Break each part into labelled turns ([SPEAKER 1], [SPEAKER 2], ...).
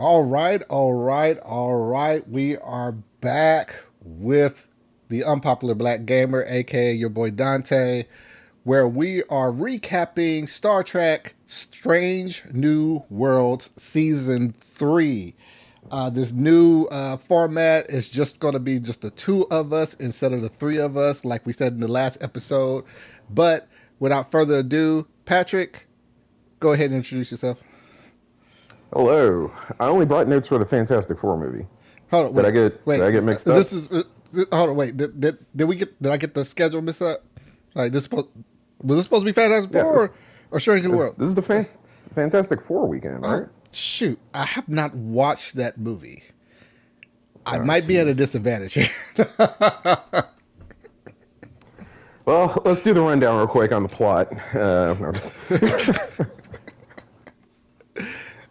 [SPEAKER 1] All right, all right, all right. We are back with the Unpopular Black Gamer, aka your boy Dante, where we are recapping Star Trek Strange New Worlds Season 3. This new format is just going to be just the two of us instead of the three of us, like we said in the last episode. But without further ado, Patrick, go ahead and introduce yourself.
[SPEAKER 2] Hello. I only brought notes for the Fantastic Four movie.
[SPEAKER 1] Hold on,
[SPEAKER 2] Did I
[SPEAKER 1] wait,
[SPEAKER 2] get did
[SPEAKER 1] wait.
[SPEAKER 2] I get mixed
[SPEAKER 1] This
[SPEAKER 2] up?
[SPEAKER 1] is hold on, wait. Did I get the schedule mixed up? Like was this supposed to be Fantastic
[SPEAKER 2] Yeah,
[SPEAKER 1] Four or Strange New World?
[SPEAKER 2] this is the Fantastic Four weekend,
[SPEAKER 1] Oh
[SPEAKER 2] right?
[SPEAKER 1] shoot, I have not watched that movie. I
[SPEAKER 2] Oh,
[SPEAKER 1] might be at a
[SPEAKER 2] jeez.
[SPEAKER 1] disadvantage here.
[SPEAKER 2] Well, let's do the rundown real quick on the plot.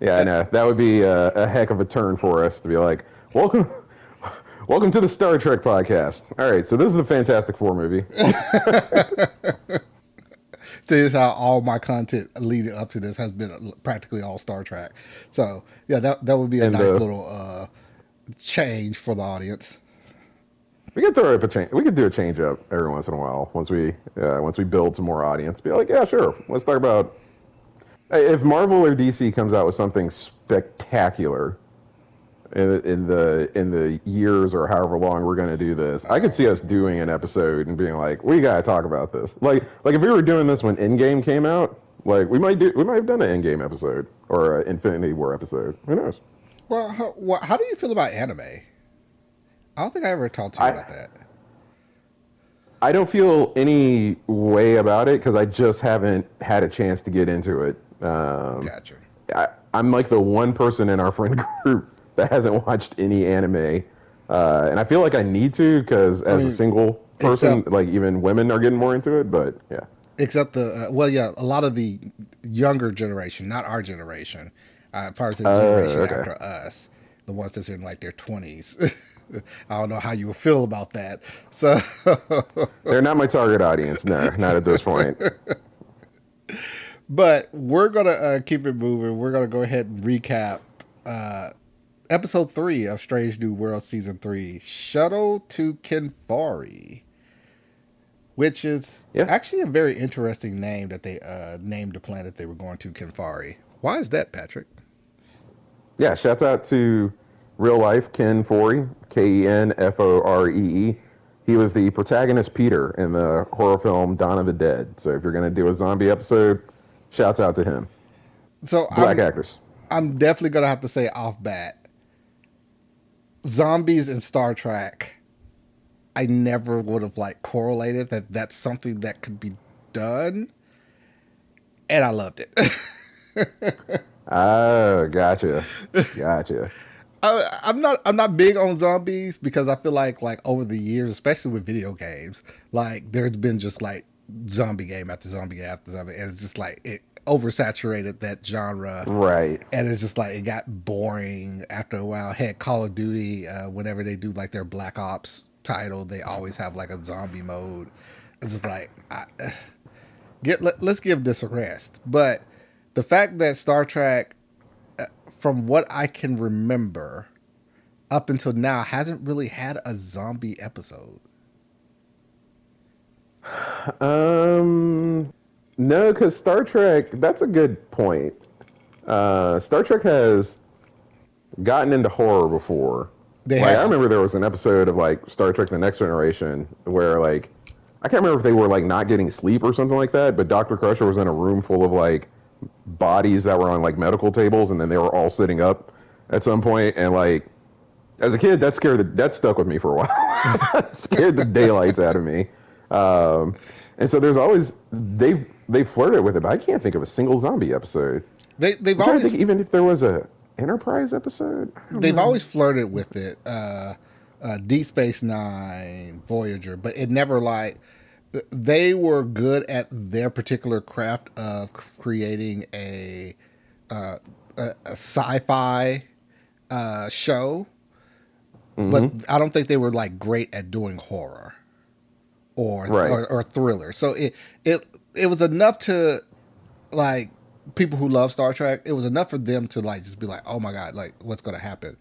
[SPEAKER 2] Yeah, I know that would be a heck of a turn for us to be like, welcome, welcome to the Star Trek podcast. All right, so this is the Fantastic Four movie,
[SPEAKER 1] See, this is how all my content leading up to this has been practically all Star Trek. So yeah, that would be a
[SPEAKER 2] and
[SPEAKER 1] nice little change for the audience.
[SPEAKER 2] we could throw up a change. We could do a change up every once in a while once we build some more audience. Be like, yeah, sure. Let's talk about if Marvel or DC comes out with something spectacular in the years or however long we're going to do this, I could see us doing an episode and being like, we got to talk about this. Like if we were doing this when Endgame came out, like we might have done an Endgame episode or an Infinity War episode. Who knows?
[SPEAKER 1] Well, how do you feel about anime? I don't think I ever talked to you
[SPEAKER 2] I
[SPEAKER 1] about that.
[SPEAKER 2] I don't feel any way about it because I just haven't had a chance to get into it.
[SPEAKER 1] Gotcha.
[SPEAKER 2] I'm like the one person in our friend group that hasn't watched any anime, and I feel like I need to because
[SPEAKER 1] I
[SPEAKER 2] as a
[SPEAKER 1] mean,
[SPEAKER 2] single person,
[SPEAKER 1] except
[SPEAKER 2] like even women are getting more into it. But yeah,
[SPEAKER 1] except the well, yeah, a lot of the younger generation, not our generation, part of the generation
[SPEAKER 2] okay,
[SPEAKER 1] after us, the ones that's in like their 20s. I don't know how you would feel about that. So,
[SPEAKER 2] they're not my target audience. No, not at this point.
[SPEAKER 1] but we're gonna keep it moving. We're gonna go ahead and recap uh, episode 3 of Strange New World season 3, Shuttle to Kenfori, which is
[SPEAKER 2] Yeah,
[SPEAKER 1] actually a very interesting name that they named the planet they were going to, Kenfari. Why is that, Patrick?
[SPEAKER 2] yeah. Shouts out to real life Kenfori, Kenforee. He was the protagonist Peter in the horror film Dawn of the Dead. So if you're gonna do a zombie episode, shouts out to him.
[SPEAKER 1] So
[SPEAKER 2] Black actors.
[SPEAKER 1] I'm definitely gonna have to say off bat, zombies in Star Trek. I never would have like correlated that that's something that could be done, and I loved it.
[SPEAKER 2] Oh, gotcha, gotcha.
[SPEAKER 1] I'm not big on zombies because I feel like over the years, especially with video games, like there's been just like zombie game after zombie game after zombie, and it's just like it oversaturated that genre,
[SPEAKER 2] Right.
[SPEAKER 1] and it's just like it got boring after a while. Heck, Call of Duty, whenever they do like their Black Ops title, they always have like a zombie mode. It's just like let's give this a rest. But the fact that Star Trek, from what I can remember, up until now hasn't really had a zombie episode.
[SPEAKER 2] Um, no, because Star Trek. That's a good point. Star Trek has gotten into horror before.
[SPEAKER 1] They
[SPEAKER 2] Like I
[SPEAKER 1] have.
[SPEAKER 2] remember there was an episode of like Star Trek: The Next Generation where like I can't remember if they were like not getting sleep or something like that, but Doctor Crusher was in a room full of like bodies that were on like medical tables, and then they were all sitting up at some point, and like as a kid, that stuck with me for a while. Scared the daylights out of me. Um, and so there's always they flirted with it, but I can't think of a single zombie episode.
[SPEAKER 1] They've
[SPEAKER 2] I'm trying to
[SPEAKER 1] always
[SPEAKER 2] think even if there was a Enterprise episode. I don't
[SPEAKER 1] they've
[SPEAKER 2] know.
[SPEAKER 1] always flirted with it. Deep Space Nine, Voyager, but it never like they were good at their particular craft of creating uh, a sci-fi show, but
[SPEAKER 2] Hmm.
[SPEAKER 1] I don't think they were like great at doing horror or
[SPEAKER 2] Right.
[SPEAKER 1] or thriller. So it was enough to like people who love Star Trek, it was enough for them to like just be like, oh my god, like what's going to happen,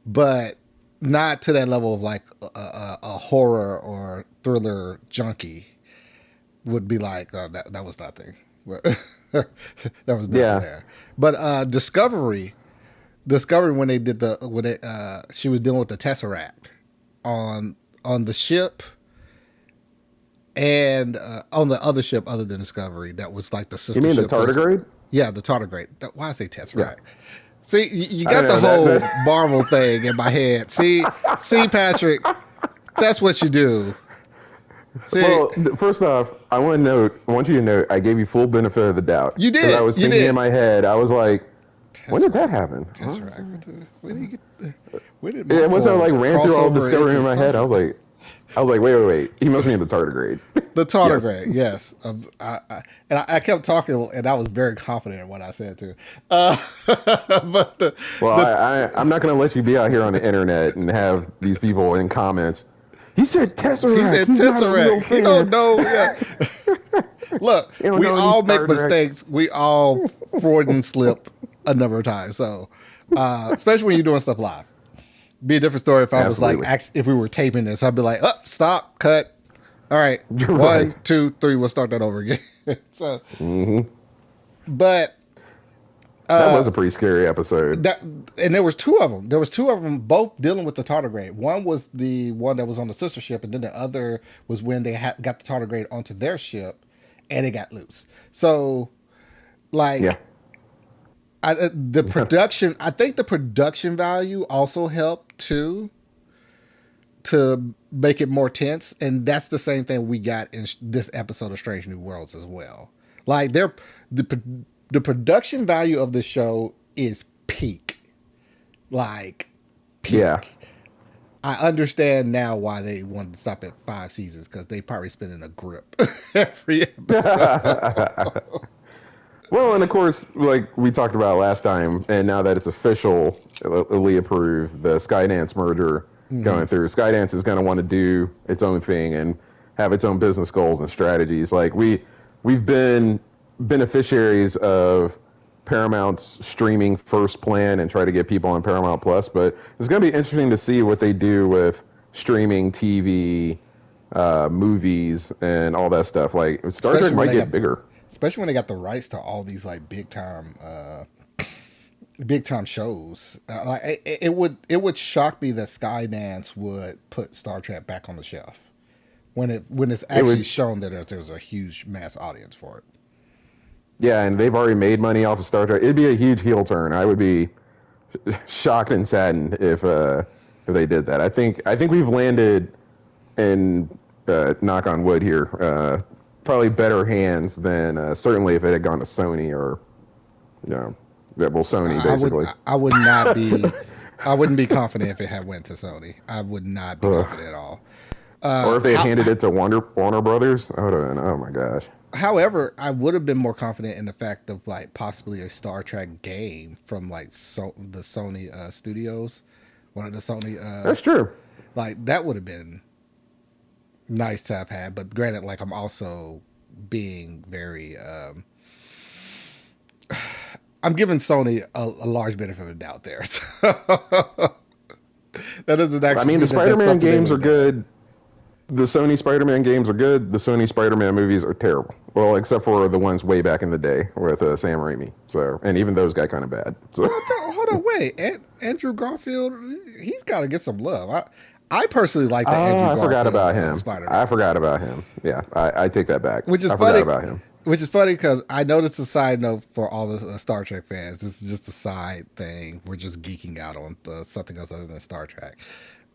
[SPEAKER 1] but not to that level of like a horror or thriller junkie would be like that was nothing. There was nothing
[SPEAKER 2] Yeah.
[SPEAKER 1] there. But Discovery when they did the when it she was dealing with the Tesseract on the ship and on the other ship other than Discovery that was like the
[SPEAKER 2] You
[SPEAKER 1] sister
[SPEAKER 2] mean the
[SPEAKER 1] ship to the,
[SPEAKER 2] tardigrade?
[SPEAKER 1] yeah, the tardigrade. Why I say
[SPEAKER 2] Yeah.
[SPEAKER 1] Tesseract? See, you
[SPEAKER 2] I don't
[SPEAKER 1] got the
[SPEAKER 2] know that.
[SPEAKER 1] whole
[SPEAKER 2] that
[SPEAKER 1] Marvel thing in my head. See, Patrick, that's what you do. See,
[SPEAKER 2] well, first off, I want you to note, I gave you full benefit of the doubt
[SPEAKER 1] you
[SPEAKER 2] because I
[SPEAKER 1] did,
[SPEAKER 2] was
[SPEAKER 1] you
[SPEAKER 2] thinking in
[SPEAKER 1] did.
[SPEAKER 2] my head, I was like, when did that
[SPEAKER 1] Tesseract,
[SPEAKER 2] happen? Huh?
[SPEAKER 1] Tesseract. Where did you get? Where did
[SPEAKER 2] Yeah, once I
[SPEAKER 1] Marvel
[SPEAKER 2] like ran through all of
[SPEAKER 1] crossover
[SPEAKER 2] Discovery
[SPEAKER 1] into
[SPEAKER 2] in my
[SPEAKER 1] Star
[SPEAKER 2] head,
[SPEAKER 1] Trek?
[SPEAKER 2] I was like, wait. He must mean the tardigrade.
[SPEAKER 1] The
[SPEAKER 2] Yes.
[SPEAKER 1] tardigrade, yes. I kept talking, and I was very confident in what I said too. But
[SPEAKER 2] Well,
[SPEAKER 1] the
[SPEAKER 2] I'm not going to let you be out here on the internet and have these people in comments. He said
[SPEAKER 1] he
[SPEAKER 2] Tesseract.
[SPEAKER 1] said
[SPEAKER 2] He's not a real
[SPEAKER 1] Tesseract. He
[SPEAKER 2] fan.
[SPEAKER 1] don't know. Yeah, look,
[SPEAKER 2] You don't
[SPEAKER 1] we
[SPEAKER 2] know any
[SPEAKER 1] all make
[SPEAKER 2] Star Trek.
[SPEAKER 1] mistakes. We all Freudian slip a number of times. So, especially when you're doing stuff live, be a different story if I was like,
[SPEAKER 2] Absolutely.
[SPEAKER 1] if we were taping this, I'd be like, up, stop, cut. All right,
[SPEAKER 2] You're right.
[SPEAKER 1] 1, 2, 3. We'll start that over again. So,
[SPEAKER 2] Hmm.
[SPEAKER 1] but
[SPEAKER 2] That
[SPEAKER 1] uh,
[SPEAKER 2] was a pretty scary episode.
[SPEAKER 1] that and there was two of them. There was two of them both dealing with the tardigrade. One was the one that was on the sister ship, and then the other was when they got the tardigrade onto their ship, and it got loose. So,
[SPEAKER 2] Yeah.
[SPEAKER 1] like, the production, I think the production value also helped too to make it more tense, and that's the same thing we got in this episode of Strange New Worlds as well. Like, the the production value of the show is peak, like
[SPEAKER 2] Yeah.
[SPEAKER 1] peak. I understand now why they wanted to stop at 5 seasons because they probably spinning a grip every episode.
[SPEAKER 2] Well, and of course, like we talked about last time, and now that it's officially approved, the Skydance merger
[SPEAKER 1] Hmm.
[SPEAKER 2] going through, Skydance is going to want to do its own thing and have its own business goals and strategies. Like we've been beneficiaries of Paramount's streaming first plan and try to get people on Paramount Plus, but it's going to be interesting to see what they do with streaming TV, movies, and all that stuff. Like Star Trek
[SPEAKER 1] especially when
[SPEAKER 2] might
[SPEAKER 1] they got
[SPEAKER 2] get bigger.
[SPEAKER 1] especially when they got the rights to all these like big time shows. Like it would shock me that Skydance would put Star Trek back on the shelf when it's
[SPEAKER 2] It
[SPEAKER 1] actually
[SPEAKER 2] would
[SPEAKER 1] shown that there's a huge mass audience for it.
[SPEAKER 2] Yeah, and they've already made money off of Star Trek. It'd be a huge heel turn. I would be shocked and saddened if they did that. I think we've landed in knock on wood here, probably better hands than certainly if it had gone to Sony or you know, yeah, well Sony basically.
[SPEAKER 1] I would not be I wouldn't be confident if it had went to Sony. I would not be
[SPEAKER 2] Ugh.
[SPEAKER 1] confident at all.
[SPEAKER 2] Or if they had
[SPEAKER 1] How
[SPEAKER 2] handed it to Warner Brothers, I would have been, oh my gosh.
[SPEAKER 1] However, I would have been more confident in the fact of like possibly a Star Trek game from like the Sony studios, one of the Sony
[SPEAKER 2] That's true.
[SPEAKER 1] like that would have been nice to have had. But granted, like I'm also being very I'm giving Sony a large benefit of the doubt there. So that doesn't
[SPEAKER 2] I
[SPEAKER 1] actually
[SPEAKER 2] mean, the
[SPEAKER 1] mean that that's
[SPEAKER 2] Spider-Man
[SPEAKER 1] something they
[SPEAKER 2] games
[SPEAKER 1] would
[SPEAKER 2] are
[SPEAKER 1] have done.
[SPEAKER 2] good. The Sony Spider-Man games are good. The Sony Spider-Man movies are terrible. Well, except for the ones way back in the day with Sam Raimi. So, and even those got kind of bad. So,
[SPEAKER 1] Well, no, hold on, wait. Andrew Garfield, he's got to get some love. I personally like the Andrew
[SPEAKER 2] I forgot
[SPEAKER 1] Garfield
[SPEAKER 2] about him.
[SPEAKER 1] Spider
[SPEAKER 2] I
[SPEAKER 1] Mans,
[SPEAKER 2] forgot about him. Yeah, I take that back.
[SPEAKER 1] which is
[SPEAKER 2] I forgot
[SPEAKER 1] funny.
[SPEAKER 2] about him.
[SPEAKER 1] Which is funny because I noticed a side note for all the Star Trek fans. This is just a side thing. We're just geeking out on something else other than Star Trek.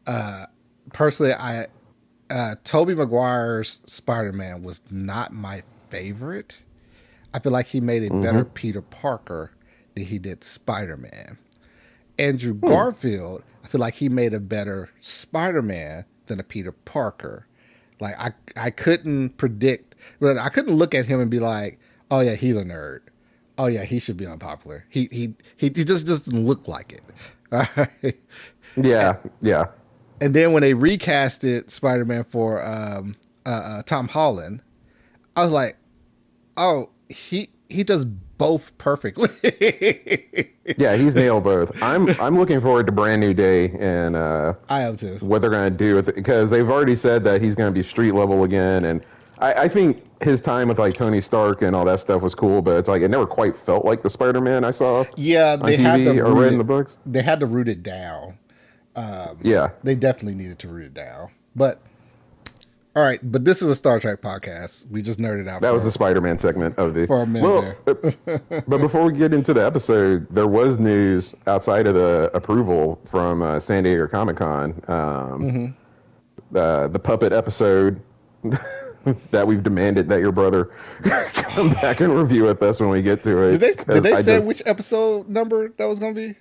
[SPEAKER 1] Uh, Personally, I Toby Maguire's Spider Man was not my favorite. I feel like he made a better
[SPEAKER 2] Mm-hmm.
[SPEAKER 1] Peter Parker than he did Spider Man. Andrew
[SPEAKER 2] Hmm.
[SPEAKER 1] Garfield, I feel like he made a better Spider Man than a Peter Parker. Like I couldn't predict, but I couldn't look at him and be like, oh yeah, he's a nerd. Oh yeah, he should be unpopular. He just doesn't look like it. All right.
[SPEAKER 2] Yeah, yeah.
[SPEAKER 1] And then when they recasted Spider Man for Tom Holland, I was like, oh, he does both perfectly.
[SPEAKER 2] Yeah, he's nailed both. I'm looking forward to Brand New Day and
[SPEAKER 1] I am too.
[SPEAKER 2] what they're going to do with it because they've already said that he's going to be street level again, and I think his time with like Tony Stark and all that stuff was cool, but it's like it never quite felt like the Spider-Man I saw
[SPEAKER 1] Yeah,
[SPEAKER 2] on
[SPEAKER 1] they had to
[SPEAKER 2] TV or
[SPEAKER 1] root
[SPEAKER 2] read in
[SPEAKER 1] it.
[SPEAKER 2] the books.
[SPEAKER 1] They had to root it down.
[SPEAKER 2] Yeah,
[SPEAKER 1] They definitely needed to root it down. But all right, but this is a Star Trek podcast. We just nerded out
[SPEAKER 2] that was the Spider-Man segment of the.
[SPEAKER 1] for a minute
[SPEAKER 2] Well,
[SPEAKER 1] there.
[SPEAKER 2] but before we get into the episode, there was news outside of the approval from San Diego Comic Con.
[SPEAKER 1] hmm
[SPEAKER 2] The puppet episode that we've demanded that your brother come back and review with us when we get to
[SPEAKER 1] Did
[SPEAKER 2] it.
[SPEAKER 1] they
[SPEAKER 2] I
[SPEAKER 1] say
[SPEAKER 2] just
[SPEAKER 1] which episode number that was going to be?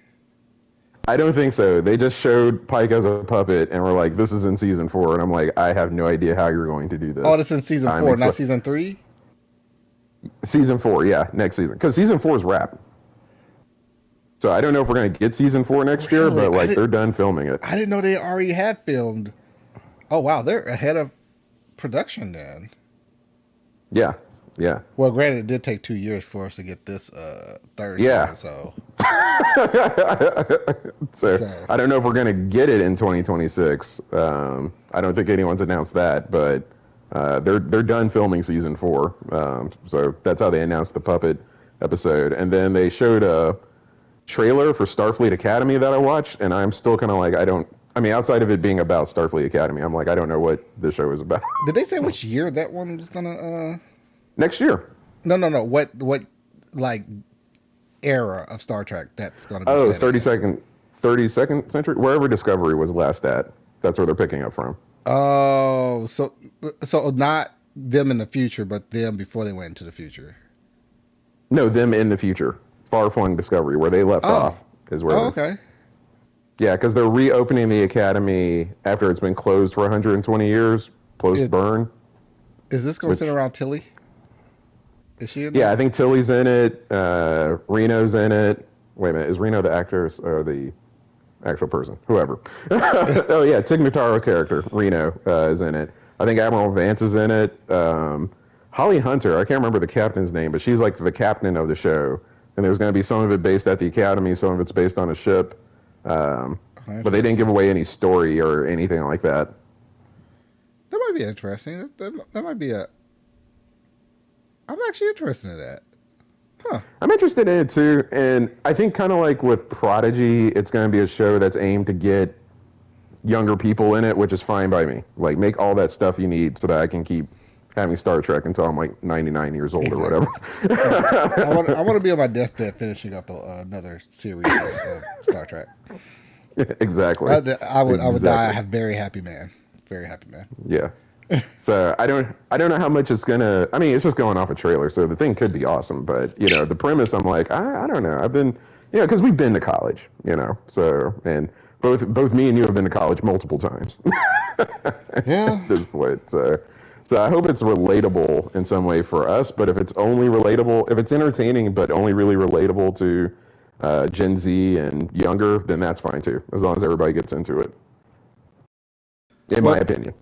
[SPEAKER 2] I don't think so. They just showed Pike as a puppet and were like, "This is in season 4," and I'm like, "I have no idea how you're going to do
[SPEAKER 1] Oh,
[SPEAKER 2] this."
[SPEAKER 1] that's in season
[SPEAKER 2] I'm
[SPEAKER 1] four, not
[SPEAKER 2] excited.
[SPEAKER 1] season three.
[SPEAKER 2] Season 4, yeah, next season because season 4 is wrapped. So I don't know if we're gonna get season 4 next year,
[SPEAKER 1] Really,
[SPEAKER 2] but like they're done filming it.
[SPEAKER 1] I didn't know they already had filmed. Oh wow, they're ahead of production then.
[SPEAKER 2] Yeah, yeah,
[SPEAKER 1] Well, granted, it did take 2 years for us to get this third
[SPEAKER 2] yeah.
[SPEAKER 1] season,
[SPEAKER 2] So
[SPEAKER 1] so
[SPEAKER 2] I don't know if we're gonna get it in 2026. I don't think anyone's announced that, but they're done filming season 4. So that's how they announced the puppet episode, and then they showed a trailer for Starfleet Academy that I watched, and I'm still kind of like I don't. I mean, outside of it being about Starfleet Academy, I'm like I don't know what the show is about.
[SPEAKER 1] did they say which year that one was gonna?
[SPEAKER 2] Next year.
[SPEAKER 1] No, no, no. What like era of Star Trek that's gonna be
[SPEAKER 2] Oh,
[SPEAKER 1] set in?
[SPEAKER 2] 32nd century, wherever Discovery was last at. That's where they're picking up from.
[SPEAKER 1] Oh, so not them in the future, but them before they went into the future.
[SPEAKER 2] No, them in the future. Far flung Discovery, where they left
[SPEAKER 1] Oh,
[SPEAKER 2] off, is where
[SPEAKER 1] oh,
[SPEAKER 2] it is.
[SPEAKER 1] okay.
[SPEAKER 2] Yeah, because they're reopening the academy after it's been closed for 120 years, post
[SPEAKER 1] It,
[SPEAKER 2] burn.
[SPEAKER 1] is this gonna sit
[SPEAKER 2] Which,
[SPEAKER 1] around Tilly? Is she in
[SPEAKER 2] yeah, I
[SPEAKER 1] that?
[SPEAKER 2] think Tilly's in it. Reno's in it. Wait a minute, is Reno the actor or the actual person? Whoever. Oh yeah, Tig Notaro's character Reno is in it. I think Admiral Vance is in it. Holly Hunter, I can't remember the captain's name, but she's like the captain of the show. And there's going to be some of it based at the academy, some of it's based on a ship. Um,
[SPEAKER 1] Oh,
[SPEAKER 2] but they didn't give
[SPEAKER 1] interesting.
[SPEAKER 2] away any story or anything like that.
[SPEAKER 1] That might be interesting. That might be a. I'm actually interested in that. Huh.
[SPEAKER 2] I'm interested in it too, and I think kind of like with Prodigy, it's going to be a show that's aimed to get younger people in it, which is fine by me. Like, make all that stuff you need so that I can keep having Star Trek until I'm like 99 years old or
[SPEAKER 1] Exactly. Yeah.
[SPEAKER 2] whatever.
[SPEAKER 1] I want to be on my deathbed finishing up another series of Star Trek.
[SPEAKER 2] Exactly.
[SPEAKER 1] I would die
[SPEAKER 2] Exactly.
[SPEAKER 1] a very happy man. Very happy man.
[SPEAKER 2] Yeah. So I don't know how much it's gonna. I mean, it's just going off a trailer, so the thing could be awesome. But the premise, I'm like, I don't know. I've been, because we've been to college, So and both me and you have been to college multiple times
[SPEAKER 1] Yeah.
[SPEAKER 2] at this point. So I hope it's relatable in some way for us. But if it's only relatable, if it's entertaining but only really relatable to Gen Z and younger, then that's fine too, as long as everybody gets into it. In my
[SPEAKER 1] Well,
[SPEAKER 2] opinion.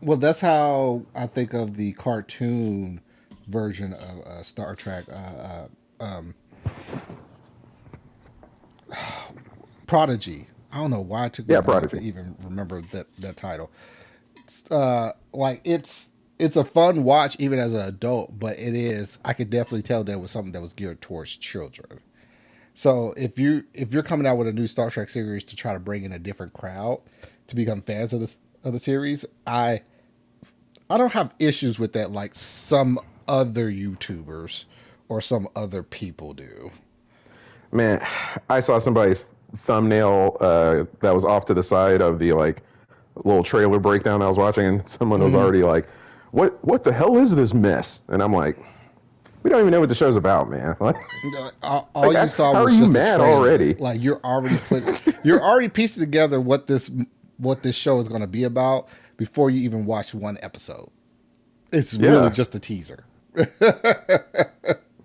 [SPEAKER 1] well, that's how I think of the cartoon version of Star Trek. Prodigy. I don't know why it took me
[SPEAKER 2] Yeah,
[SPEAKER 1] a minute to
[SPEAKER 2] Prodigy.
[SPEAKER 1] even remember that title. Like it's a fun watch even as an adult, but it is. I could definitely tell there was something that was geared towards children. So if you're coming out with a new Star Trek series to try to bring in a different crowd to become fans of the series, I don't have issues with that like some other YouTubers or some other people do.
[SPEAKER 2] Man, I saw somebody's thumbnail that was off to the side of the like little trailer breakdown I was watching, and someone was
[SPEAKER 1] Mm-hmm.
[SPEAKER 2] already like, "What the hell is this mess?" And I'm like, "We don't even know what the show's about, man.
[SPEAKER 1] All you saw
[SPEAKER 2] how are
[SPEAKER 1] was
[SPEAKER 2] you
[SPEAKER 1] just a
[SPEAKER 2] mad
[SPEAKER 1] trailer.
[SPEAKER 2] already?"
[SPEAKER 1] Like you're already piecing together what this show is going to be about before you even watch one episode. It's really
[SPEAKER 2] Yeah,
[SPEAKER 1] just a teaser.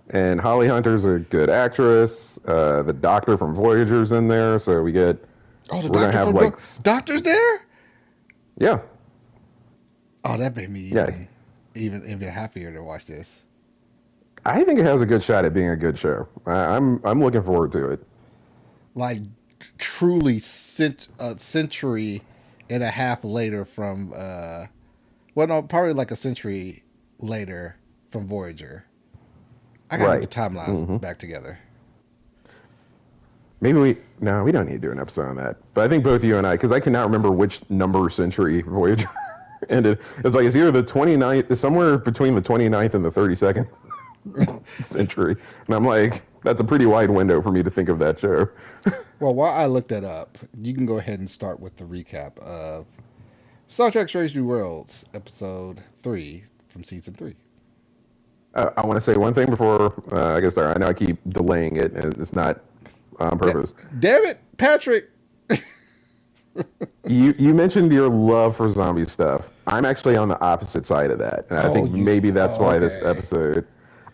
[SPEAKER 2] and Holly Hunter's a good actress. The Doctor from Voyager's in there, so
[SPEAKER 1] Oh, the
[SPEAKER 2] we're gonna
[SPEAKER 1] doctor
[SPEAKER 2] have
[SPEAKER 1] from
[SPEAKER 2] like,
[SPEAKER 1] Doctor's there.
[SPEAKER 2] yeah,
[SPEAKER 1] Oh, that made me
[SPEAKER 2] yeah.
[SPEAKER 1] even happier to watch this.
[SPEAKER 2] I think it has a good shot at being a good show. I'm looking forward to it.
[SPEAKER 1] Like truly a century and a half later from well no probably like a century later from Voyager. I gotta get the
[SPEAKER 2] Right.
[SPEAKER 1] timelines
[SPEAKER 2] Hmm.
[SPEAKER 1] back together.
[SPEAKER 2] Maybe we no, we don't need to do an episode on that. But I think both you and I, because I cannot remember which number century Voyager ended. It's like it's either the 29th, it's somewhere between the 29th and the 32nd century, and I'm like, that's a pretty wide window for me to think of that show.
[SPEAKER 1] Well, while I look that up, you can go ahead and start with the recap of Star Trek Strange New Worlds, episode 3 from season 3.
[SPEAKER 2] I want to say one thing before I get started. I know I keep delaying it, and it's not on
[SPEAKER 1] Da-
[SPEAKER 2] purpose.
[SPEAKER 1] Damn it, Patrick!
[SPEAKER 2] You mentioned your love for zombie stuff. I'm actually on the opposite side of that, and I
[SPEAKER 1] Oh,
[SPEAKER 2] think
[SPEAKER 1] you.
[SPEAKER 2] maybe that's
[SPEAKER 1] Oh,
[SPEAKER 2] why this
[SPEAKER 1] okay.
[SPEAKER 2] episode.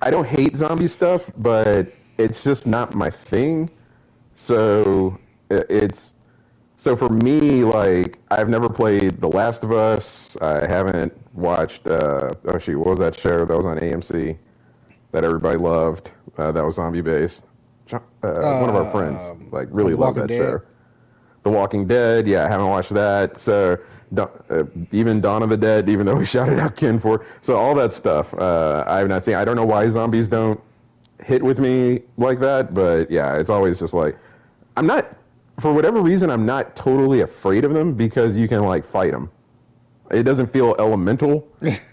[SPEAKER 2] I don't hate zombie stuff, but it's just not my thing. So it's so for me, like I've never played The Last of Us. I haven't watched. Oh shoot, what was that show that was on AMC that everybody loved? That was zombie based. One of our friends like
[SPEAKER 1] Oh,
[SPEAKER 2] really
[SPEAKER 1] The
[SPEAKER 2] loved
[SPEAKER 1] Walking
[SPEAKER 2] that
[SPEAKER 1] Dead.
[SPEAKER 2] show. The Walking Dead, yeah, I haven't watched that. So even Dawn of the Dead, even though we shouted out Kenfori, so all that stuff, I have not seen. I don't know why zombies don't hit with me like that, but yeah, it's always just like I'm not, for whatever reason, I'm not totally afraid of them because you can like fight them. It doesn't feel elemental,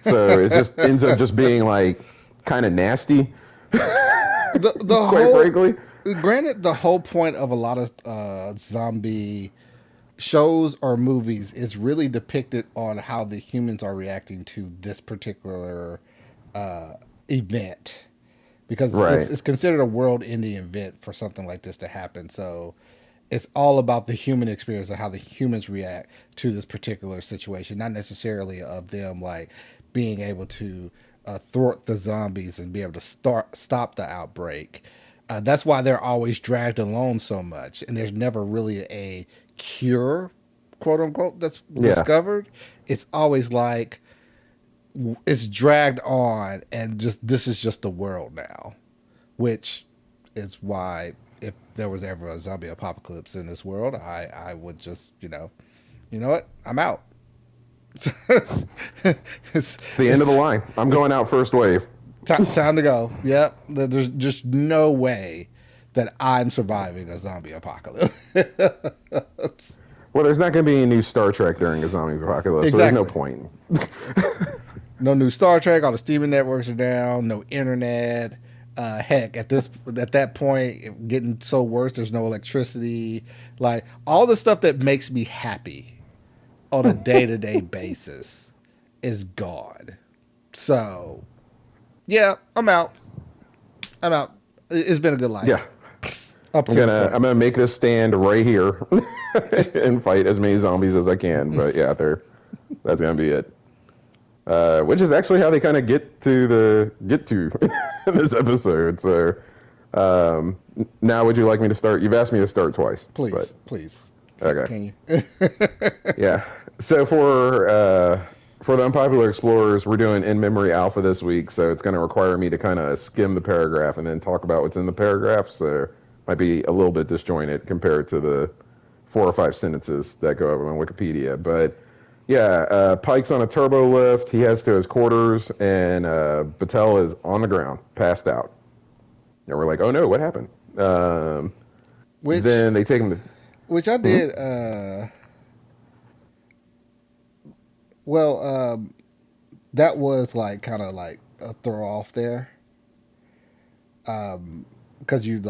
[SPEAKER 2] so it just ends up just being like kind of nasty,
[SPEAKER 1] The
[SPEAKER 2] quite
[SPEAKER 1] whole
[SPEAKER 2] frankly.
[SPEAKER 1] granted the whole point of a lot of zombie shows or movies is really depicted on how the humans are reacting to this particular uh, event because
[SPEAKER 2] Right.
[SPEAKER 1] it's considered a world-ending event for something like this to happen. So it's all about the human experience of how the humans react to this particular situation, not necessarily of them like being able to thwart the zombies and be able to stop the outbreak. That's why they're always dragged along so much, and there's never really a cure, quote unquote, that's
[SPEAKER 2] Yeah.
[SPEAKER 1] discovered. It's always like it's dragged on, and just this is just the world now, which is why if there was ever a zombie apocalypse in this world, I would just you know what, I'm out. it's,
[SPEAKER 2] It's the end of the
[SPEAKER 1] it's
[SPEAKER 2] line. I'm going out first wave.
[SPEAKER 1] time to go. Yep, there's just no way that I'm surviving a zombie apocalypse.
[SPEAKER 2] Well, there's not going to be any new Star Trek during a zombie apocalypse, so there's no
[SPEAKER 1] Exactly.
[SPEAKER 2] point.
[SPEAKER 1] No new Star Trek. All the streaming networks are down. No internet. Heck, at that point, getting so worse. There's no electricity. Like all the stuff that makes me happy on a day to day basis is gone. So yeah, I'm out. I'm out. It's been a good life
[SPEAKER 2] Yeah,
[SPEAKER 1] up to this point.
[SPEAKER 2] I'm gonna make this stand right here and fight as many zombies as I can. But yeah, that's gonna be it. Which is actually how they kind of get to this episode. So um, now, would you like me to start? You've asked me to start twice,
[SPEAKER 1] Please,
[SPEAKER 2] but
[SPEAKER 1] please,
[SPEAKER 2] okay.
[SPEAKER 1] can you?
[SPEAKER 2] Yeah. So for the unpopular explorers, we're doing in memory alpha this week, so it's going to require me to kind of skim the paragraph and then talk about what's in the paragraph. So might be a little bit disjointed compared to the 4 or 5 sentences that go over on Wikipedia. But yeah, Pike's on a turbo lift. He heads to his quarters, and Battelle is on the ground, passed out. And we're like, oh no, what happened?
[SPEAKER 1] which
[SPEAKER 2] Then they take him to.
[SPEAKER 1] which I
[SPEAKER 2] Hmm?
[SPEAKER 1] did. Well, that was like kind of like a throw off there. Because you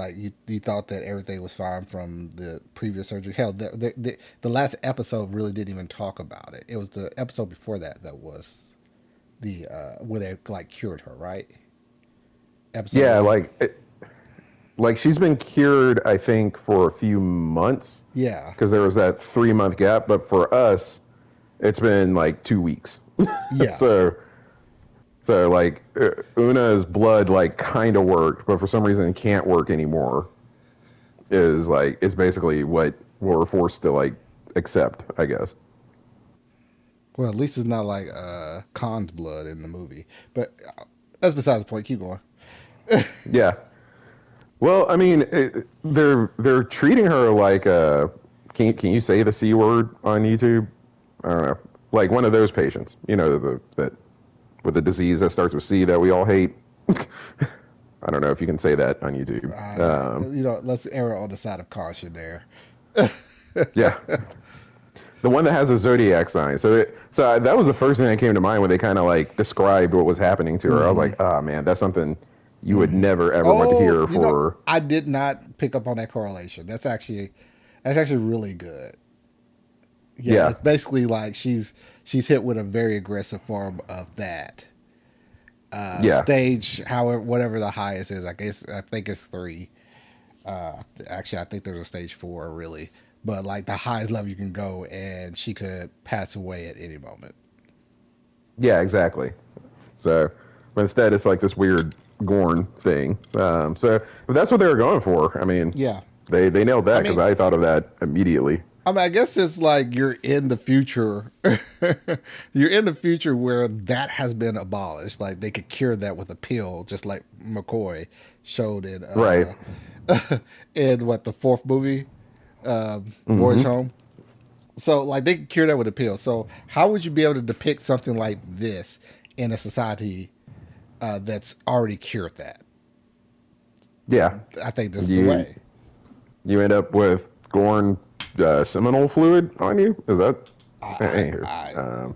[SPEAKER 1] thought that everything was fine from the previous surgery. Hell, the last episode really didn't even talk about it. It was the episode before that that was the where they like cured her, right? Episode
[SPEAKER 2] Yeah,
[SPEAKER 1] 1.
[SPEAKER 2] like she's been cured, I think, for a few months
[SPEAKER 1] Yeah,
[SPEAKER 2] because there was that 3 month gap. But for us, it's been like 2 weeks.
[SPEAKER 1] yeah.
[SPEAKER 2] so like Una's blood like kind of worked, but for some reason it can't work anymore. Is like it's basically what we're forced to like accept, I guess.
[SPEAKER 1] Well, at least it's not like Khan's blood in the movie. But that's besides the point. Keep going.
[SPEAKER 2] Yeah. Well, I mean, they're treating her like can you say the C word on YouTube? I don't know. Like one of those patients, that with the disease that starts with C that we all hate. I don't know if you can say that on YouTube.
[SPEAKER 1] Let's err on the side of caution there.
[SPEAKER 2] Yeah, the one that has a zodiac sign. That was the first thing that came to mind when they kind of like described what was happening to her. I was
[SPEAKER 1] Hmm.
[SPEAKER 2] like, oh man, that's something you would
[SPEAKER 1] Hmm.
[SPEAKER 2] never ever want to
[SPEAKER 1] Oh,
[SPEAKER 2] hear for.
[SPEAKER 1] I did not pick up on that correlation. That's actually really good. Yeah,
[SPEAKER 2] Yeah,
[SPEAKER 1] it's basically like she's hit with a very aggressive form of that.
[SPEAKER 2] yeah,
[SPEAKER 1] Stage, however, whatever the highest is, I think it's three. Actually, I think there's a stage four, really, but like the highest level you can go, and she could pass away at any moment.
[SPEAKER 2] yeah, exactly. So, but instead, it's like this weird Gorn thing. So if that's what they were going for, I mean,
[SPEAKER 1] Yeah,
[SPEAKER 2] they nailed
[SPEAKER 1] I
[SPEAKER 2] that because
[SPEAKER 1] mean,
[SPEAKER 2] I thought of that immediately.
[SPEAKER 1] I guess it's like you're in the future. You're in the future where that has been abolished. Like they could cure that with a pill, just like McCoy showed in
[SPEAKER 2] Right.
[SPEAKER 1] in what the fourth movie, Voyage
[SPEAKER 2] Mm-hmm.
[SPEAKER 1] Home. So like they could cure that with a pill. So how would you be able to depict something like this in a society that's already cured that?
[SPEAKER 2] Yeah.
[SPEAKER 1] I think this is the
[SPEAKER 2] You
[SPEAKER 1] way.
[SPEAKER 2] you end up with Gorn seminal fluid on you. Is that?
[SPEAKER 1] I,
[SPEAKER 2] Anywho,
[SPEAKER 1] I,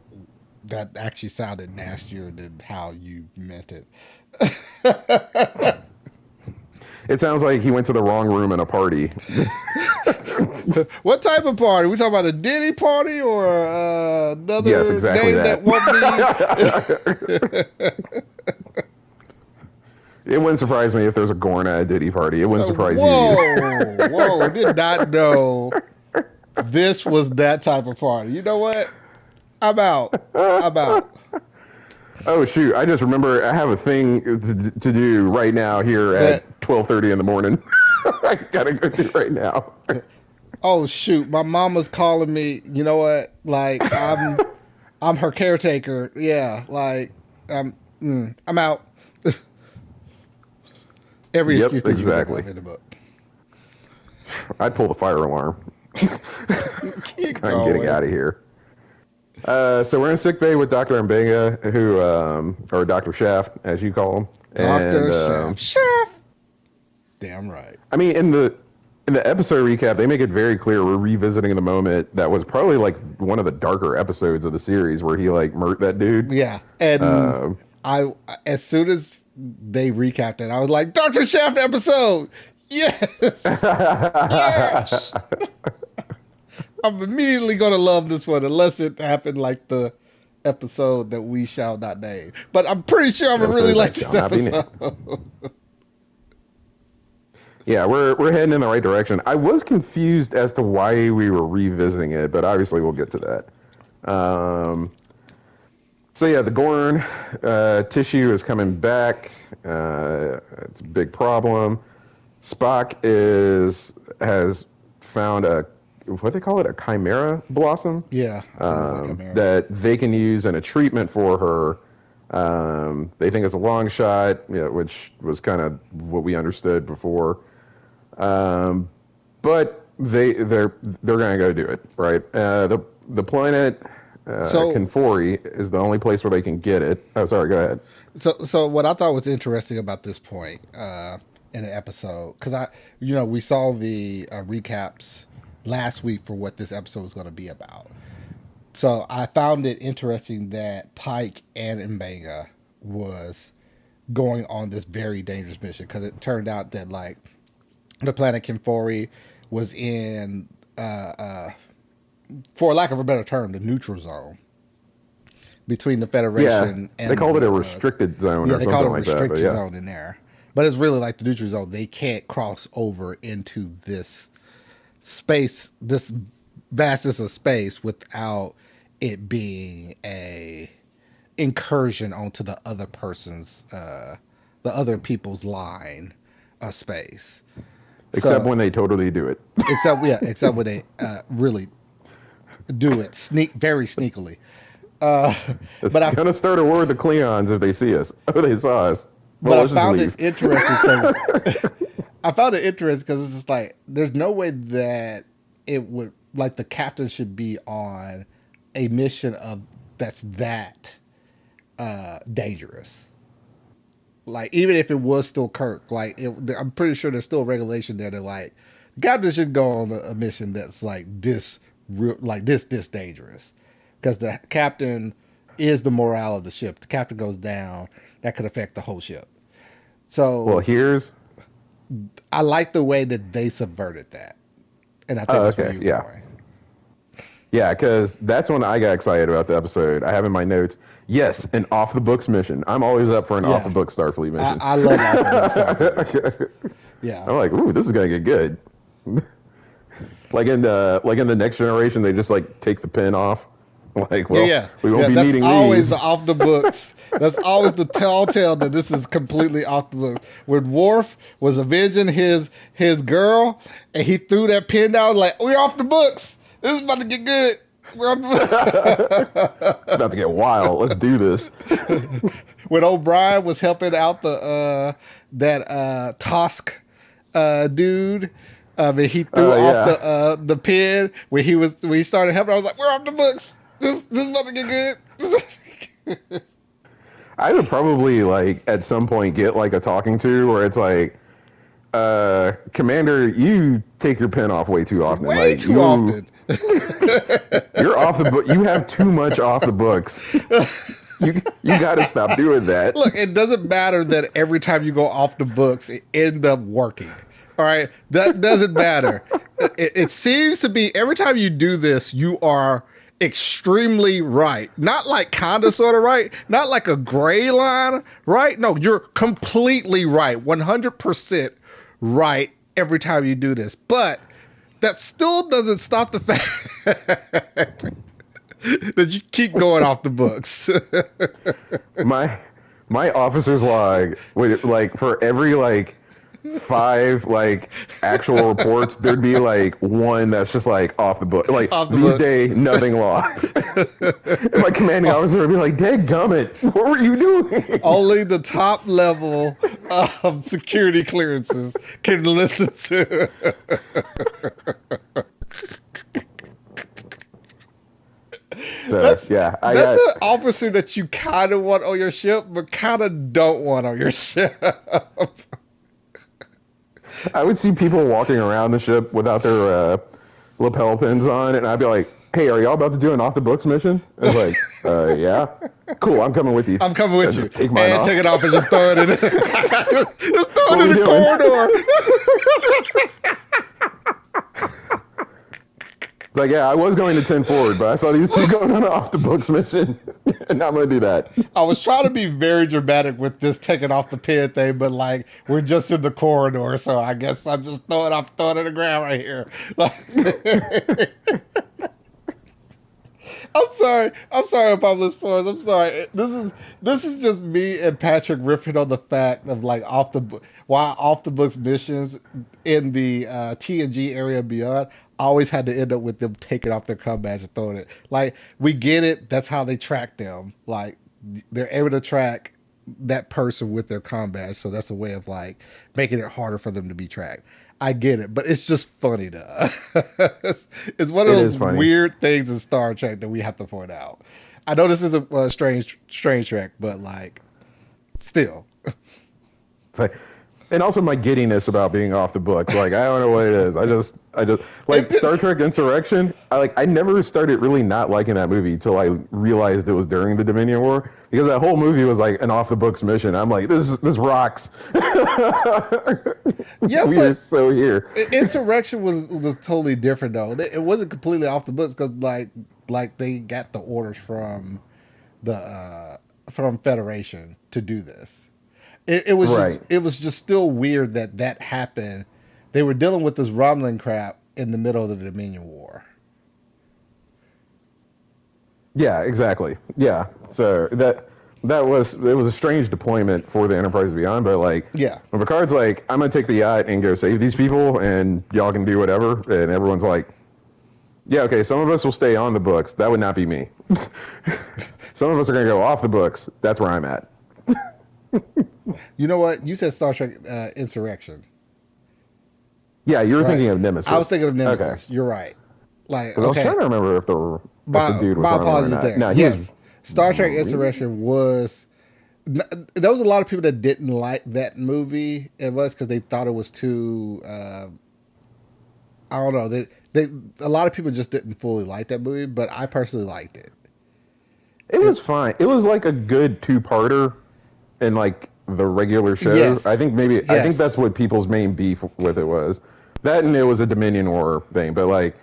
[SPEAKER 1] that actually sounded nastier than how you meant it.
[SPEAKER 2] it sounds like he went to the wrong room in a party.
[SPEAKER 1] What type of party? We talking about a Diddy party or
[SPEAKER 2] Yes,
[SPEAKER 1] another
[SPEAKER 2] exactly
[SPEAKER 1] name that
[SPEAKER 2] that.
[SPEAKER 1] won't be?
[SPEAKER 2] It wouldn't surprise me if there's a Gorn at a Diddy party. It wouldn't surprise you either.
[SPEAKER 1] Whoa, whoa! Did not know this was that type of party. You know what? I'm out. I'm out.
[SPEAKER 2] Oh shoot! I just remember I have a thing to do right now here
[SPEAKER 1] That.
[SPEAKER 2] at 12:30 in the morning. I gotta go do right now.
[SPEAKER 1] Oh shoot! My mama's calling me. You know what? Like I'm her caretaker. Yeah. Like I'm. I'm out. Every excuse
[SPEAKER 2] Yep,
[SPEAKER 1] that you can think
[SPEAKER 2] exactly.
[SPEAKER 1] of in the book.
[SPEAKER 2] I'd pull the fire alarm.
[SPEAKER 1] Keep
[SPEAKER 2] I'm getting
[SPEAKER 1] going.
[SPEAKER 2] out of here. So we're in sick bay with Dr. Mbenga, or Dr. Shaft, as you call him. And
[SPEAKER 1] Doctor Chef. Chef. Damn right.
[SPEAKER 2] I mean, in the episode recap, they make it very clear we're revisiting the moment that was probably like one of the darker episodes of the series where he like murked that dude.
[SPEAKER 1] Yeah. And
[SPEAKER 2] Uh,
[SPEAKER 1] I, as soon as they recapped it, I was like, Doctor Chef episode. Yes. Yes. I'm immediately gonna love this one, unless it happened like the episode that we shall not name. But I'm pretty sure I'm gonna really
[SPEAKER 2] episode
[SPEAKER 1] like
[SPEAKER 2] that
[SPEAKER 1] this
[SPEAKER 2] shall not be named.
[SPEAKER 1] episode.
[SPEAKER 2] Yeah, we're heading in the right direction. I was confused as to why we were revisiting it, but obviously we'll get to that. So yeah, the Gorn tissue is coming back. It's a big problem. Spock has found a what they call it, a chimera blossom,
[SPEAKER 1] Yeah, I think it's like Chimera.
[SPEAKER 2] that they can use in a treatment for her. They think it's a long shot, which was kind of what we understood before. Um, but they're gonna go do it, right? The planet
[SPEAKER 1] So,
[SPEAKER 2] Kenfori is the only place where they can get it. Oh, sorry, go ahead.
[SPEAKER 1] so what I thought was interesting about this point in an episode, because we saw the recaps last week for what this episode was going to be about. So I found it interesting that Pike and Mbanga was going on this very dangerous mission, because it turned out that like the planet Kenfori was in, for lack of a better term, the neutral zone between the
[SPEAKER 2] Yeah,
[SPEAKER 1] Federation
[SPEAKER 2] they
[SPEAKER 1] and
[SPEAKER 2] called it
[SPEAKER 1] the
[SPEAKER 2] a restricted zone
[SPEAKER 1] yeah,
[SPEAKER 2] or
[SPEAKER 1] they call it
[SPEAKER 2] something
[SPEAKER 1] a
[SPEAKER 2] like that. But
[SPEAKER 1] restricted
[SPEAKER 2] yeah,
[SPEAKER 1] zone in there, but it's really like the neutral zone. They can't cross over into this space, this vastness of space, without it being a incursion onto the other people's line of space.
[SPEAKER 2] except
[SPEAKER 1] So,
[SPEAKER 2] when they totally do it.
[SPEAKER 1] except when they really do it very sneakily. Uh,
[SPEAKER 2] It's
[SPEAKER 1] but I
[SPEAKER 2] gonna start a war with the Klingons if they see us. Oh, they saw us.
[SPEAKER 1] but
[SPEAKER 2] Well,
[SPEAKER 1] I
[SPEAKER 2] let's just
[SPEAKER 1] found it
[SPEAKER 2] leave.
[SPEAKER 1] interesting because I found it interesting because it's just like there's no way that it would like the captain should be on a mission of that's that dangerous. Like even if it was still Kirk, like I'm pretty sure there's still a regulation there that like the captain should go on a mission that's like this, like this dangerous, because the captain is the morale of the ship. The captain goes down, that could affect the whole ship.
[SPEAKER 2] Well,
[SPEAKER 1] So
[SPEAKER 2] here's.
[SPEAKER 1] I like the way that they subverted that, and I think
[SPEAKER 2] Oh,
[SPEAKER 1] that's where
[SPEAKER 2] okay,
[SPEAKER 1] you're
[SPEAKER 2] yeah,
[SPEAKER 1] going.
[SPEAKER 2] yeah, because that's when I got excited about the episode. I have in my notes. Yes, an off the books mission. I'm always up for an off the
[SPEAKER 1] Yeah,
[SPEAKER 2] books Starfleet mission.
[SPEAKER 1] I love off the book Starfleet missions. Yeah,
[SPEAKER 2] I'm like, ooh, this is gonna get good. Like in the next generation, they just like take the pin off. Like,
[SPEAKER 1] yeah,
[SPEAKER 2] well,
[SPEAKER 1] yeah,
[SPEAKER 2] we won't
[SPEAKER 1] yeah.
[SPEAKER 2] be
[SPEAKER 1] That's
[SPEAKER 2] needing
[SPEAKER 1] always
[SPEAKER 2] these.
[SPEAKER 1] the off the books. That's always the telltale that this is completely off the books. When Worf was avenging his girl, and he threw that pin down, like we're off the books. This is about to get good. We're off
[SPEAKER 2] It's about to get wild. Let's do this.
[SPEAKER 1] when O'Brien was helping out the that Tosk dude. And he threw off
[SPEAKER 2] Yeah,
[SPEAKER 1] the pin when he started helping. I was like, "We're off the books. This is about to get good."
[SPEAKER 2] I would probably like at some point get like a talking to where it's like, Commander, you take your pen off way too often.
[SPEAKER 1] Way
[SPEAKER 2] Like
[SPEAKER 1] too
[SPEAKER 2] you,
[SPEAKER 1] often.
[SPEAKER 2] you're off the book. You have too much off the books. You got to stop doing that.
[SPEAKER 1] Look, it doesn't matter that every time you go off the books, it ends up working. All right, that doesn't matter. It seems to be every time you do this, you are extremely right. Not like kind of sort of right, not like a gray line, right? No, you're completely right, 100% right every time you do this. But that still doesn't stop the fact that you keep going off the books.
[SPEAKER 2] My my officer's log would like for every like five like actual reports, there'd be like one that's just like off the book. Like
[SPEAKER 1] Off the
[SPEAKER 2] these
[SPEAKER 1] books.
[SPEAKER 2] day, nothing log. And my commanding officer would be like, "Dang gummit, what were you doing?"
[SPEAKER 1] Only the top level of security clearances can listen to.
[SPEAKER 2] So
[SPEAKER 1] That's
[SPEAKER 2] yeah, I
[SPEAKER 1] that's
[SPEAKER 2] got.
[SPEAKER 1] an officer that you kind of want on your ship, but kind of don't want on your ship.
[SPEAKER 2] I would see people walking around the ship without their lapel pins on, and I'd be like, "Hey, are y'all about to do an off the books mission?" I was like, "Yeah, cool, I'm coming with you."
[SPEAKER 1] I'm coming with
[SPEAKER 2] And
[SPEAKER 1] you.
[SPEAKER 2] just take mine
[SPEAKER 1] And
[SPEAKER 2] off.
[SPEAKER 1] take it off and just throw it in. Just throw
[SPEAKER 2] What
[SPEAKER 1] it
[SPEAKER 2] are
[SPEAKER 1] in
[SPEAKER 2] we
[SPEAKER 1] the
[SPEAKER 2] doing?
[SPEAKER 1] corridor.
[SPEAKER 2] It's like, yeah, I was going to 10 forward, but I saw these two going on an off the books mission, and I'm going to do that.
[SPEAKER 1] I was trying to be very dramatic with this taking off the pin thing, but like we're just in the corridor, so I guess I just throw it off, throw it in the ground right here. Like, I'm sorry, Public Force. I'm sorry. This is just me and Patrick riffing on the fact of like why off the books missions in the TNG area and beyond always had to end up with them taking off their comm badge and throwing it. Like we get it. That's how they track them. Like they're able to track that person with their comm badge, so that's a way of like making it harder for them to be tracked. I get it, but it's just funny to us. It's one of
[SPEAKER 2] It
[SPEAKER 1] those
[SPEAKER 2] is funny.
[SPEAKER 1] weird things in Star Trek that we have to point out. I know this is a strange Trek, but like, still,
[SPEAKER 2] It's like, and also my giddiness about being off the books. Like, I don't know what it is. I just like
[SPEAKER 1] it,
[SPEAKER 2] Star Trek Insurrection. I never started really not liking that movie until I realized it was during the Dominion War because that whole movie was like an off the books mission. I'm like, this rocks.
[SPEAKER 1] yeah,
[SPEAKER 2] We are
[SPEAKER 1] but
[SPEAKER 2] so here.
[SPEAKER 1] Insurrection was totally different though. It wasn't completely off the books because like they got the orders from Federation to do this.
[SPEAKER 2] Right.
[SPEAKER 1] It was just still weird that happened. They were dealing with this rumbling crap in the middle of the Dominion War.
[SPEAKER 2] Yeah, exactly. Yeah. So that was it was a strange deployment for the Enterprise Beyond, but like
[SPEAKER 1] Yeah,
[SPEAKER 2] when Picard's like, I'm gonna take the yacht and go save these people and y'all can do whatever, and everyone's like, yeah, okay, some of us will stay on the books. That would not be me. Some of us are gonna go off the books. That's where I'm at.
[SPEAKER 1] You know what? You said Star Trek Insurrection,
[SPEAKER 2] Yeah, you were
[SPEAKER 1] right?
[SPEAKER 2] thinking of
[SPEAKER 1] I was
[SPEAKER 2] Nemesis.
[SPEAKER 1] thinking of
[SPEAKER 2] Okay.
[SPEAKER 1] Nemesis. You're right. Like,
[SPEAKER 2] Because I was trying
[SPEAKER 1] okay,
[SPEAKER 2] to remember if the dude was
[SPEAKER 1] my
[SPEAKER 2] Harlan or
[SPEAKER 1] apologies
[SPEAKER 2] not.
[SPEAKER 1] there.
[SPEAKER 2] No, he was
[SPEAKER 1] Yes, Star Trek
[SPEAKER 2] Marine.
[SPEAKER 1] Insurrection was. There was a lot of people that didn't like that movie. It was because they thought it was too. I don't know. They a lot of people just didn't fully like that movie, but I personally liked it.
[SPEAKER 2] It
[SPEAKER 1] It
[SPEAKER 2] was fine. It was like a good two-parter in like the regular show.
[SPEAKER 1] yes,
[SPEAKER 2] I think that's
[SPEAKER 1] yes,
[SPEAKER 2] what people's main beef with it was. That and it was a Dominion War thing. But like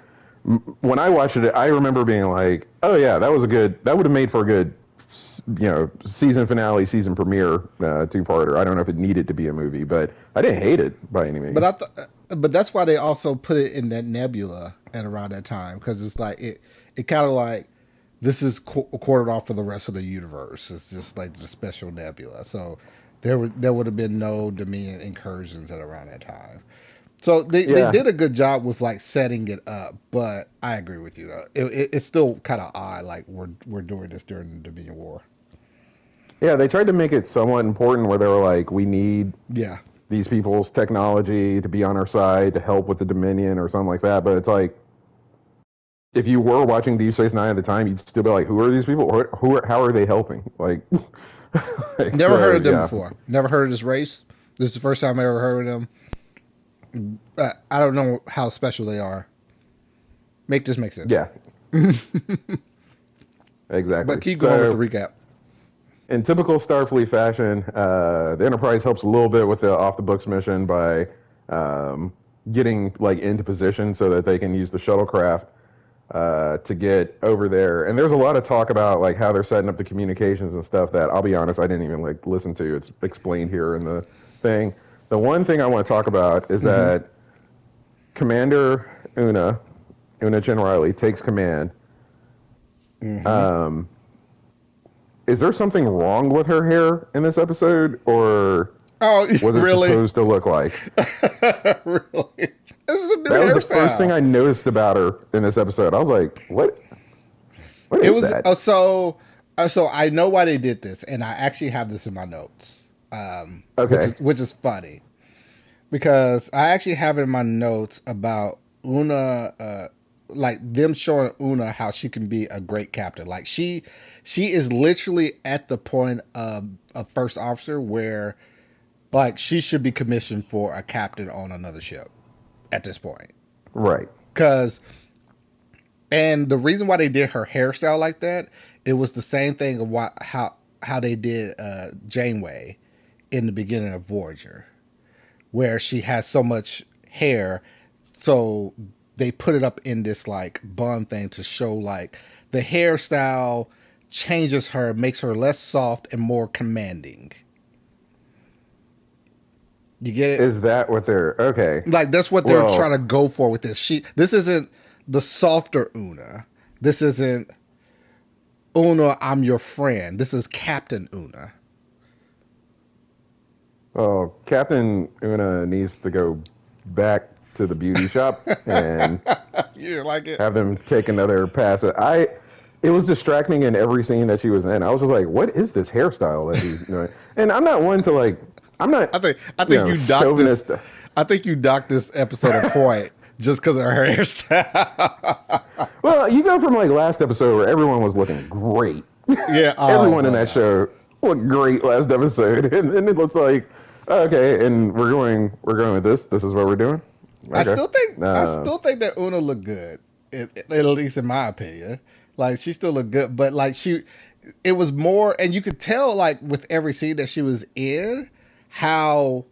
[SPEAKER 2] when I watched it, I remember being like, "Oh yeah, that was a good. That would have made for a good, season finale, season premiere two-parter." I don't know if it needed to be a movie, but I didn't hate it by any
[SPEAKER 1] but
[SPEAKER 2] means.
[SPEAKER 1] but that's why they also put it in that nebula at around that time because it's like it kind of like this is quartered off for the rest of the universe. It's just like the special nebula. So there would have been no Dominion incursions at around that time. So they
[SPEAKER 2] Yeah,
[SPEAKER 1] did a good job with like setting it up, but I agree with you though. It's still kind of odd. Like we're doing this during the Dominion War.
[SPEAKER 2] yeah. They tried to make it somewhat important, where they were like, "We need
[SPEAKER 1] Yeah,
[SPEAKER 2] these people's technology to be on our side to help with the Dominion or something like that." But it's like if you were watching Deep Space Nine at the time, you'd still be like, "Who are these people? How are they helping?" Like,
[SPEAKER 1] never heard
[SPEAKER 2] so
[SPEAKER 1] of them
[SPEAKER 2] yeah,
[SPEAKER 1] before. Never heard of this race. This is the first time I ever heard of them. I don't know how special they are. Make this make sense.
[SPEAKER 2] yeah, exactly.
[SPEAKER 1] But keep going with the
[SPEAKER 2] So
[SPEAKER 1] recap.
[SPEAKER 2] in typical Starfleet fashion, the Enterprise helps a little bit with the off the books mission by um, getting like into position so that they can use the shuttlecraft to get over there. And there's a lot of talk about like how they're setting up the communications and stuff that I'll be honest, I didn't even like listen to. It's explained here in the thing. The one thing I want to talk about is
[SPEAKER 1] Mm-hmm.
[SPEAKER 2] that Commander Una Chin Riley takes command.
[SPEAKER 1] Mm-hmm.
[SPEAKER 2] Um, is there something wrong with her hair in this episode, or
[SPEAKER 1] Oh,
[SPEAKER 2] was it
[SPEAKER 1] really?
[SPEAKER 2] supposed to look like?
[SPEAKER 1] Really? This is a new
[SPEAKER 2] That was the first thing
[SPEAKER 1] hairstyle.
[SPEAKER 2] I noticed about her in this episode. I was like, "What? What
[SPEAKER 1] It
[SPEAKER 2] is
[SPEAKER 1] was
[SPEAKER 2] that?"
[SPEAKER 1] so I know why they did this, and I actually have this in my notes,
[SPEAKER 2] Okay,
[SPEAKER 1] which is funny because I actually have it in my notes about Una, like them showing Una how she can be a great captain. Like she is literally at the point of a first officer where like she should be commissioned for a captain on another ship at this point.
[SPEAKER 2] right.
[SPEAKER 1] Because and the reason why they did her hairstyle like that, it was the same thing of how they did Janeway in the beginning of Voyager, where she has so much hair, so they put it up in this like bun thing to show like the hairstyle changes her, makes her less soft and more commanding. You get it?
[SPEAKER 2] Is that what they're okay?
[SPEAKER 1] Like that's what they're trying
[SPEAKER 2] Well,
[SPEAKER 1] to go for with this. This isn't the softer Una. This isn't Una, I'm your friend. This is Captain Una.
[SPEAKER 2] Captain Una needs to go back to the beauty shop and
[SPEAKER 1] You didn't like it?
[SPEAKER 2] have them take another pass. It was distracting in every scene that she was in. I was just like, what is this hairstyle that he's doing? And I'm not one to like, I'm not,
[SPEAKER 1] I think you docked this.
[SPEAKER 2] chauvinist.
[SPEAKER 1] I think you docked this episode a point just because of her hairstyle.
[SPEAKER 2] Well, you go from like last episode where everyone was looking great.
[SPEAKER 1] Yeah. Oh
[SPEAKER 2] Everyone in
[SPEAKER 1] my
[SPEAKER 2] that
[SPEAKER 1] god.
[SPEAKER 2] show looked great last episode, and it looks like okay, and we're going with this. This is what we're doing. Okay.
[SPEAKER 1] I
[SPEAKER 2] Uh,
[SPEAKER 1] still think that Una looked good. At least in my opinion. Like she still looked good, but like it was more, and you could tell like with every scene that she was in, how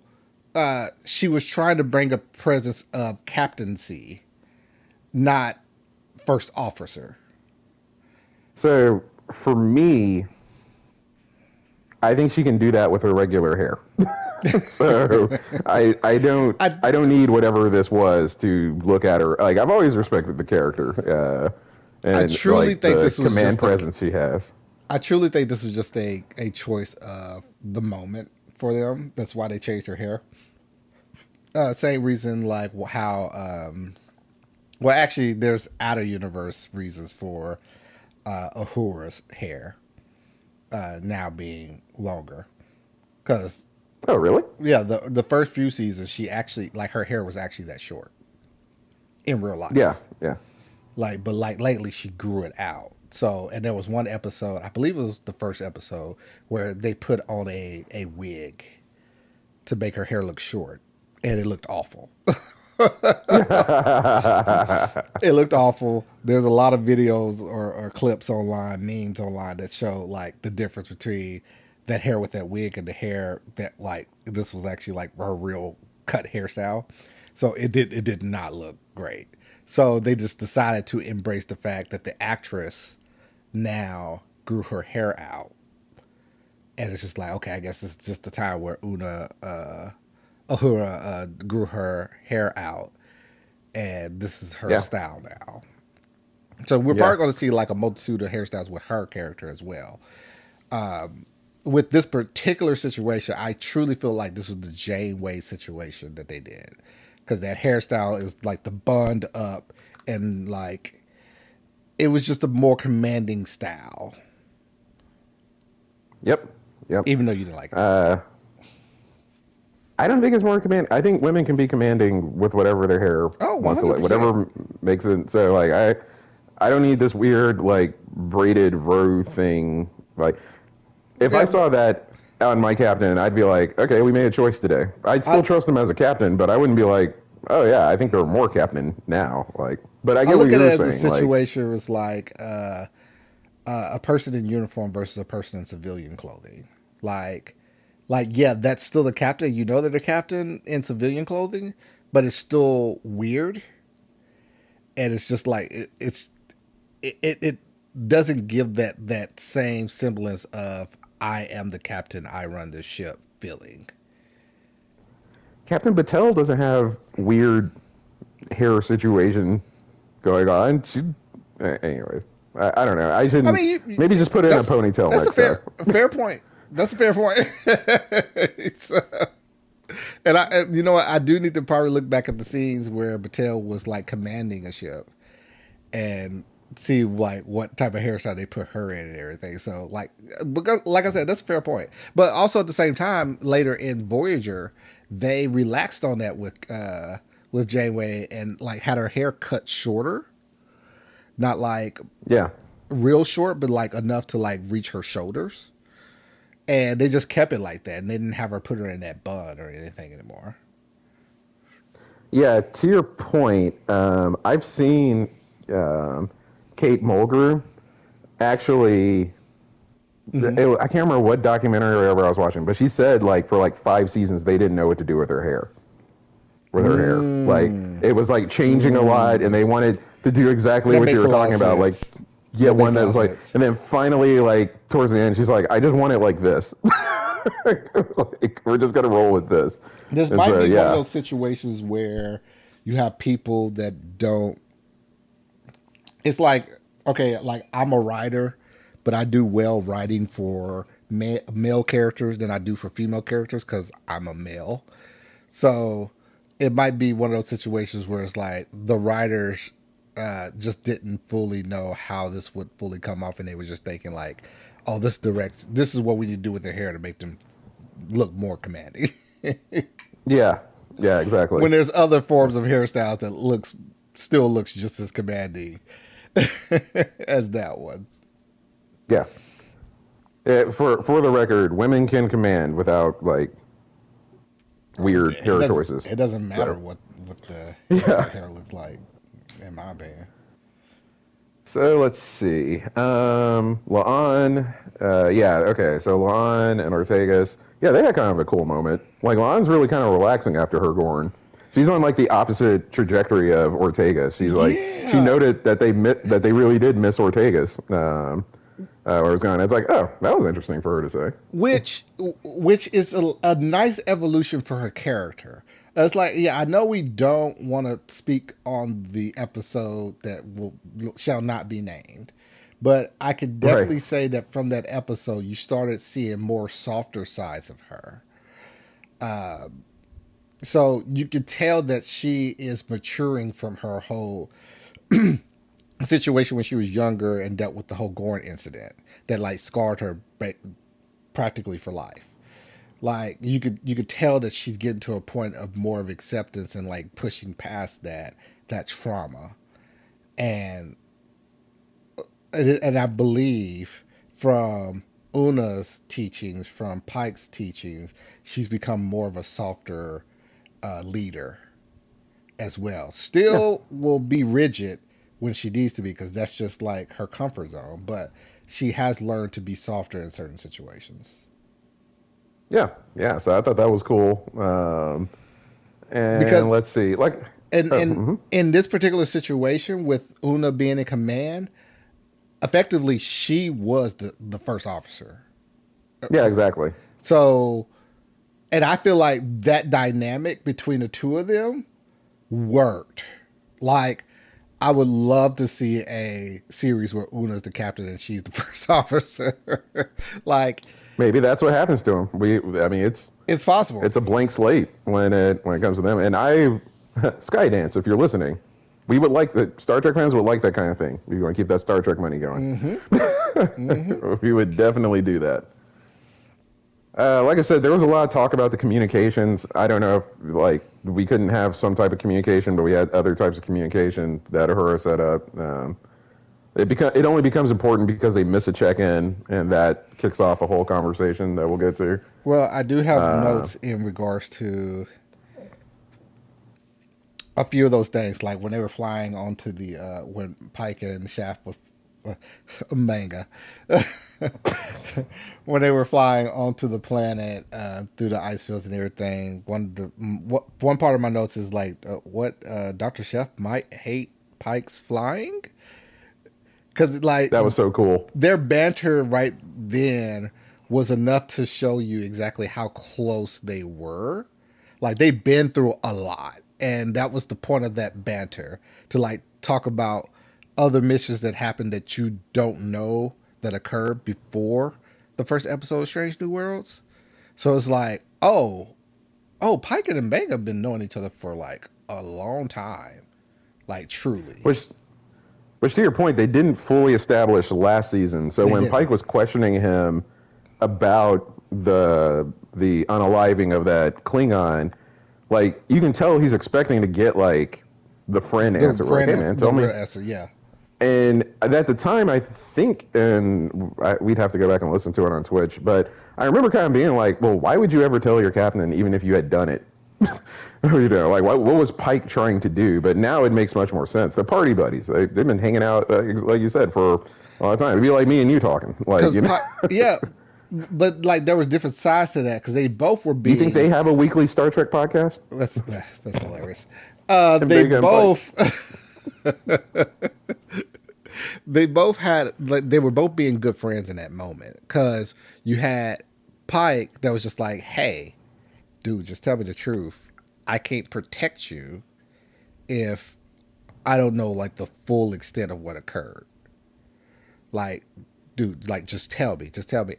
[SPEAKER 1] she was trying to bring a presence of captaincy, not first officer.
[SPEAKER 2] so for me, I think she can do that with her regular hair. So
[SPEAKER 1] I
[SPEAKER 2] I don't need whatever this was to look at her. Like I've always respected the character
[SPEAKER 1] I
[SPEAKER 2] and
[SPEAKER 1] truly
[SPEAKER 2] like
[SPEAKER 1] think
[SPEAKER 2] the
[SPEAKER 1] this was
[SPEAKER 2] command
[SPEAKER 1] just a
[SPEAKER 2] presence she has.
[SPEAKER 1] I truly think this was just a choice of the moment for them. That's why they changed her hair. Same reason like how well actually there's outer universe reasons for Uhura's hair now being longer Because
[SPEAKER 2] Oh, really?
[SPEAKER 1] yeah, the first few seasons, she actually like her hair was actually that short in real
[SPEAKER 2] Yeah,
[SPEAKER 1] life.
[SPEAKER 2] yeah,
[SPEAKER 1] Like, but like lately, she grew it out. So, and there was one episode, I believe it was the first episode, where they put on a wig to make her hair look short, and it looked awful. It looked awful. There's a lot of videos or clips online, memes online that show like the difference between that hair with that wig and the hair that like this was actually like her real cut hairstyle. So it did not look great. So they just decided to embrace the fact that the actress now grew her hair out, and it's just like okay, I guess it's just the time where Uhura grew her hair out, and this is her
[SPEAKER 2] yeah,
[SPEAKER 1] style now. So we're
[SPEAKER 2] yeah.
[SPEAKER 1] probably going to see like a multitude of hairstyles with her character as well. With this particular situation, I truly feel like this was the Janeway situation that they did because that hairstyle is like the bund up and like it was just a more commanding style,
[SPEAKER 2] Yep, yep.
[SPEAKER 1] even though you didn't like it.
[SPEAKER 2] Uh, I don't think it's more command. I think women can be commanding with whatever their hair
[SPEAKER 1] Oh,
[SPEAKER 2] wants to like,
[SPEAKER 1] 100%.
[SPEAKER 2] whatever makes it. So like, I don't need this weird like braided row thing. Like, if I
[SPEAKER 1] Yeah, but
[SPEAKER 2] saw that on my captain, I'd be like, okay, we made a choice today. I'd
[SPEAKER 1] I
[SPEAKER 2] still trust him as a captain, but I wouldn't be like, oh yeah, I think there are more captain now. Like, but I
[SPEAKER 1] I
[SPEAKER 2] get what
[SPEAKER 1] look at it
[SPEAKER 2] you're
[SPEAKER 1] as a
[SPEAKER 2] saying. Like,
[SPEAKER 1] situation was like a person in uniform versus a person in civilian clothing. Like yeah, that's still the captain. You know they're the captain in civilian clothing, but it's still weird, and it's just like it doesn't give that same semblance of I am the captain, I run this ship feeling.
[SPEAKER 2] Captain Battelle doesn't have weird hair situation going on. Anyways, I don't know. I
[SPEAKER 1] I
[SPEAKER 2] shouldn't.
[SPEAKER 1] mean,
[SPEAKER 2] Maybe just put it in a
[SPEAKER 1] that's
[SPEAKER 2] ponytail
[SPEAKER 1] that's
[SPEAKER 2] next time.
[SPEAKER 1] a fair point. That's a fair point. So, and you know what, I do need to probably look back at the scenes where Battelle was like commanding a ship and see like what type of hairstyle they put her in and everything. So like because like I said, that's a fair point. But also at the same time, later in Voyager, they relaxed on that with Janeway and like had her hair cut shorter, not like
[SPEAKER 2] Yeah,
[SPEAKER 1] real short, but like enough to like reach her shoulders. And they just kept it like that, and they didn't have her put her in that bun or anything anymore.
[SPEAKER 2] yeah. To your point, I've seen um, Kate Mulgrew actually.
[SPEAKER 1] Mm-hmm.
[SPEAKER 2] I can't remember what documentary or whatever I was watching, but she said like for like 5 seasons they didn't know what to do with her hair. With her hair, like
[SPEAKER 1] Mm.
[SPEAKER 2] it was like changing a lot, and
[SPEAKER 1] Mm.
[SPEAKER 2] they wanted to do exactly
[SPEAKER 1] That
[SPEAKER 2] what you
[SPEAKER 1] makes
[SPEAKER 2] were
[SPEAKER 1] a lot
[SPEAKER 2] talking
[SPEAKER 1] of
[SPEAKER 2] about, like
[SPEAKER 1] sense.
[SPEAKER 2] get
[SPEAKER 1] That
[SPEAKER 2] one
[SPEAKER 1] makes a
[SPEAKER 2] that
[SPEAKER 1] lot
[SPEAKER 2] was
[SPEAKER 1] of
[SPEAKER 2] like,
[SPEAKER 1] sense.
[SPEAKER 2] and then finally, like towards the end, she's like, I just want it like this. Like, we're just gonna roll with this,
[SPEAKER 1] This
[SPEAKER 2] and
[SPEAKER 1] might
[SPEAKER 2] so
[SPEAKER 1] be one of
[SPEAKER 2] yeah,
[SPEAKER 1] those situations where you have people that don't. It's like okay, like I'm a writer, but I do well writing for male characters than I do for female characters because I'm a male. So it might be one of those situations where it's like the writers just didn't fully know how this would fully come off, and they were just thinking like, "Oh, this is what we need to do with their hair to make them look more commanding."
[SPEAKER 2] yeah, yeah, exactly,
[SPEAKER 1] When there's other forms of hairstyles that looks just as commanding as that one.
[SPEAKER 2] yeah. For the record, women can command without like weird
[SPEAKER 1] It
[SPEAKER 2] hair
[SPEAKER 1] doesn't
[SPEAKER 2] choices.
[SPEAKER 1] it doesn't matter
[SPEAKER 2] So
[SPEAKER 1] what
[SPEAKER 2] yeah.
[SPEAKER 1] their hair looks like, in my opinion.
[SPEAKER 2] So let's see. La'an, yeah, okay. So La'an and Ortegas, yeah, they had kind of a cool moment. Like La'an's really kind of relaxing after her Gorn. She's on like the opposite trajectory of Ortegas. She's like, she
[SPEAKER 1] Yeah,
[SPEAKER 2] noted that that they really did miss Ortegas. Or was gone. It's like, oh, that was interesting for her to say.
[SPEAKER 1] which is a nice evolution for her character. It's like, yeah, I know we don't want to speak on the episode that will shall not be named, but I could
[SPEAKER 2] Right.
[SPEAKER 1] definitely say that from that episode, you started seeing more softer sides of her. So you could tell that she is maturing from her whole situation when she was younger and dealt with the whole Gorn incident that like scarred her practically for life. Like you could tell that she's getting to a point of more of acceptance and like pushing past that trauma. And and I believe from Una's teachings, from Pike's teachings, she's become more of a softer leader as well.
[SPEAKER 2] Yeah,
[SPEAKER 1] Still will be rigid when she needs to be because that's just like her comfort zone. But she has learned to be softer in certain situations.
[SPEAKER 2] yeah, yeah. So I thought that was cool. And
[SPEAKER 1] Because
[SPEAKER 2] let's see, like,
[SPEAKER 1] in
[SPEAKER 2] oh,
[SPEAKER 1] in in this particular situation with Una being in command, effectively she was the first officer.
[SPEAKER 2] yeah, exactly.
[SPEAKER 1] So, and I feel like that dynamic between the two of them worked. Like, I would love to see a series where Una's the captain and she's the first officer. Like,
[SPEAKER 2] Maybe that's what happens to him. I mean,
[SPEAKER 1] it's possible.
[SPEAKER 2] it's a blank slate when it comes to them. And Skydance, if you're listening, we would like the Star Trek fans would like that kind of thing. We want to keep that Star Trek money going.
[SPEAKER 1] Mm-hmm. Mm-hmm.
[SPEAKER 2] We would definitely do that. Like I said, there was a lot of talk about the communications. I don't know if like we couldn't have some type of communication, but we had other types of communication that Uhura set up. It only becomes important because they miss a check-in, and that kicks off a whole conversation that we'll get to.
[SPEAKER 1] Well, I do have
[SPEAKER 2] Uh,
[SPEAKER 1] notes in regards to a few of those things, like when they were flying onto the when Pike and Shaft was uh, manga when they were flying onto the planet through the ice fields and everything. One part of my notes is like what Dr. Chef might hate Pike's flying because like
[SPEAKER 2] that was so cool.
[SPEAKER 1] their banter right then was enough to show you exactly how close they were. Like they've been through a lot, and that was the point of that banter to like talk about other missions that happened that you don't know that occurred before the first episode of Strange New Worlds. So it's like, oh, Pike and Mbanga have been knowing each other for like a long time, like truly.
[SPEAKER 2] Which, which to your point, they didn't fully establish last season. So
[SPEAKER 1] They
[SPEAKER 2] when Pike
[SPEAKER 1] didn't.
[SPEAKER 2] was questioning him about the unaliving of that Klingon, like you can tell he's expecting to get like the friend
[SPEAKER 1] The
[SPEAKER 2] answer, like,
[SPEAKER 1] friend,
[SPEAKER 2] "Hey man,
[SPEAKER 1] the
[SPEAKER 2] tell me."
[SPEAKER 1] real answer, yeah.
[SPEAKER 2] And at the time, I think, we'd have to go back and listen to it on Twitch, but I remember kind of being like, "Well, why would you ever tell your captain, even if you had done it?" Like what was Pike trying to do? But now it makes much more sense. The party buddies, they've been hanging out, like you said, for a long time. It'd be like me and you talking, like
[SPEAKER 1] Because yeah, but like there was different sides to that because they both were
[SPEAKER 2] You think they
[SPEAKER 1] being
[SPEAKER 2] have a weekly Star Trek podcast?
[SPEAKER 1] that's hilarious.
[SPEAKER 2] And
[SPEAKER 1] They
[SPEAKER 2] Big and Pike.
[SPEAKER 1] both they both had like they were both being good friends in that moment because you had Pike that was just like, hey, dude, just tell me the truth. I can't protect you if I don't know like the full extent of what occurred. Like, dude, like just tell me.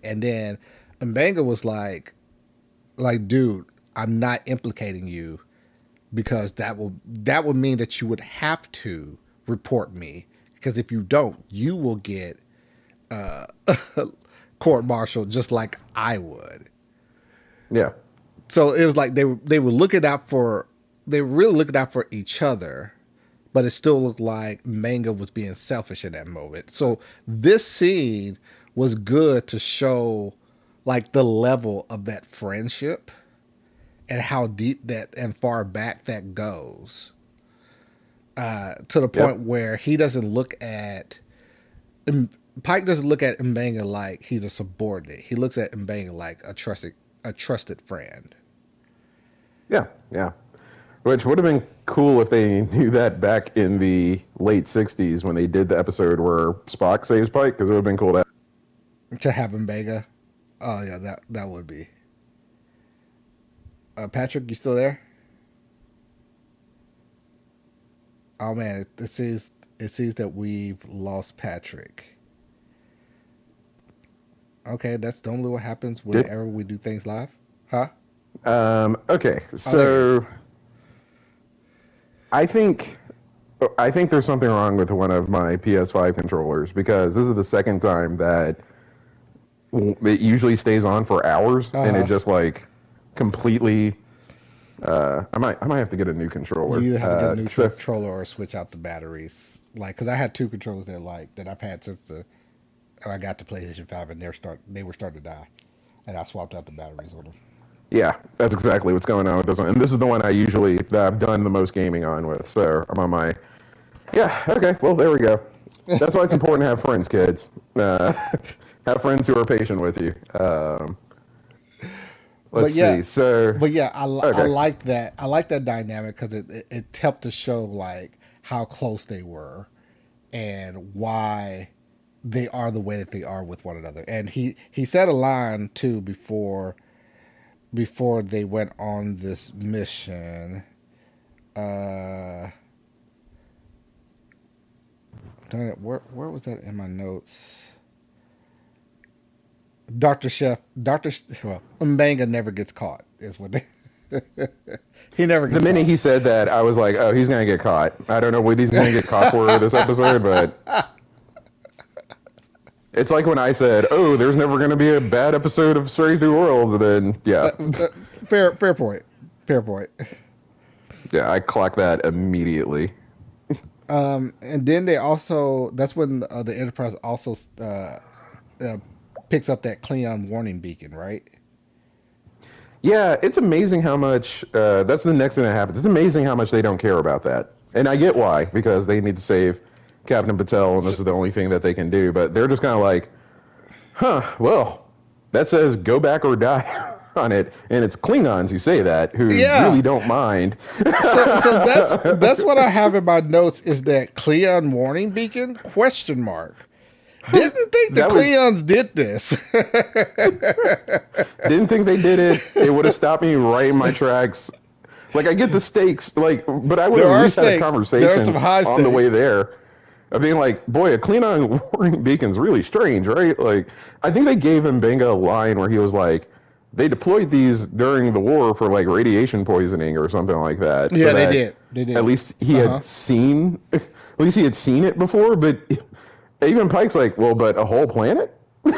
[SPEAKER 1] And then Mbanga was like, dude, I'm not implicating you because that would mean that you would have to report me because if you don't, you will get uh, court martialed just like I would.
[SPEAKER 2] Yeah,
[SPEAKER 1] So it was like they were looking out for they were really looking out for each other, but it still looked like Manga was being selfish in that moment. So this scene was good to show like the level of that friendship and how deep that and far back that goes. To the point
[SPEAKER 2] yep,
[SPEAKER 1] where he doesn't look at Pike doesn't look at Mbanga like he's a subordinate. He looks at Mbanga like a trusted friend.
[SPEAKER 2] yeah, yeah. Which would have been cool if they knew that back in the late '60s when they did the episode where Spock saves Pike, because it would have been cool to.
[SPEAKER 1] To have Mbanga, oh yeah, that would be. Patrick, you still there? Oh man, it seems that we've lost Patrick. Okay, that's normally what happens
[SPEAKER 2] Did
[SPEAKER 1] whenever we do things live, huh?
[SPEAKER 2] Okay,
[SPEAKER 1] Oh, there he is.
[SPEAKER 2] so I think I think there's something wrong with one of my PS5 controllers because this is the second time that it usually stays on for hours
[SPEAKER 1] Uh
[SPEAKER 2] and it
[SPEAKER 1] huh.
[SPEAKER 2] just like completely. I might have to get a new controller.
[SPEAKER 1] You either have to get a new
[SPEAKER 2] So
[SPEAKER 1] controller or switch out the batteries. Like, because I had two controllers that I've had since I got to PlayStation 5, and they were starting to die, and I swapped out the batteries on them.
[SPEAKER 2] yeah, that's exactly what's going on with this one. And this is the one that I've done the most gaming on with. So I'm on my. Yeah. Okay. Well, there we go. That's why it's important to have friends, kids. Have friends who are patient with you.
[SPEAKER 1] But
[SPEAKER 2] Let's
[SPEAKER 1] yeah,
[SPEAKER 2] see. So
[SPEAKER 1] I
[SPEAKER 2] okay.
[SPEAKER 1] like that. I like that dynamic because it helped to show like how close they were and why they are the way that they are with one another. And he said a line too before they went on this mission. Uh, darn it, where was that in my notes? Well, Mbanga never gets caught, is what they. He never
[SPEAKER 2] The
[SPEAKER 1] gets
[SPEAKER 2] minute
[SPEAKER 1] caught.
[SPEAKER 2] he said that, I was like, oh, he's gonna get caught. I don't know what he's gonna get caught for this episode, but it's like when I said, oh, there's never gonna be a bad episode of Strange New Worlds, and then yeah,
[SPEAKER 1] Uh, uh, fair point. Fair point.
[SPEAKER 2] yeah, I clocked that immediately.
[SPEAKER 1] And then they also that's when the Enterprise also uh, picks up that Klingon warning beacon, right?
[SPEAKER 2] Yeah, it's amazing how much. That's the next thing that happens. It's amazing how much they don't care about that, and I get why, because they need to save Captain Patel, and
[SPEAKER 1] So,
[SPEAKER 2] this is the only thing that they can do. But they're just kind of like, huh, well, that says go back or die on it, and it's Klingons who say that, who
[SPEAKER 1] yeah.
[SPEAKER 2] really don't mind.
[SPEAKER 1] So that's what I have in my notes is that Klingon warning beacon question mark. Didn't think the
[SPEAKER 2] That was
[SPEAKER 1] Klingons did this.
[SPEAKER 2] didn't think they did it. It would have stopped me right in my tracks. Like I get the stakes, like, but I would
[SPEAKER 1] There
[SPEAKER 2] have at
[SPEAKER 1] are
[SPEAKER 2] least had a
[SPEAKER 1] stakes. There are some
[SPEAKER 2] conversation
[SPEAKER 1] high
[SPEAKER 2] on the way
[SPEAKER 1] stakes.
[SPEAKER 2] there. Of being like, boy, a Klingon warning beacon's really strange, right? Like, I think they gave him Benga a line where he was like, they deployed these during the war for like radiation poisoning or something like that, so
[SPEAKER 1] Yeah, they
[SPEAKER 2] that
[SPEAKER 1] did. They
[SPEAKER 2] at
[SPEAKER 1] did.
[SPEAKER 2] least he
[SPEAKER 1] Uh
[SPEAKER 2] had
[SPEAKER 1] huh.
[SPEAKER 2] seen, at least he had seen it before. But even Pike's like, well, but a whole planet? All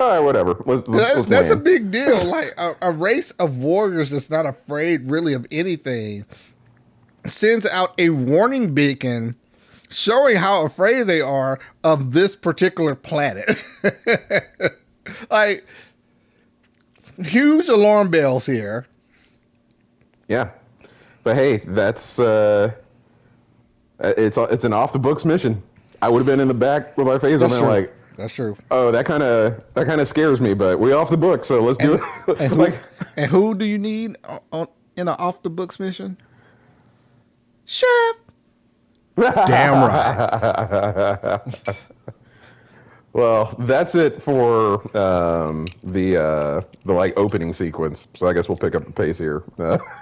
[SPEAKER 2] right, whatever. Let's
[SPEAKER 1] That's a
[SPEAKER 2] land.
[SPEAKER 1] big deal. Like a race of warriors that's not afraid really of anything sends out a warning beacon showing how afraid they are of this particular planet. Like huge alarm bells here.
[SPEAKER 2] Yeah, but hey, that's it's an off the books mission. I would have been in the back with my phaser,
[SPEAKER 1] That's
[SPEAKER 2] man,
[SPEAKER 1] true.
[SPEAKER 2] like,
[SPEAKER 1] That's true.
[SPEAKER 2] oh, that kind of scares me, but we off the book, so let's do
[SPEAKER 1] And
[SPEAKER 2] it.
[SPEAKER 1] and
[SPEAKER 2] Like,
[SPEAKER 1] who do you need in an off the books mission? Chef. Damn right.
[SPEAKER 2] well, that's it for the like opening sequence. So I guess we'll pick up the pace here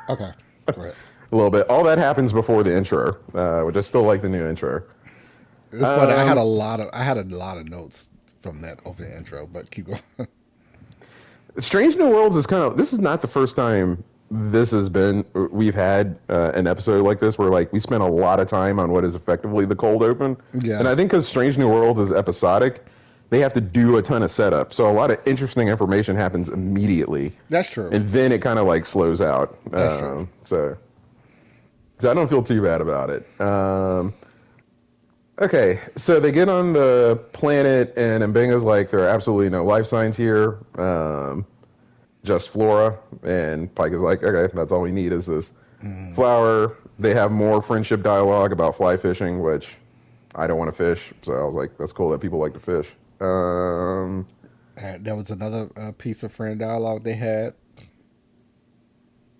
[SPEAKER 1] Okay. Go ahead.
[SPEAKER 2] a little bit. All that happens before the intro, which I still like the new intro.
[SPEAKER 1] It's funny.
[SPEAKER 2] Um,
[SPEAKER 1] I had a lot of notes from that opening intro, but keep going.
[SPEAKER 2] Strange New Worlds is kind of, this is not the first time we've had an episode like this where like we spent a lot of time on what is effectively the cold open. And
[SPEAKER 1] Yeah,
[SPEAKER 2] I think because Strange New Worlds is episodic, they have to do a ton of setup. So a lot of interesting information happens immediately.
[SPEAKER 1] that's true.
[SPEAKER 2] And then it kind of like slows out.
[SPEAKER 1] That's true.
[SPEAKER 2] So I don't feel too bad about it. Okay, so they get on the planet, and Mbenga's like, there are absolutely no life signs here, just flora. And Pike is like, okay, that's all we need is this
[SPEAKER 1] Mm.
[SPEAKER 2] flower. They have more friendship dialogue about fly fishing, which I don't want to fish. So I was like, that's cool that people like to fish.
[SPEAKER 1] And there was another piece of friend dialogue they had,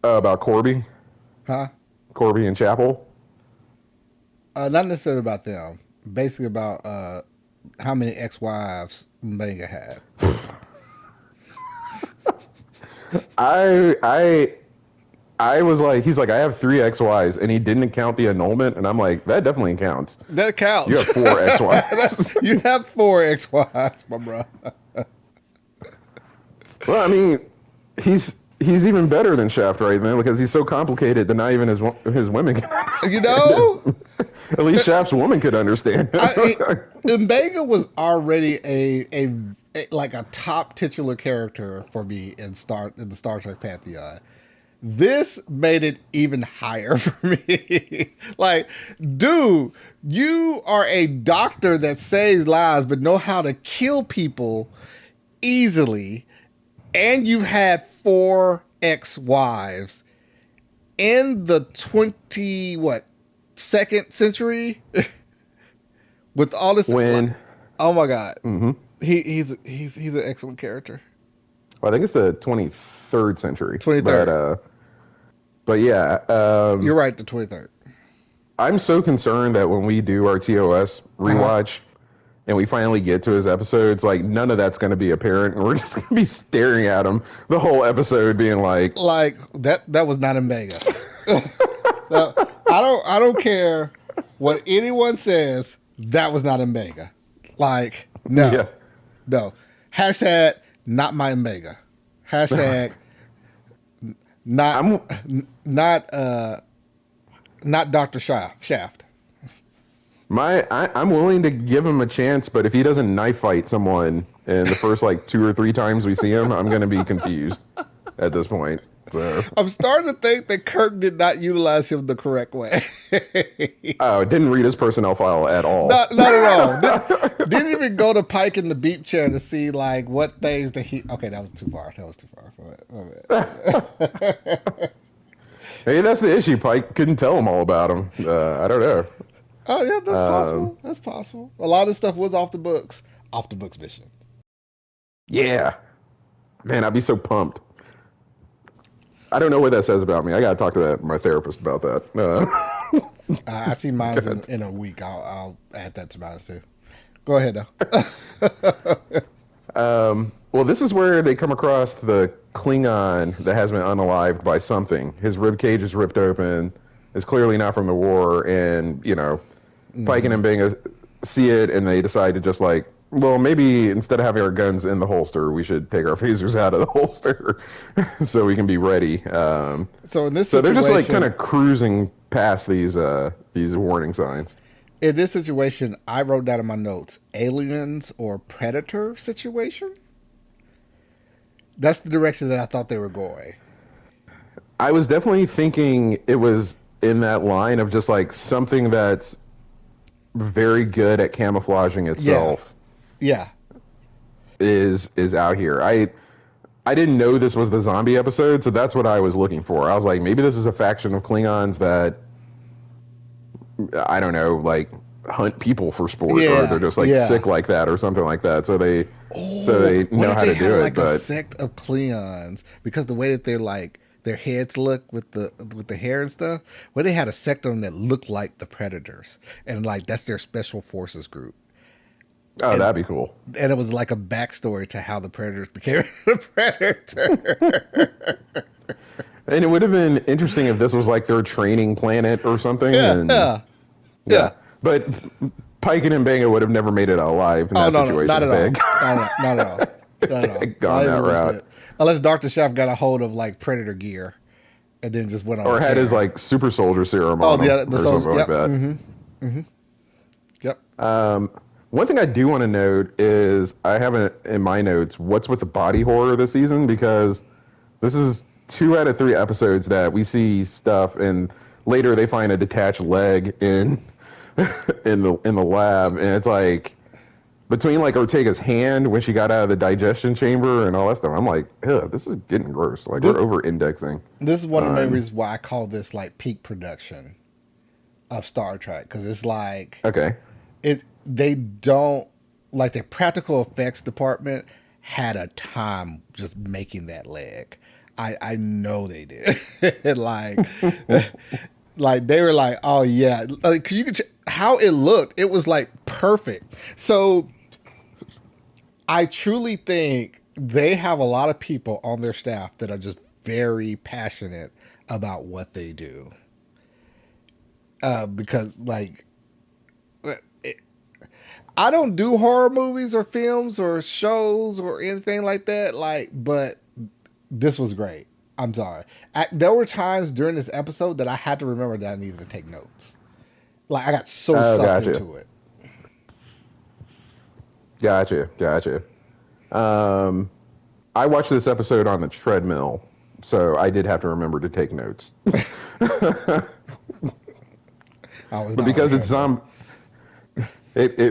[SPEAKER 2] About
[SPEAKER 1] huh?
[SPEAKER 2] Corby and Chapel.
[SPEAKER 1] Not necessarily about them. Basically about how many ex-wives Mbenga had.
[SPEAKER 2] I I I was like, he's like, I have 3 ex-wives, and he didn't count the annulment, and I'm like, that definitely counts.
[SPEAKER 1] That
[SPEAKER 2] You
[SPEAKER 1] counts.
[SPEAKER 2] have 4 ex-wives.
[SPEAKER 1] You have 4 ex-wives, my bro.
[SPEAKER 2] Well, I mean, he's even better than Shaft right man because he's so complicated that not even his women can
[SPEAKER 1] You
[SPEAKER 2] understand
[SPEAKER 1] know,
[SPEAKER 2] him. At least Shaft's woman could understand him.
[SPEAKER 1] Mbenga was already like a top titular character for me in the Star Trek pantheon. This made it even higher for me. Like, dude, you are a doctor that saves lives, but know how to kill people easily, and you've had four ex-wives in the 20 what second century with all this. Like,
[SPEAKER 2] When,
[SPEAKER 1] oh my god,
[SPEAKER 2] hmm
[SPEAKER 1] he's an excellent character.
[SPEAKER 2] well, I think it's the 23rd century,
[SPEAKER 1] 23rd.
[SPEAKER 2] but yeah,
[SPEAKER 1] You're right, the 23rd.
[SPEAKER 2] I'm so concerned that when we do our TOS
[SPEAKER 1] Uh-huh.
[SPEAKER 2] rewatch and we finally get to his episodes, like none of that's going to be apparent, and we're just going to be staring at him the whole episode, being like,
[SPEAKER 1] Like that was not in Vega. No, I don't care what anyone says. That was not in Vega. Like
[SPEAKER 2] yeah.
[SPEAKER 1] no, no. Hashtag not my Mbega. Hashtag not
[SPEAKER 2] I'm
[SPEAKER 1] not not Doctor Shaft.
[SPEAKER 2] I'm willing to give him a chance, but if he doesn't knife fight someone in the first like 2 or 3 times we see him, I'm going to be confused at this point. So,
[SPEAKER 1] I'm starting to think that Kirk did not utilize him the correct way.
[SPEAKER 2] oh, didn't read his personnel file at all.
[SPEAKER 1] Not at all. Didn't even go to Pike in the beep chair to see like what things that he. Okay, that was too far. That was too far. My bad.
[SPEAKER 2] Maybe that's the issue. Pike couldn't tell him all about him. I don't know.
[SPEAKER 1] Oh yeah, that's
[SPEAKER 2] Um,
[SPEAKER 1] possible. That's possible. A lot of stuff was off the books. Off the books mission.
[SPEAKER 2] yeah, man, I'd be so pumped. I don't know what that says about me. I gotta talk to my therapist about that.
[SPEAKER 1] I see mine's
[SPEAKER 2] God.
[SPEAKER 1] in a week. I'll add that to mine too. Go ahead though.
[SPEAKER 2] Well, this is where they come across the Klingon that has been unalived by something. His rib cage is ripped open. It's clearly not from the war, and Pike and
[SPEAKER 1] hmm
[SPEAKER 2] Mbenga see it, and they decide to just like, well, maybe instead of having our guns in the holster, we should take our phasers out of the holster so we can be ready.
[SPEAKER 1] So in this
[SPEAKER 2] So they're just like kind
[SPEAKER 1] situation,
[SPEAKER 2] of cruising past these warning signs.
[SPEAKER 1] I wrote down in my notes aliens or predator situation. That's the direction that I thought they were going.
[SPEAKER 2] I was definitely thinking it was in that line of just like something that's very good at camouflaging
[SPEAKER 1] Yeah,
[SPEAKER 2] itself
[SPEAKER 1] yeah.
[SPEAKER 2] is out here. I didn't know this was the zombie episode, so that's what I was looking for. I was like, maybe this is a faction of Klingons that I don't know, like hunt people for sport, or they're
[SPEAKER 1] Yeah,
[SPEAKER 2] just like
[SPEAKER 1] yeah.
[SPEAKER 2] sick like that, or something like that. So
[SPEAKER 1] Oh,
[SPEAKER 2] they
[SPEAKER 1] what
[SPEAKER 2] know
[SPEAKER 1] if
[SPEAKER 2] how
[SPEAKER 1] they
[SPEAKER 2] to
[SPEAKER 1] had
[SPEAKER 2] do it.
[SPEAKER 1] like a
[SPEAKER 2] But
[SPEAKER 1] sect of Cleons because the way that they're like their heads look with the hair and stuff. What if they had a sect of them that looked like the Predators and like that's their special forces group,
[SPEAKER 2] oh,
[SPEAKER 1] and
[SPEAKER 2] that'd be cool.
[SPEAKER 1] it was like a backstory to how the Predators became the Predator.
[SPEAKER 2] And it would have been interesting if this was like their training planet or something.
[SPEAKER 1] Yeah,
[SPEAKER 2] And
[SPEAKER 1] yeah,
[SPEAKER 2] yeah,
[SPEAKER 1] yeah.
[SPEAKER 2] but Pike and Mbenga would have never made it alive in
[SPEAKER 1] Oh
[SPEAKER 2] that
[SPEAKER 1] no, no, not
[SPEAKER 2] situation
[SPEAKER 1] at
[SPEAKER 2] if they
[SPEAKER 1] all, not at all, not at
[SPEAKER 2] if they
[SPEAKER 1] all,
[SPEAKER 2] had
[SPEAKER 1] not
[SPEAKER 2] gone
[SPEAKER 1] even
[SPEAKER 2] that
[SPEAKER 1] a little
[SPEAKER 2] route.
[SPEAKER 1] bit. Unless Doctor Shaft got a hold of like Predator gear and then just went on a
[SPEAKER 2] Or had his
[SPEAKER 1] tear.
[SPEAKER 2] like super soldier serum
[SPEAKER 1] Oh,
[SPEAKER 2] on him
[SPEAKER 1] the
[SPEAKER 2] or
[SPEAKER 1] soldier.
[SPEAKER 2] something like
[SPEAKER 1] Yep.
[SPEAKER 2] that.
[SPEAKER 1] Mm-hmm. Yep.
[SPEAKER 2] Um, One thing I do want to note is I have it in my notes what's with the body horror this season, because this is 2 out of 3 episodes that we see stuff and later they find a detached leg in in the lab, and it's like between like Ortega's hand when she got out of the digestion chamber and all that stuff. I'm like, ugh, this is getting gross. Like
[SPEAKER 1] This
[SPEAKER 2] we're over indexing
[SPEAKER 1] this is one of the main
[SPEAKER 2] on.
[SPEAKER 1] reasons why I call this like peak production of Star Trek because it's like
[SPEAKER 2] Okay.
[SPEAKER 1] it they don't like the practical effects department had a time just making that leg. I know they did. Like like they were like, oh yeah, like, cause you could how it looked. It was like perfect. So I truly think they have a lot of people on their staff that are just very passionate about what they do. Because like it, I don't do horror movies or films or shows or anything like that. Like, but this was great. I'm sorry. There were times during this episode that I had to remember that I needed to take notes. Like, I got so
[SPEAKER 2] Oh,
[SPEAKER 1] sucked
[SPEAKER 2] gotcha,
[SPEAKER 1] into it.
[SPEAKER 2] gotcha. Um, I watched this episode on the treadmill, so I did have to remember to take notes. But
[SPEAKER 1] I was not on a
[SPEAKER 2] because it's
[SPEAKER 1] treadmill.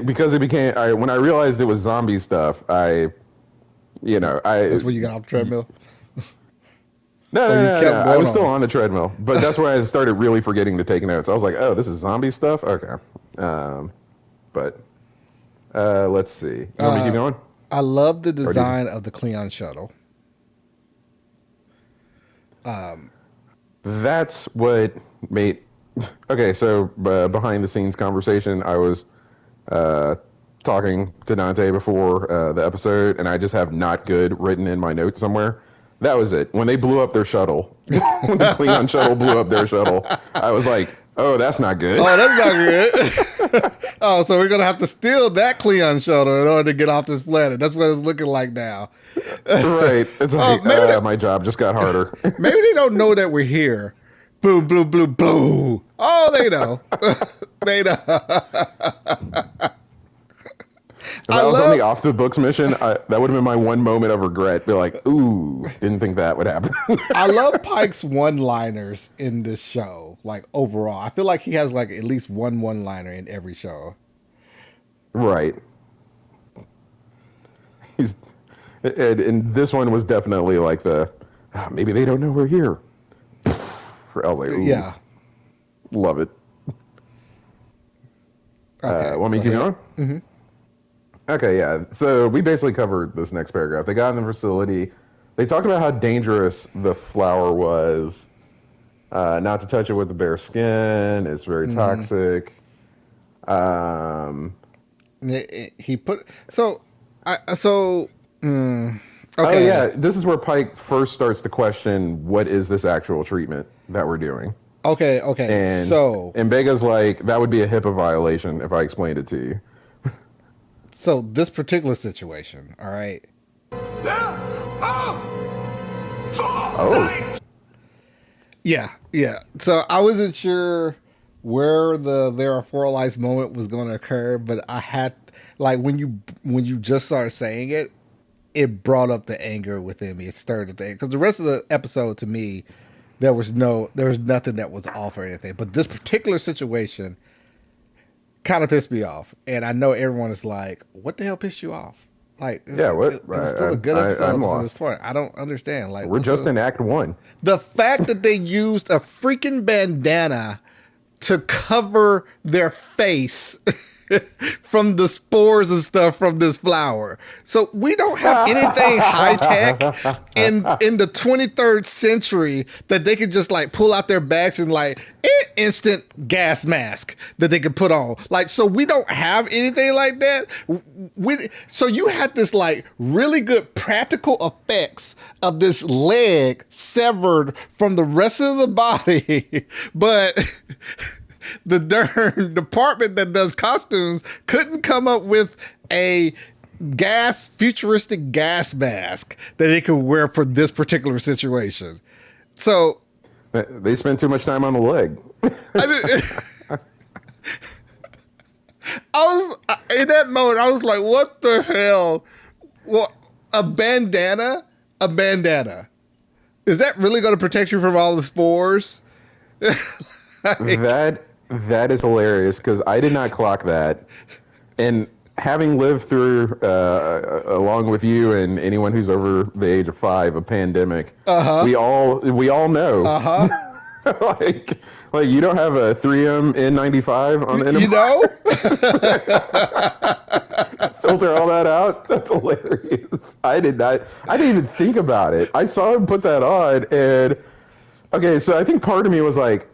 [SPEAKER 2] because it became when I realized it was zombie stuff,
[SPEAKER 1] That's when you got off the treadmill.
[SPEAKER 2] no,
[SPEAKER 1] Or
[SPEAKER 2] no,
[SPEAKER 1] you
[SPEAKER 2] no,
[SPEAKER 1] kept
[SPEAKER 2] no. I
[SPEAKER 1] going
[SPEAKER 2] was still
[SPEAKER 1] on.
[SPEAKER 2] on the treadmill, but that's why I started really forgetting to take notes. I was like, "Oh, this is zombie stuff." Okay, but let's see. You want me to keep going?
[SPEAKER 1] I love the
[SPEAKER 2] Or did you?
[SPEAKER 1] design of the Cleon shuttle. Um,
[SPEAKER 2] That's what made. Okay, so behind the scenes conversation, I was uh, talking to Dante before the episode, and I just have not good written in my notes somewhere. That was it. When they blew up their shuttle, when the Klingon shuttle blew up their shuttle, I was like, "Oh, that's not good."
[SPEAKER 1] oh, that's not good. Oh, so we're gonna have to steal that Cleon shuttle in order to get off this planet. That's what it's looking like now.
[SPEAKER 2] Right? It's
[SPEAKER 1] Oh,
[SPEAKER 2] like my job just got harder.
[SPEAKER 1] maybe they don't know that we're here. Boom, blue, blue, blue. Oh, they know. They know.
[SPEAKER 2] If
[SPEAKER 1] I
[SPEAKER 2] I was on the
[SPEAKER 1] love
[SPEAKER 2] off the books mission, that would have been my one moment of regret. Be like, "Ooh, didn't think that would happen."
[SPEAKER 1] I love Pike's one-liners in this show. Like overall, I feel like he has like at least one-liner in every show.
[SPEAKER 2] Right. He's and this one was definitely like maybe they don't know we're here. I was like, ooh,
[SPEAKER 1] Yeah.
[SPEAKER 2] love it.
[SPEAKER 1] Okay.
[SPEAKER 2] Want me
[SPEAKER 1] Go
[SPEAKER 2] to keep
[SPEAKER 1] ahead.
[SPEAKER 2] going?
[SPEAKER 1] Hmm.
[SPEAKER 2] Okay, yeah. So we basically covered this next paragraph. They got in the facility. They talked about how dangerous the flower was. Not to touch it with the bare skin. It's very
[SPEAKER 1] Hmm.
[SPEAKER 2] toxic. Um,
[SPEAKER 1] He put so. I so. Mm,
[SPEAKER 2] oh
[SPEAKER 1] okay.
[SPEAKER 2] yeah, this is where Pike first starts to question what is this actual treatment that we're doing.
[SPEAKER 1] Okay. Okay.
[SPEAKER 2] And
[SPEAKER 1] So.
[SPEAKER 2] and Bega's like, that would be a HIPAA violation if I explained it to you.
[SPEAKER 1] So this particular situation. All right.
[SPEAKER 2] Oh,
[SPEAKER 1] Yeah. Yeah. So I wasn't sure where the there are four lights moment was going to occur, but I had like when you just started saying it, it brought up the anger within me. It stirred the thing because the rest of the episode to me there was nothing that was off or anything, but this particular situation kind of pissed me off, and I know everyone is like, "What the hell pissed you off?" Like
[SPEAKER 2] yeah. What?
[SPEAKER 1] it was still a good episode
[SPEAKER 2] I'm
[SPEAKER 1] up to this
[SPEAKER 2] lost.
[SPEAKER 1] point. I don't understand. Like,
[SPEAKER 2] We're just in Act One.
[SPEAKER 1] the fact that they used a freaking bandana to cover their face from the spores and stuff from this flower. So we don't have anything high tech in the 23rd century that they could just like pull out their bags and like instant gas mask that they could put on. Like, so we don't have anything like that. So you had this like really good practical effects of this leg severed from the rest of the body, but the darn department that does costumes couldn't come up with a futuristic gas mask that they could wear for this particular situation. So
[SPEAKER 2] They spent too much time on the leg.
[SPEAKER 1] I, did, I was in that moment. I was like, "What the hell? What a bandana? A bandana? Is that really going to protect you from all the spores?" Like,
[SPEAKER 2] That is hilarious because I did not clock that. And having lived through, along with you and anyone who's over the age of 5, a pandemic,
[SPEAKER 1] uh huh,
[SPEAKER 2] we all know,
[SPEAKER 1] uh huh.
[SPEAKER 2] like like you don't have a 3M N95 on the end
[SPEAKER 1] You know?
[SPEAKER 2] filter all that out. That's hilarious. I did not. I didn't even think about it. I saw him put that on, and okay, so I think part of me was like,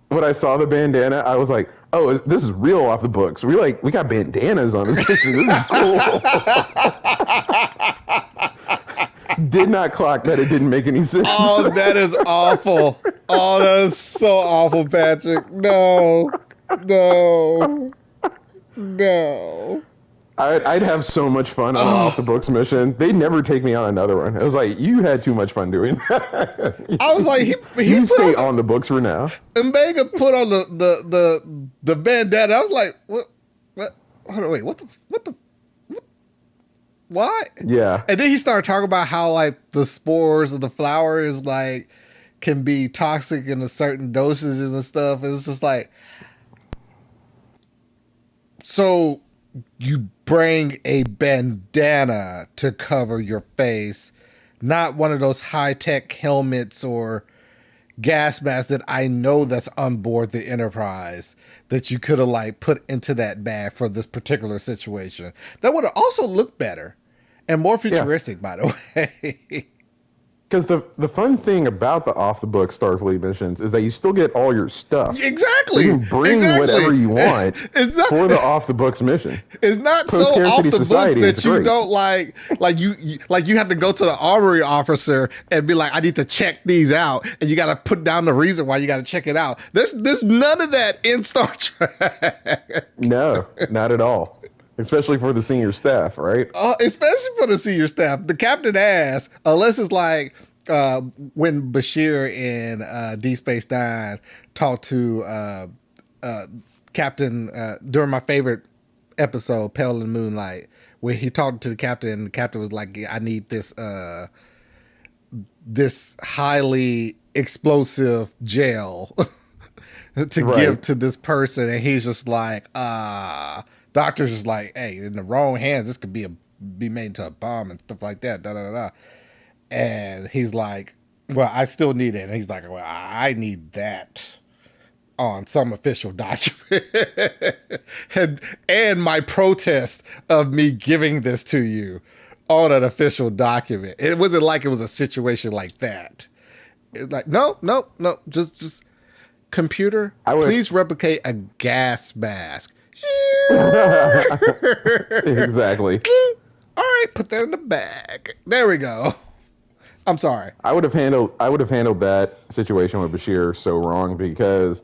[SPEAKER 2] when I saw the bandana, I was like, "Oh, this is real off the books. We got bandanas on this picture. This is cool." Did not clock that it didn't make any sense.
[SPEAKER 1] Oh, that is awful. Oh, that is so awful, Patrick. No, no, no.
[SPEAKER 2] I'd have so much fun on an off the
[SPEAKER 1] Oh,
[SPEAKER 2] books mission. They'd never take me on another one. I was like, you had too much fun doing that.
[SPEAKER 1] I was like, he
[SPEAKER 2] You
[SPEAKER 1] put
[SPEAKER 2] stay
[SPEAKER 1] on
[SPEAKER 2] on the books for now.
[SPEAKER 1] Omega put on the bandana. I was like, what? Hold on, wait, what the What?
[SPEAKER 2] Yeah.
[SPEAKER 1] And then he started talking about how like the spores of the flower is like can be toxic in a certain dosages and stuff. And it's just like, so you bring a bandana to cover your face, not one of those high tech helmets or gas mask that I know that's on board the Enterprise that you could have like put into that bag for this particular situation. That would have also looked better and more
[SPEAKER 2] Yeah.
[SPEAKER 1] futuristic, by the way.
[SPEAKER 2] Because the fun thing about the off the book Starfleet missions is that you still get all your stuff. So you
[SPEAKER 1] Exactly,
[SPEAKER 2] can bring
[SPEAKER 1] exactly.
[SPEAKER 2] whatever you want
[SPEAKER 1] It's not.
[SPEAKER 2] for the off the books mission.
[SPEAKER 1] It's not
[SPEAKER 2] Post
[SPEAKER 1] so off
[SPEAKER 2] scarcity
[SPEAKER 1] the books
[SPEAKER 2] society, it's
[SPEAKER 1] that you
[SPEAKER 2] great.
[SPEAKER 1] don't like you have to go to the armory officer and be like, I need to check these out, and you got to put down the reason why you got to check it out. There's none of that in Star Trek.
[SPEAKER 2] No, not at all. Especially for the senior staff, right?
[SPEAKER 1] Especially for the senior staff. The captain asks, unless it's like when Bashir in D Space Nine talked to Captain during my favorite episode, Pale in Moonlight, where he talked to the captain, and the captain was like, I need this highly explosive gel to give
[SPEAKER 2] Right.
[SPEAKER 1] to this person, and he's just like, doctor's just like, hey, in the wrong hands, this could be made into a bomb and stuff like that. Da da da. Da. And he's like, well, I still need it. And he's like, well, I need that on some official document. and my protest of me giving this to you on an official document. It wasn't like it was a situation like that. It was like, no, just computer,
[SPEAKER 2] I would
[SPEAKER 1] please replicate a gas mask.
[SPEAKER 2] exactly.
[SPEAKER 1] All right, put that in the bag. There we go. I'm sorry.
[SPEAKER 2] I would have handled that situation with Bashir so wrong because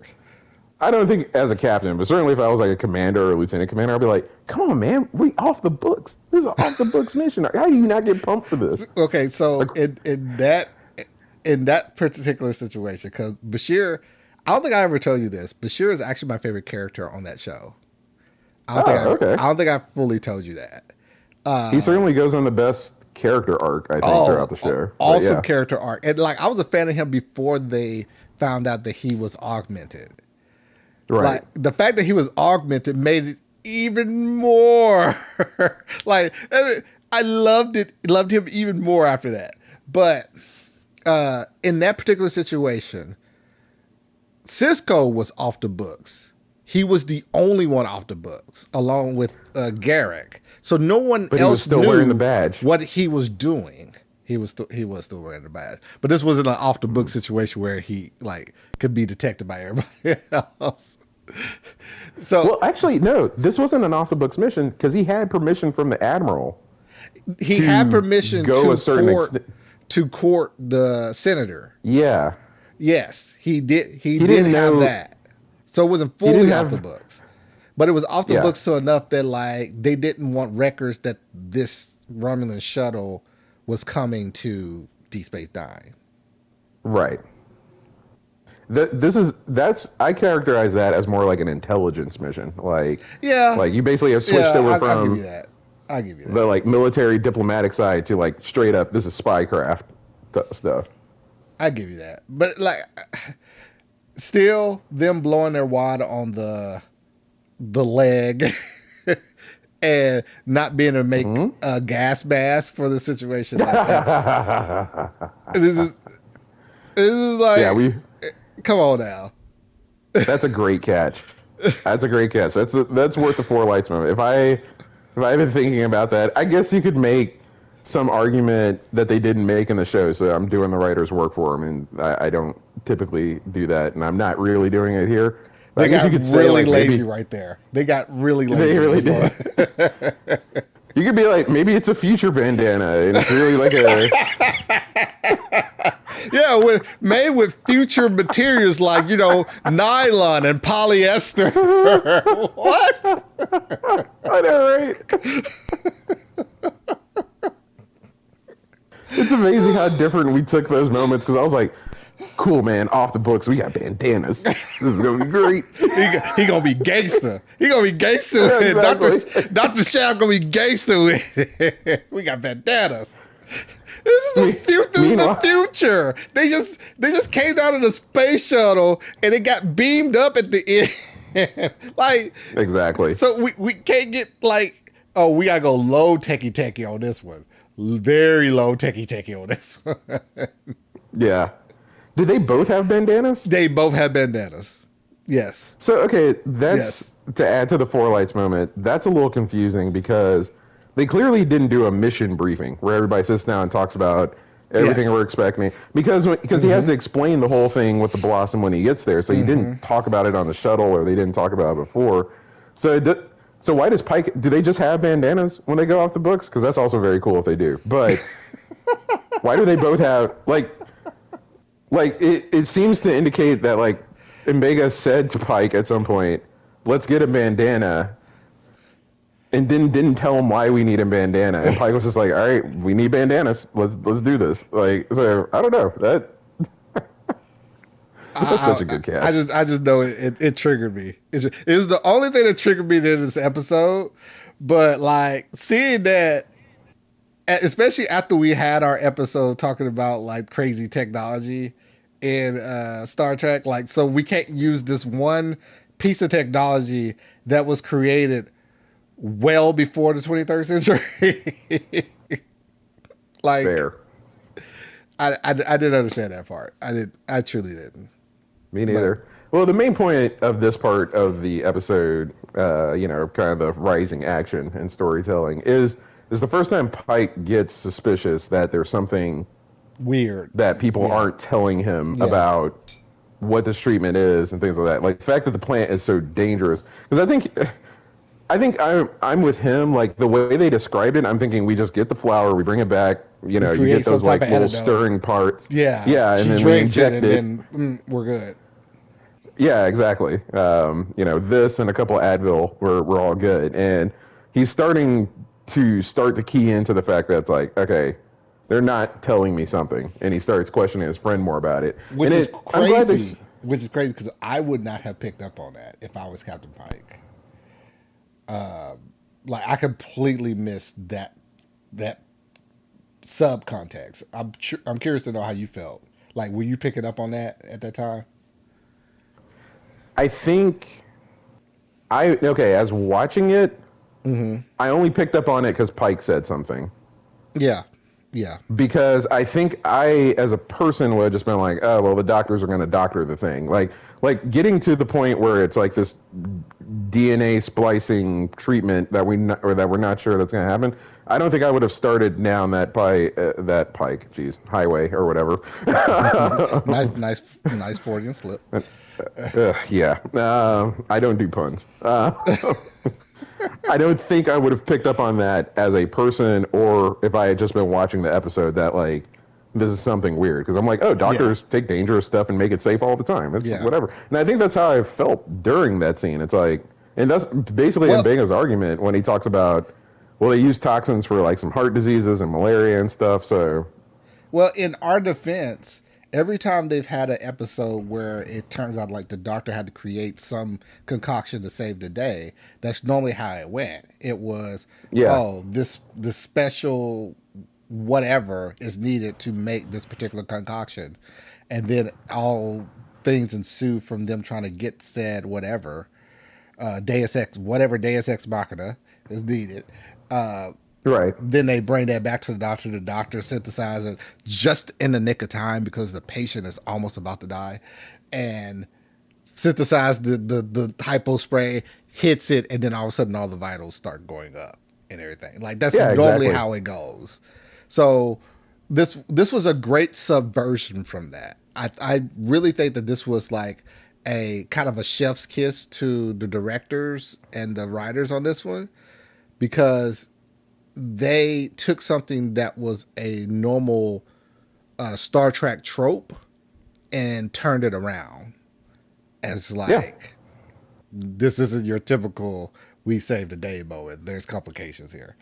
[SPEAKER 2] I don't think as a captain, but certainly if I was like a commander or a lieutenant commander, I'd be like, "Come on, man, we off the books. This is an off the books mission. How do you not get pumped for this?"
[SPEAKER 1] Okay, so
[SPEAKER 2] Like,
[SPEAKER 1] in that particular situation, because Bashir, I don't think I ever told you this. Bashir is actually my favorite character on that show.
[SPEAKER 2] okay.
[SPEAKER 1] I don't think I fully told you that.
[SPEAKER 2] He certainly goes on the best character arc I think throughout the show.
[SPEAKER 1] Awesome
[SPEAKER 2] Yeah.
[SPEAKER 1] character arc, and like I was a fan of him before they found out that he was augmented.
[SPEAKER 2] Right.
[SPEAKER 1] Like the fact that he was augmented made it even more like I loved him even more after that. But in that particular situation, Cisco was off the books. He was the only one off the books, along with Garrick. So no one
[SPEAKER 2] But
[SPEAKER 1] else
[SPEAKER 2] he was still
[SPEAKER 1] knew
[SPEAKER 2] wearing the badge.
[SPEAKER 1] what he was doing. He was still wearing the badge, but this wasn't an off the book situation where he like could be detected by everybody else. So
[SPEAKER 2] Well, actually, no. This wasn't an off the books mission because he had permission from the admiral
[SPEAKER 1] he
[SPEAKER 2] to
[SPEAKER 1] had permission
[SPEAKER 2] go a certain
[SPEAKER 1] to court the senator.
[SPEAKER 2] Yeah.
[SPEAKER 1] Yes, he did. He did
[SPEAKER 2] didn't
[SPEAKER 1] have
[SPEAKER 2] know-
[SPEAKER 1] that. So it wasn't
[SPEAKER 2] didn't
[SPEAKER 1] fully off
[SPEAKER 2] have-
[SPEAKER 1] the books, but it was off the
[SPEAKER 2] Yeah.
[SPEAKER 1] books to enough that like they didn't want records that this Romulan shuttle was coming to Deep Space Nine.
[SPEAKER 2] Right. I characterize that as more like an intelligence mission. Like
[SPEAKER 1] Yeah,
[SPEAKER 2] like you basically have switched
[SPEAKER 1] yeah,
[SPEAKER 2] over
[SPEAKER 1] I'll give
[SPEAKER 2] from
[SPEAKER 1] you that. I'll give you that.
[SPEAKER 2] the like military diplomatic side to like straight up this is spycraft stuff.
[SPEAKER 1] I give you that. But like, still, them blowing their wad on the leg and not being able to make a gas mask for the situation like that. This is like,
[SPEAKER 2] Yeah,
[SPEAKER 1] come on now.
[SPEAKER 2] that's a great catch. That's a great catch. That's worth the four lights moment. If I've been thinking about that, I guess you could make some argument that they didn't make in the show, so I'm doing the writer's work for them, and I don't typically do that, and I'm not really doing it here. But
[SPEAKER 1] They
[SPEAKER 2] I guess
[SPEAKER 1] got
[SPEAKER 2] you could say,
[SPEAKER 1] really
[SPEAKER 2] like,
[SPEAKER 1] lazy
[SPEAKER 2] maybe,
[SPEAKER 1] right there. They got really lazy.
[SPEAKER 2] They really did. You could be like, maybe it's a future bandana, and it's really like a
[SPEAKER 1] Yeah, made with future materials like, nylon and polyester. What?
[SPEAKER 2] I know, right? It's amazing how different we took those moments because I was like, Cool, man. Off the books. We got bandanas. This is gonna be great.
[SPEAKER 1] He gonna be gangster. He gonna be gangster with it.
[SPEAKER 2] Exactly.
[SPEAKER 1] Doctor Shaft gonna be gangster with it. We got bandanas. This is the
[SPEAKER 2] Meanwhile,
[SPEAKER 1] future. They just came down in a space shuttle and it got beamed up at the end. Like,
[SPEAKER 2] exactly.
[SPEAKER 1] so we can't get like, oh, we gotta go low techie on this one. Very low techie on this one.
[SPEAKER 2] Yeah. Did they both have bandanas?
[SPEAKER 1] They both have bandanas. Yes.
[SPEAKER 2] So okay, that's
[SPEAKER 1] Yes.
[SPEAKER 2] to add to the four lights moment. That's a little confusing because they clearly didn't do a mission briefing where everybody sits down and talks about everything
[SPEAKER 1] Yes.
[SPEAKER 2] we're expecting because he has to explain the whole thing with the Blossom when he gets there. So he didn't talk about it on the shuttle or they didn't talk about it before. So so why does Pike? Do they just have bandanas when they go off the books? Because that's also very cool if they do. But why do they both have it seems to indicate that like Mbega said to Pike at some point, "Let's get a bandana," and didn't tell him why we need a bandana. And Pike was just like, "All right, we need bandanas. Let's do this." Like, so I don't know that that's such a good
[SPEAKER 1] I
[SPEAKER 2] catch.
[SPEAKER 1] just know it triggered me. It was the only thing that triggered me in this episode. But like seeing that, especially after we had our episode talking about like crazy technology in Star Trek, like so we can't use this one piece of technology that was created well before the 23rd century. Like
[SPEAKER 2] Fair.
[SPEAKER 1] I didn't understand that part. I truly didn't.
[SPEAKER 2] Me
[SPEAKER 1] But
[SPEAKER 2] neither. Well, the main point of this part of the episode, kind of the rising action and storytelling, is the first time Pike gets suspicious that there's something
[SPEAKER 1] weird.
[SPEAKER 2] that people
[SPEAKER 1] Yeah.
[SPEAKER 2] aren't telling him
[SPEAKER 1] Yeah.
[SPEAKER 2] about what this treatment is and things like that. Like the fact that the plant is so dangerous. Because I think I'm with him. Like the way they described it, I'm thinking we just get the flower, we bring it back.
[SPEAKER 1] We
[SPEAKER 2] You get
[SPEAKER 1] create some
[SPEAKER 2] those
[SPEAKER 1] type
[SPEAKER 2] like
[SPEAKER 1] of
[SPEAKER 2] little
[SPEAKER 1] antidote.
[SPEAKER 2] stirring parts.
[SPEAKER 1] Yeah.
[SPEAKER 2] Yeah, and
[SPEAKER 1] She
[SPEAKER 2] then we
[SPEAKER 1] drinks it
[SPEAKER 2] inject
[SPEAKER 1] and
[SPEAKER 2] it.
[SPEAKER 1] then we're good.
[SPEAKER 2] Yeah, exactly. This and a couple of Advil were all good, and he's starting to key into the fact that it's like, okay, they're not telling me something, and he starts questioning his friend more about it.
[SPEAKER 1] Which
[SPEAKER 2] And
[SPEAKER 1] is
[SPEAKER 2] I'm glad they,
[SPEAKER 1] crazy. Which is crazy because I would not have picked up on that if I was Captain Pike. Like I completely missed that subcontext. I'm curious to know how you felt. Like, were you picking up on that at that time?
[SPEAKER 2] I think as watching it,
[SPEAKER 1] Mm-hmm.
[SPEAKER 2] I only picked up on it because Pike said something.
[SPEAKER 1] Yeah. Yeah.
[SPEAKER 2] Because I think I, as a person, would have just been like, oh, well, the doctors are going to doctor the thing. Like getting to the point where it's like this DNA splicing treatment or that we're not sure that's going to happen. I don't think I would have started down that pike, geez, highway or whatever.
[SPEAKER 1] Nice Freudian slip.
[SPEAKER 2] Yeah, I don't do puns. I don't think I would have picked up on that as a person, or if I had just been watching the episode, that like this is something weird. Because I'm like, oh,
[SPEAKER 1] Yeah.
[SPEAKER 2] doctors take dangerous stuff and make it safe all the time. It's
[SPEAKER 1] Yeah.
[SPEAKER 2] whatever. And I think that's how I felt during that scene. It's like, and that's basically
[SPEAKER 1] Well,
[SPEAKER 2] Mbenga's argument when he talks about, well, they use toxins for like some heart diseases and malaria and stuff. So
[SPEAKER 1] Well, in our defense, every time they've had an episode where it turns out like the doctor had to create some concoction to save the day, that's normally how it went. It was,
[SPEAKER 2] yeah,
[SPEAKER 1] oh, this special whatever is needed to make this particular concoction, and then all things ensue from them trying to get said whatever Deus Ex, whatever Deus Ex Machina is needed. Uh,
[SPEAKER 2] right.
[SPEAKER 1] then they bring that back to the doctor. The doctor synthesizes it just in the nick of time because the patient is almost about to die, and synthesize the hypo spray, hits it, and then all of a sudden all the vitals start going up and everything. Like that's
[SPEAKER 2] Yeah,
[SPEAKER 1] normally
[SPEAKER 2] exactly.
[SPEAKER 1] how it goes. So this was a great subversion from that. I really think that this was like a kind of a chef's kiss to the directors and the writers on this one because they took something that was a normal Star Trek trope and turned it around. And it's
[SPEAKER 2] Yeah.
[SPEAKER 1] like, this isn't your typical we saved the day moment. There's complications here.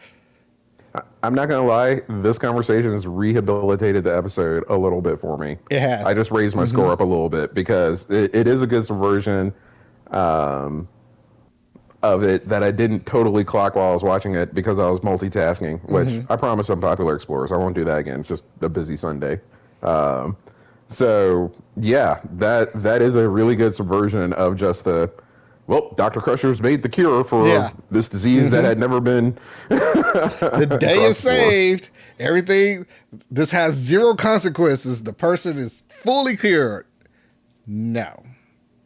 [SPEAKER 2] I'm not gonna lie, this conversation has rehabilitated the episode a little bit for me.
[SPEAKER 1] It
[SPEAKER 2] I
[SPEAKER 1] has.
[SPEAKER 2] just raised my
[SPEAKER 1] Mm-hmm.
[SPEAKER 2] score up a little bit because it is a good subversion um, of it that I didn't totally clock while I was watching it because I was multitasking, which
[SPEAKER 1] Mm-hmm.
[SPEAKER 2] I promise Unpopular Explorers. I won't do that again. It's just a busy Sunday. Um, so yeah, that is a really good subversion of just the well, Dr. Crusher's made the cure for
[SPEAKER 1] Yeah.
[SPEAKER 2] this disease that
[SPEAKER 1] Mm-hmm.
[SPEAKER 2] had never been
[SPEAKER 1] The day is
[SPEAKER 2] crossed before.
[SPEAKER 1] saved. Everything. This has zero consequences. The person is fully cured. No.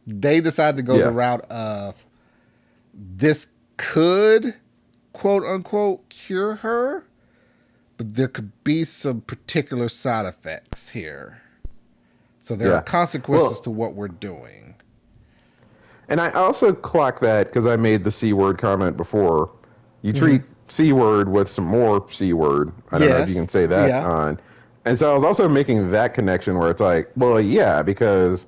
[SPEAKER 1] They decided to go the
[SPEAKER 2] Yeah,
[SPEAKER 1] route of this could, quote unquote, cure her, but there could be some particular side effects here. So there are
[SPEAKER 2] yeah.
[SPEAKER 1] consequences
[SPEAKER 2] Well,
[SPEAKER 1] to what we're doing.
[SPEAKER 2] and I also clock that because I made the C word comment before. You
[SPEAKER 1] Mm-hmm.
[SPEAKER 2] treat C word with some more C word. I don't know if you
[SPEAKER 1] Yes.
[SPEAKER 2] can say that
[SPEAKER 1] Yeah.
[SPEAKER 2] on. And so I was also making that connection where it's like, well, yeah, because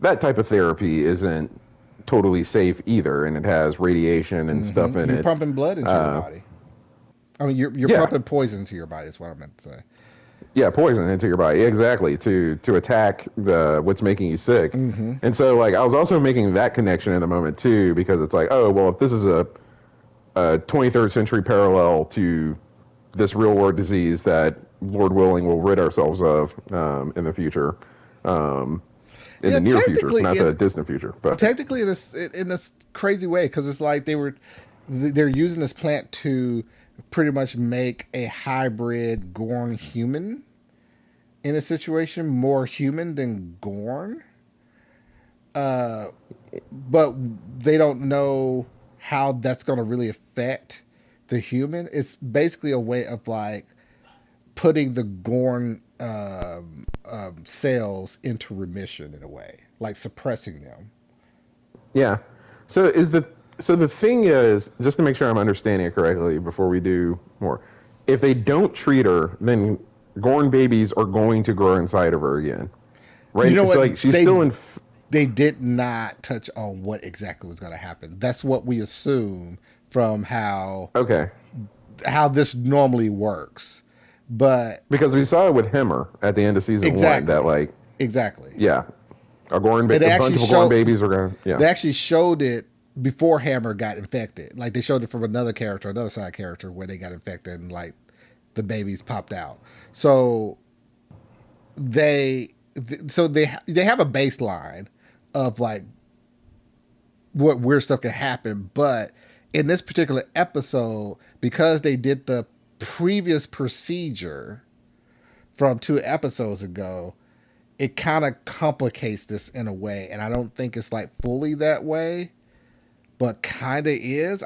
[SPEAKER 2] that type of therapy isn't totally safe either, and it has radiation and stuff
[SPEAKER 1] Mm-hmm.
[SPEAKER 2] in
[SPEAKER 1] You're
[SPEAKER 2] it.
[SPEAKER 1] pumping blood into your
[SPEAKER 2] Uh,
[SPEAKER 1] body. I mean, you're
[SPEAKER 2] yeah,
[SPEAKER 1] pumping poison into your body. Is what I meant to say.
[SPEAKER 2] yeah, poison into your body exactly to attack the what's making you sick.
[SPEAKER 1] Mm-hmm.
[SPEAKER 2] And so like I was also making that connection in the moment too because it's like, oh well, if this is a 23rd century parallel to this real world disease that Lord willing will rid ourselves of in the future, um, in
[SPEAKER 1] Yeah,
[SPEAKER 2] the near future, not the distant future. But
[SPEAKER 1] technically in this crazy way because it's like they're using this plant to pretty much make a hybrid Gorn human in a situation more human than Gorn. Uh, but they don't know how that's going to really affect the human. It's basically a way of like putting the Gorn cells into remission in a way, like suppressing them.
[SPEAKER 2] yeah, so is the so the thing is just to make sure I'm understanding it correctly before we do more. If they don't treat her, then Gorn babies are going to grow inside of her again,
[SPEAKER 1] You
[SPEAKER 2] right?
[SPEAKER 1] know
[SPEAKER 2] It's
[SPEAKER 1] what?
[SPEAKER 2] like she's still
[SPEAKER 1] They
[SPEAKER 2] in.
[SPEAKER 1] they did not touch on what exactly was going to happen. That's what we assume from
[SPEAKER 2] Okay,
[SPEAKER 1] how this normally works. But
[SPEAKER 2] because we saw it with Himmer at the end of season one that
[SPEAKER 1] exactly,
[SPEAKER 2] like
[SPEAKER 1] exactly.
[SPEAKER 2] yeah,
[SPEAKER 1] And
[SPEAKER 2] a bunch of Gorn babies are gonna yeah
[SPEAKER 1] they actually showed it before Hammer got infected. Like they showed it from another character, another side character where they got infected and like the babies popped out. So they they have a baseline of like what weird stuff can happen. But in this particular episode, because they did the previous procedure from 2 episodes ago, it kind of complicates this in a way. And I don't think it's like fully that way, but kind of is.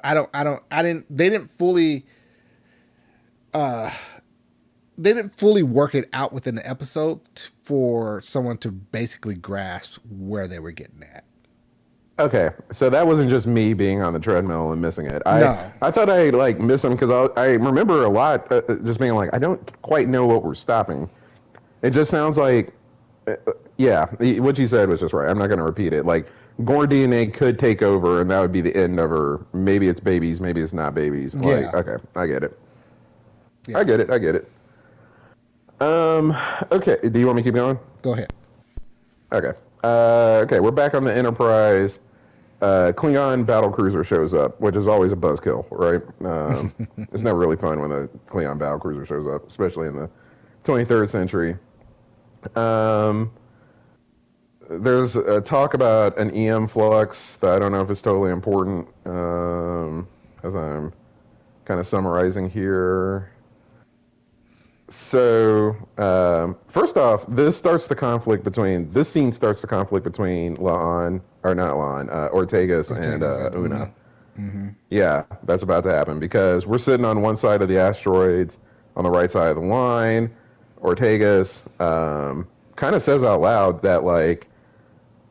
[SPEAKER 1] Uh, they didn't fully work it out within the episode for someone to basically grasp where they were getting at.
[SPEAKER 2] Okay, so that wasn't just me being on the treadmill and missing it.
[SPEAKER 1] No,
[SPEAKER 2] I thought I like missed them because I remember a lot just being like I don't quite know what we're stopping. It just sounds like yeah, what you said was just right. I'm not going to repeat it. Like Gore DNA could take over and that would be the end of her. Maybe it's babies, maybe it's not babies. Like
[SPEAKER 1] yeah,
[SPEAKER 2] okay, I get it. I
[SPEAKER 1] yeah.
[SPEAKER 2] get it. I get it. Um okay, do you want me to keep going?
[SPEAKER 1] Go ahead.
[SPEAKER 2] Okay. Okay, we're back on the Enterprise. Klingon battle cruiser shows up, which is always a buzzkill, right? It's never really fun when a Klingon battle cruiser shows up, especially in the 23rd century. Um, there's a talk about an EM flux that I don't know if it's totally important, as I'm kind of summarizing here. So, first off, this scene starts the conflict between La'an, or not La'an, Ortegas and
[SPEAKER 1] Ortega's and
[SPEAKER 2] Una.
[SPEAKER 1] Una. Mm-hmm.
[SPEAKER 2] Yeah, that's about to happen because we're sitting on one side of the asteroids, on the right side of the line. Ortegas kind of says out loud that like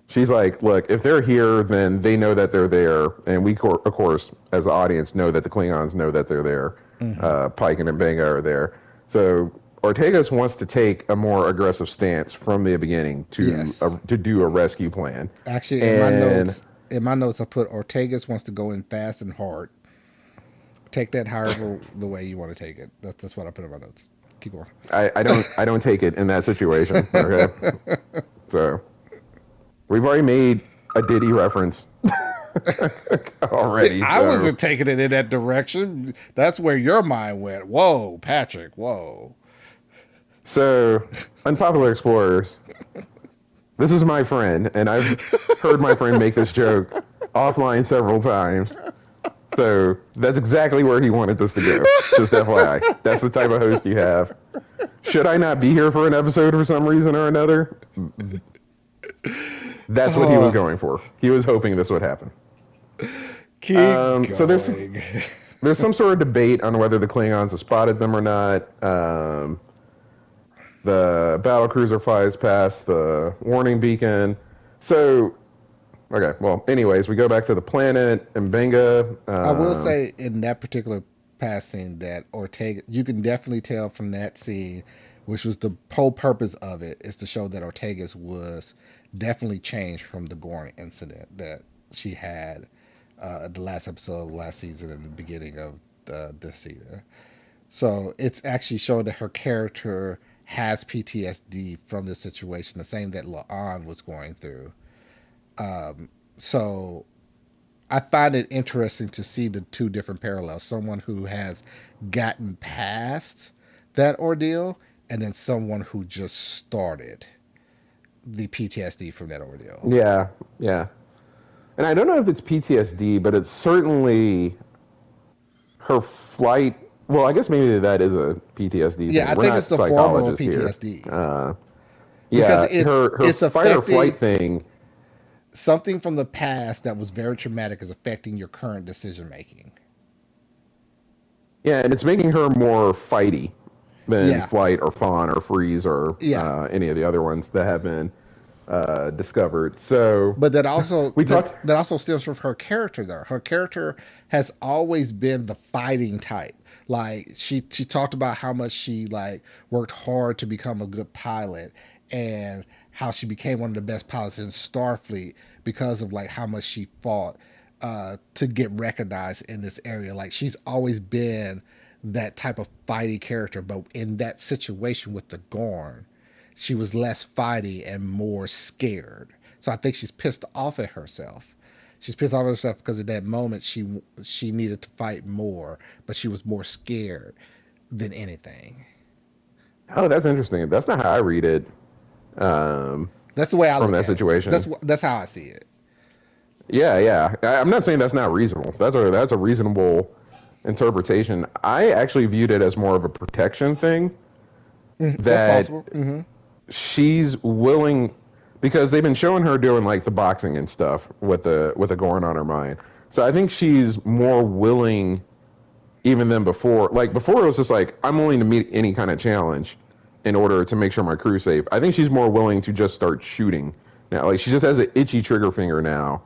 [SPEAKER 2] she's like, look, if they're here, then they know that they're there, and we of course as the audience know that the Klingons know that they're there.
[SPEAKER 1] Mm-hmm.
[SPEAKER 2] Pike and Mbenga are there, so Ortegas wants to take a more aggressive stance from the beginning
[SPEAKER 1] Yes.
[SPEAKER 2] to do a rescue plan,
[SPEAKER 1] Actually,
[SPEAKER 2] and
[SPEAKER 1] in my notes, I put Ortegas wants to go in fast and hard. Take that however the way you want to take it. That's what I put in my notes. Keep going.
[SPEAKER 2] I don't take it in that situation. Okay, so we've already made a Diddy reference
[SPEAKER 1] See,
[SPEAKER 2] already.
[SPEAKER 1] I
[SPEAKER 2] So
[SPEAKER 1] wasn't taking it in that direction. That's where your mind went. Whoa, Patrick. Whoa.
[SPEAKER 2] so unpopular explorers. This is my friend, and I've heard my friend make this joke offline several times. So that's exactly where he wanted this to go. Just FYI. That's the type of host you have. Should I not be here for an episode for some reason or another? That's what he was
[SPEAKER 1] Oh,
[SPEAKER 2] going for. He was hoping this would happen.
[SPEAKER 1] keep
[SPEAKER 2] So
[SPEAKER 1] going.
[SPEAKER 2] there's some sort of debate on whether the Klingons have spotted them or not. The battle cruiser flies past the warning beacon. So okay, well, anyways, we go back to the planet and Benga.
[SPEAKER 1] I will say in that particular passing that Ortega, you can definitely tell from that scene, which was the whole purpose of it, is to show that Ortega's was definitely changed from the Gorn incident that she had the last episode of last season and the beginning of this season. So it's actually showing that her character has PTSD from this situation, the same that La'an was going through. So I find it interesting to see the two different parallels. Someone who has gotten past that ordeal, and then someone who just started the PTSD from that ordeal.
[SPEAKER 2] Yeah, yeah. And I don't know if it's PTSD, but it's certainly her flight. Well, I guess maybe that is a PTSD
[SPEAKER 1] Yeah,
[SPEAKER 2] thing.
[SPEAKER 1] I
[SPEAKER 2] We're
[SPEAKER 1] think it's
[SPEAKER 2] not
[SPEAKER 1] the form of a
[SPEAKER 2] psychologists here.
[SPEAKER 1] PTSD because
[SPEAKER 2] Yeah, her
[SPEAKER 1] it's
[SPEAKER 2] fight or
[SPEAKER 1] affecting
[SPEAKER 2] flight thing.
[SPEAKER 1] something from the past that was very traumatic is affecting your current decision making.
[SPEAKER 2] Yeah, and it's making her more fighty than
[SPEAKER 1] Yeah,
[SPEAKER 2] flight or fawn or freeze or
[SPEAKER 1] yeah.
[SPEAKER 2] any of the other ones that have been discovered. So
[SPEAKER 1] But that also
[SPEAKER 2] we talked.
[SPEAKER 1] that also stems from her character though. Her character has always been the fighting type. Like she talked about how much she like worked hard to become a good pilot and how she became one of the best pilots in Starfleet because of like how much she fought to get recognized in this area. Like she's always been that type of fighty character, but in that situation with the Gorn, she was less fighty and more scared. So I think she's pissed off at herself. She's pissed off at herself because at that moment she needed to fight more, but she was more scared than anything.
[SPEAKER 2] Oh, that's interesting. That's not how I read it
[SPEAKER 1] That's the way I
[SPEAKER 2] from
[SPEAKER 1] look
[SPEAKER 2] that
[SPEAKER 1] at it.
[SPEAKER 2] situation.
[SPEAKER 1] That's how I see it.
[SPEAKER 2] Yeah, yeah. I'm not saying that's not reasonable. That's a reasonable interpretation. I actually viewed it as more of a protection thing
[SPEAKER 1] That's
[SPEAKER 2] that
[SPEAKER 1] possible. Mm-hmm.
[SPEAKER 2] she's willing because they've been showing her doing like the boxing and stuff with the Gorn on her mind. So I think she's more willing even than before. Like before it was just like I'm willing to meet any kind of challenge in order to make sure my crew's safe. I think she's more willing to just start shooting now. Like she just has an itchy trigger finger now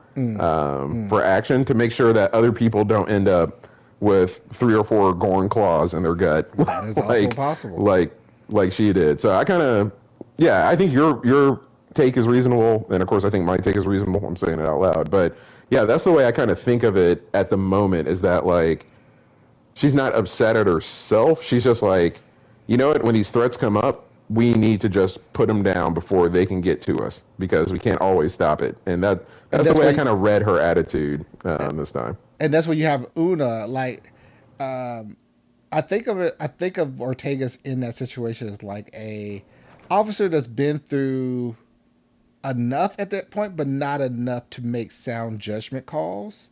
[SPEAKER 2] for action to make sure that other people don't end up with 3 or 4 Gorn claws in their gut,
[SPEAKER 1] That is also
[SPEAKER 2] like
[SPEAKER 1] possible.
[SPEAKER 2] like like she did. So I kind of yeah, I think your take is reasonable, and of course I think my take is reasonable. I'm saying it out loud, but yeah, that's the way I kind of think of it at the moment. Is that like she's not upset at herself. She's just like, you know what? When these threats come up, we need to just put them down before they can get to us because we can't always stop it. And
[SPEAKER 1] And
[SPEAKER 2] that's the
[SPEAKER 1] that's
[SPEAKER 2] way
[SPEAKER 1] where
[SPEAKER 2] I
[SPEAKER 1] you,
[SPEAKER 2] kind of read her attitude this time.
[SPEAKER 1] and that's where you have Una like um I think of it. I think of Ortega's in that situation as like a officer that's been through enough at that point, but not enough to make sound judgment calls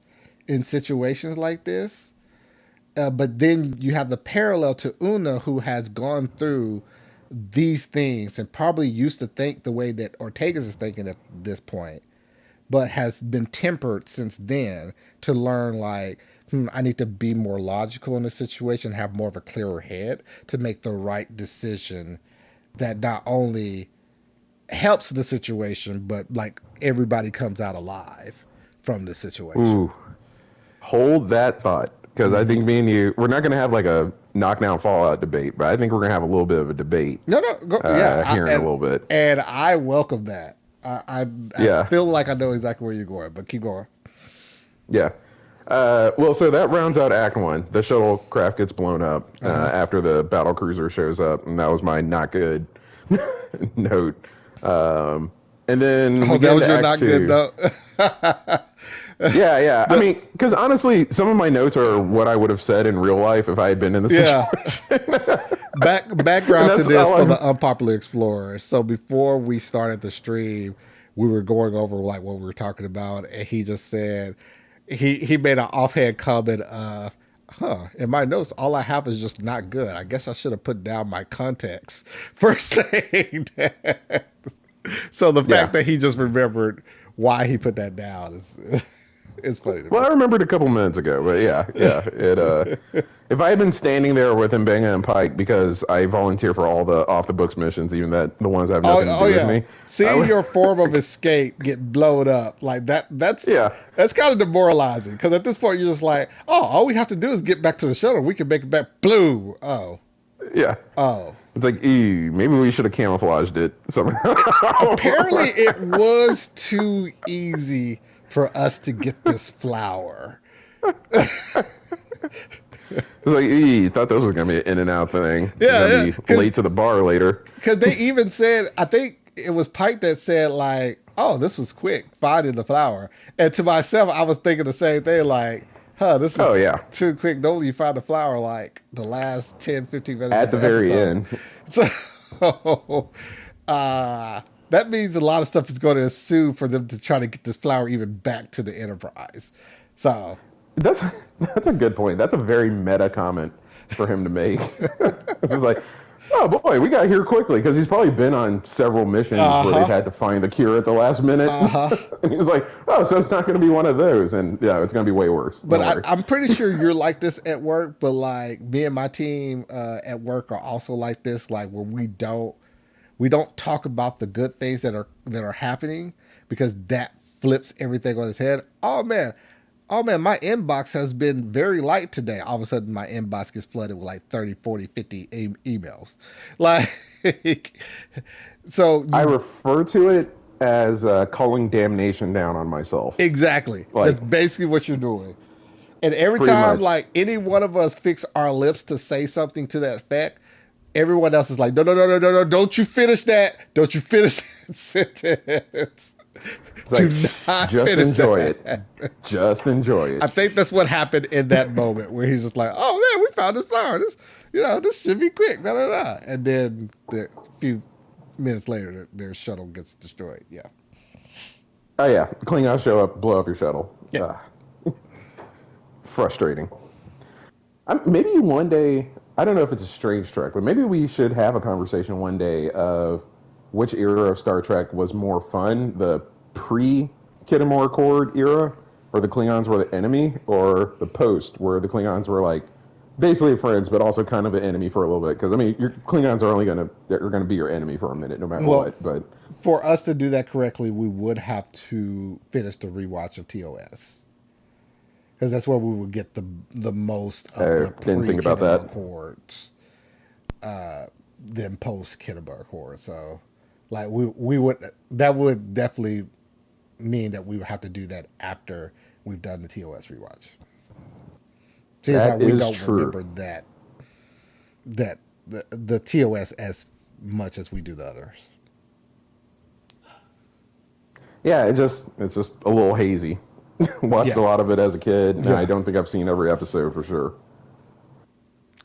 [SPEAKER 1] in situations like this. But then you have the parallel to Una, who has gone through these things and probably used to think the way that Ortega's is thinking at this point, but has been tempered since then to learn like, I need to be more logical in the situation, have more of a clearer head to make the right decision that not only helps the situation, but like everybody comes out alive from the situation.
[SPEAKER 2] Ooh, hold that thought because I think me and you, we're not going to have like a knockdown fallout debate, but I think we're going to have a little bit of a debate
[SPEAKER 1] No, no, go, yeah,
[SPEAKER 2] here in a little bit.
[SPEAKER 1] and I welcome that. I
[SPEAKER 2] Yeah,
[SPEAKER 1] feel like I know exactly where you're going, but keep going.
[SPEAKER 2] yeah. Well, so that rounds out Act One. The shuttlecraft gets blown up
[SPEAKER 1] Uh-huh.
[SPEAKER 2] after the battle cruiser shows up, and that was my not good note. Um, and then
[SPEAKER 1] Oh,
[SPEAKER 2] we
[SPEAKER 1] that
[SPEAKER 2] get
[SPEAKER 1] was
[SPEAKER 2] into
[SPEAKER 1] your
[SPEAKER 2] Act
[SPEAKER 1] not good
[SPEAKER 2] Two.
[SPEAKER 1] note.
[SPEAKER 2] Yeah, yeah. I
[SPEAKER 1] The-
[SPEAKER 2] mean, because honestly, some of my notes are what I would have said in real life if I had been in the
[SPEAKER 1] yeah.
[SPEAKER 2] situation. And
[SPEAKER 1] Background to
[SPEAKER 2] that's
[SPEAKER 1] this
[SPEAKER 2] all
[SPEAKER 1] for
[SPEAKER 2] I.
[SPEAKER 1] the unpopular explorer. So before we started the stream, we were going over like what we were talking about, and he just said he made an offhand comment of, "Huh, in my notes, all I have is just not good. I guess I should have put down my context for saying that." So the fact
[SPEAKER 2] Yeah.
[SPEAKER 1] that he just remembered why he put that down is it's funny to
[SPEAKER 2] Well,
[SPEAKER 1] me.
[SPEAKER 2] I remembered a couple minutes ago, but yeah, yeah. If I had been standing there with him banging on Pike because I volunteer for all the off the books missions, even that the ones that have
[SPEAKER 1] Oh,
[SPEAKER 2] nothing to
[SPEAKER 1] oh
[SPEAKER 2] do with
[SPEAKER 1] yeah.
[SPEAKER 2] me, I
[SPEAKER 1] Seeing
[SPEAKER 2] would.
[SPEAKER 1] your form of escape get blown up like that
[SPEAKER 2] Yeah,
[SPEAKER 1] that's kind of demoralizing because at this point you're just like, oh, all we have to do is get back to the shuttle. We can make it back. Blue. Oh,
[SPEAKER 2] yeah.
[SPEAKER 1] oh.
[SPEAKER 2] It's like, maybe we should have camouflaged it somehow.
[SPEAKER 1] Apparently, it was too easy for us to get this flower.
[SPEAKER 2] It's like, thought this was gonna be an in and out thing. You're
[SPEAKER 1] Yeah,
[SPEAKER 2] gonna
[SPEAKER 1] yeah.
[SPEAKER 2] be late to the bar later.
[SPEAKER 1] Because they even said, I think it was Pike that said like, "Oh, this was quick finding the flower." And to myself, I was thinking the same thing, like, "Huh, this is
[SPEAKER 2] Oh yeah,
[SPEAKER 1] too quick. Normally, you find the flower like the last 10, 15 minutes
[SPEAKER 2] at
[SPEAKER 1] of
[SPEAKER 2] the
[SPEAKER 1] the
[SPEAKER 2] very
[SPEAKER 1] episode."
[SPEAKER 2] end.
[SPEAKER 1] So, that means a lot of stuff is going to ensue for them to try to get this flower even back to the Enterprise. So,
[SPEAKER 2] That's that's a good point. That's a very meta comment for him to make. It's just like, oh boy, we got here quickly because he's probably been on several missions
[SPEAKER 1] uh
[SPEAKER 2] where they've
[SPEAKER 1] huh,
[SPEAKER 2] had to find the cure at the last minute.
[SPEAKER 1] uh huh.
[SPEAKER 2] And he's like, oh, so it's not going to be one of those, and yeah, it's going to be way worse.
[SPEAKER 1] But
[SPEAKER 2] Don't worry.
[SPEAKER 1] I'm pretty sure you're like this at work. But like me and my team at work are also like this. Like where we don't talk about the good things that are happening because that flips everything on its head. Oh man, my inbox has been very light today. All of a sudden, my inbox gets flooded with like 30, 40, 50 emails. Like, so
[SPEAKER 2] I
[SPEAKER 1] you
[SPEAKER 2] refer to it as calling damnation down on myself.
[SPEAKER 1] exactly.
[SPEAKER 2] Like,
[SPEAKER 1] That's basically what you're doing. And every
[SPEAKER 2] pretty
[SPEAKER 1] time,
[SPEAKER 2] much.
[SPEAKER 1] like any one of us fix our lips to say something to that effect, everyone else is like, no, no, no, no, no, no, don't you finish that. Don't you finish that sentence.
[SPEAKER 2] It's like,
[SPEAKER 1] Do not
[SPEAKER 2] just
[SPEAKER 1] finish
[SPEAKER 2] enjoy it.
[SPEAKER 1] that.
[SPEAKER 2] Just enjoy
[SPEAKER 1] I
[SPEAKER 2] it.
[SPEAKER 1] think that's what happened in that moment where he's just like, oh man, we found this flower. This should be quick. Da, da, da. And then a few minutes later, their shuttle gets destroyed. Yeah.
[SPEAKER 2] Oh yeah, the Klingons show up, blow up your shuttle.
[SPEAKER 1] Yeah.
[SPEAKER 2] Frustrating. Maybe one day, I don't know if it's a strange trek, but maybe we should have a conversation one day of which era of Star Trek was more fun, the pre-Kittimore Accord era, where the Klingons were the enemy, or the post, where the Klingons were like basically friends, but also kind of an enemy for a little bit. Because I mean, your Klingons are only gonna be your enemy for a minute, no matter
[SPEAKER 1] Well,
[SPEAKER 2] what. But
[SPEAKER 1] for us to do that correctly, we would have to finish the rewatch of TOS because that's where we would get the most of the
[SPEAKER 2] didn't
[SPEAKER 1] pre
[SPEAKER 2] think about
[SPEAKER 1] Kittimer
[SPEAKER 2] that.
[SPEAKER 1] Accords than post Kittimer Accord. So, like we would that would definitely mean that we would have to do that after we've done the TOS rewatch. See, as how
[SPEAKER 2] That
[SPEAKER 1] we
[SPEAKER 2] is
[SPEAKER 1] don't
[SPEAKER 2] true.
[SPEAKER 1] remember that the TOS as much as we do the others.
[SPEAKER 2] Yeah, it's just a little hazy. Watched a
[SPEAKER 1] Yeah,
[SPEAKER 2] lot of it as a kid, and I
[SPEAKER 1] yeah.
[SPEAKER 2] don't think I've seen every episode for sure.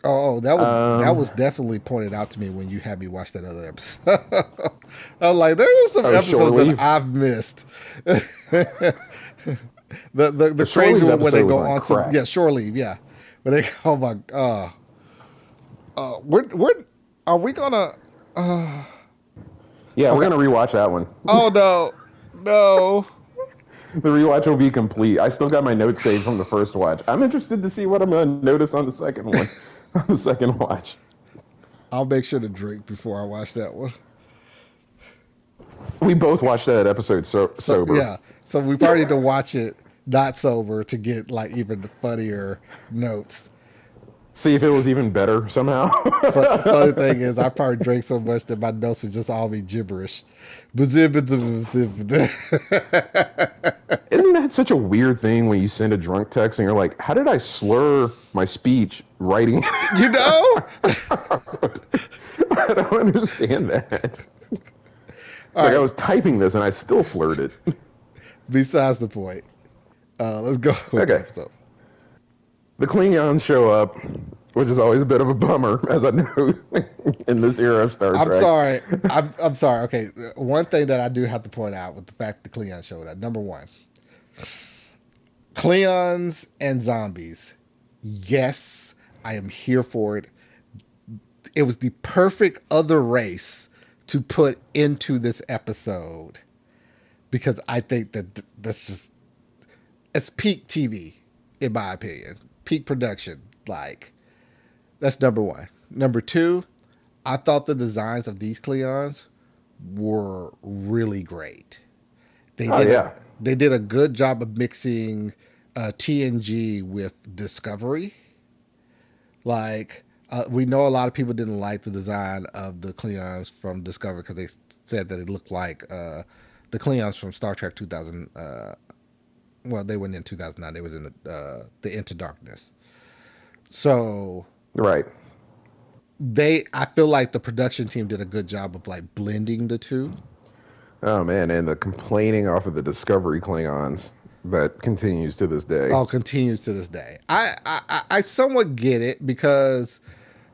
[SPEAKER 1] Oh, that was
[SPEAKER 2] Um,
[SPEAKER 1] definitely pointed out to me when you had me watch that other episode. I was like, there were some
[SPEAKER 2] oh, Shore
[SPEAKER 1] episodes that
[SPEAKER 2] Leave.
[SPEAKER 1] I've missed. The
[SPEAKER 2] The Shore
[SPEAKER 1] crazy
[SPEAKER 2] Leave
[SPEAKER 1] one when they
[SPEAKER 2] episode was
[SPEAKER 1] go
[SPEAKER 2] on
[SPEAKER 1] on to
[SPEAKER 2] crack.
[SPEAKER 1] shore leave, yeah. When they oh my we're are we gonna
[SPEAKER 2] Yeah, we're
[SPEAKER 1] okay.
[SPEAKER 2] gonna rewatch that one.
[SPEAKER 1] Oh no. No.
[SPEAKER 2] The rewatch will be complete. I still got my notes saved from the first watch. I'm interested to see what I'm gonna notice on the second one, on the second watch.
[SPEAKER 1] I'll make sure to drink before I watch that one.
[SPEAKER 2] We both watched that episode
[SPEAKER 1] So
[SPEAKER 2] sober.
[SPEAKER 1] yeah. So we probably need to watch it not sober to get like even funnier notes. Funny
[SPEAKER 2] See if it was even better somehow.
[SPEAKER 1] thing is, I probably drank so much that my notes would just all be gibberish.
[SPEAKER 2] Isn't that such a weird thing when you send a drunk text and you're like, how did I slur my speech writing?
[SPEAKER 1] You know?
[SPEAKER 2] I don't understand that. It's
[SPEAKER 1] All
[SPEAKER 2] like I
[SPEAKER 1] right.
[SPEAKER 2] was typing this and I still slurred it.
[SPEAKER 1] Besides the point. Let's go with the
[SPEAKER 2] Okay.
[SPEAKER 1] episode.
[SPEAKER 2] The Klingons show up, which is always a bit of a bummer, as I know, in this era of Star
[SPEAKER 1] I'm
[SPEAKER 2] Trek.
[SPEAKER 1] sorry. I'm sorry. Okay. One thing that I do have to point out with the fact that Cleon showed up. Number one, Cleons and zombies. Yes, I am here for it. It was the perfect other race to put into this episode because I think that that's just it's peak TV in my opinion, peak production. Like that's number one. Number two, I thought the designs of these Cleons were really great. They
[SPEAKER 2] Oh,
[SPEAKER 1] did a
[SPEAKER 2] yeah.
[SPEAKER 1] they did a good job of mixing TNG with Discovery. Like we know a lot of people didn't like the design of the Cleons from Discovery because they said that it looked like the Cleons from Star Trek 2000. Well, they weren't in 2009. They was in the Into Darkness. So
[SPEAKER 2] Right.
[SPEAKER 1] I feel like the production team did a good job of like blending the two.
[SPEAKER 2] Oh, man. And the complaining off of the Discovery Klingons that continues to this day.
[SPEAKER 1] Oh, continues to this day. I somewhat get it because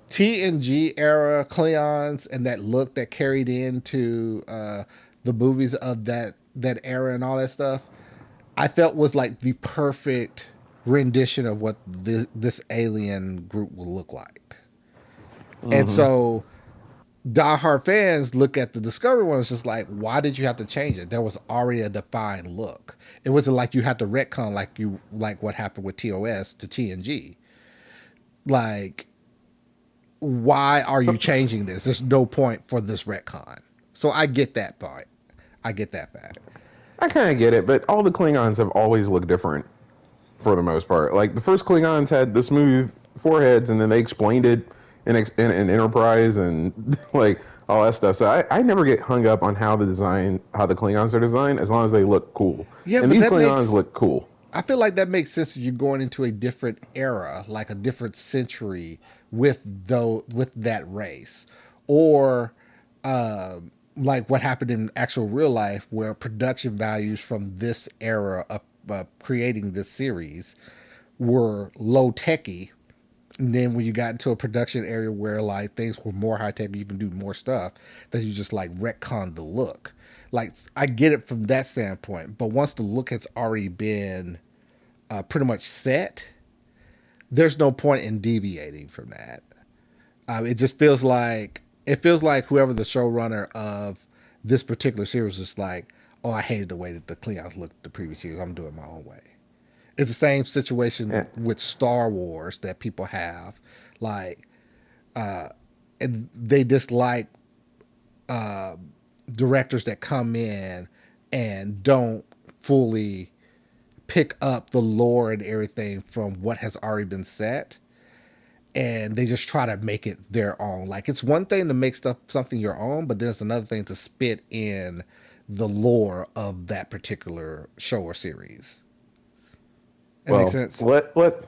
[SPEAKER 1] TNG era Cleons and that look that carried into the movies of that era and all that stuff, I felt was like the perfect rendition of what this alien group will look like. And
[SPEAKER 2] Mm-hmm.
[SPEAKER 1] so diehard fans look at the Discovery one, it's just like, why did you have to change it? There was already a defined look. It wasn't like you had to retcon like what happened with TOS to TNG. Like, why are you changing this? There's no point for this retcon. So I get that part. I get that fact.
[SPEAKER 2] I kind of get it, but all the Klingons have always looked different for the most part. Like the first Klingons had the smooth foreheads, and then they explained it in Enterprise and like all that stuff. So I never get hung up on how the Klingons are designed, as long as they look cool.
[SPEAKER 1] Yeah,
[SPEAKER 2] And
[SPEAKER 1] but
[SPEAKER 2] these
[SPEAKER 1] that
[SPEAKER 2] Klingons
[SPEAKER 1] makes
[SPEAKER 2] look cool.
[SPEAKER 1] I feel like that makes sense if you're going into a different era, like a different century with that race, or like what happened in actual real life, where production values from this era of creating this series were low techy. And then when you got into a production area where like things were more high tech, you can do more stuff, that you just like retcon the look. Like I get it from that standpoint, but once the look has already been pretty much set, there's no point in deviating from that. It just feels like whoever the showrunner of this particular series is like, oh, I hated the way that the Cleons looked the previous years. I'm doing my own way. It's the same situation
[SPEAKER 2] Yeah.
[SPEAKER 1] with Star Wars that people have, like, uh, and they dislike uh, directors that come in and don't fully pick up the lore and everything from what has already been set, and they just try to make it their own. Like it's one thing to make stuff something your own, but then it's another thing to spit in the lore of that particular show or series. That makes
[SPEAKER 2] Well,
[SPEAKER 1] sense.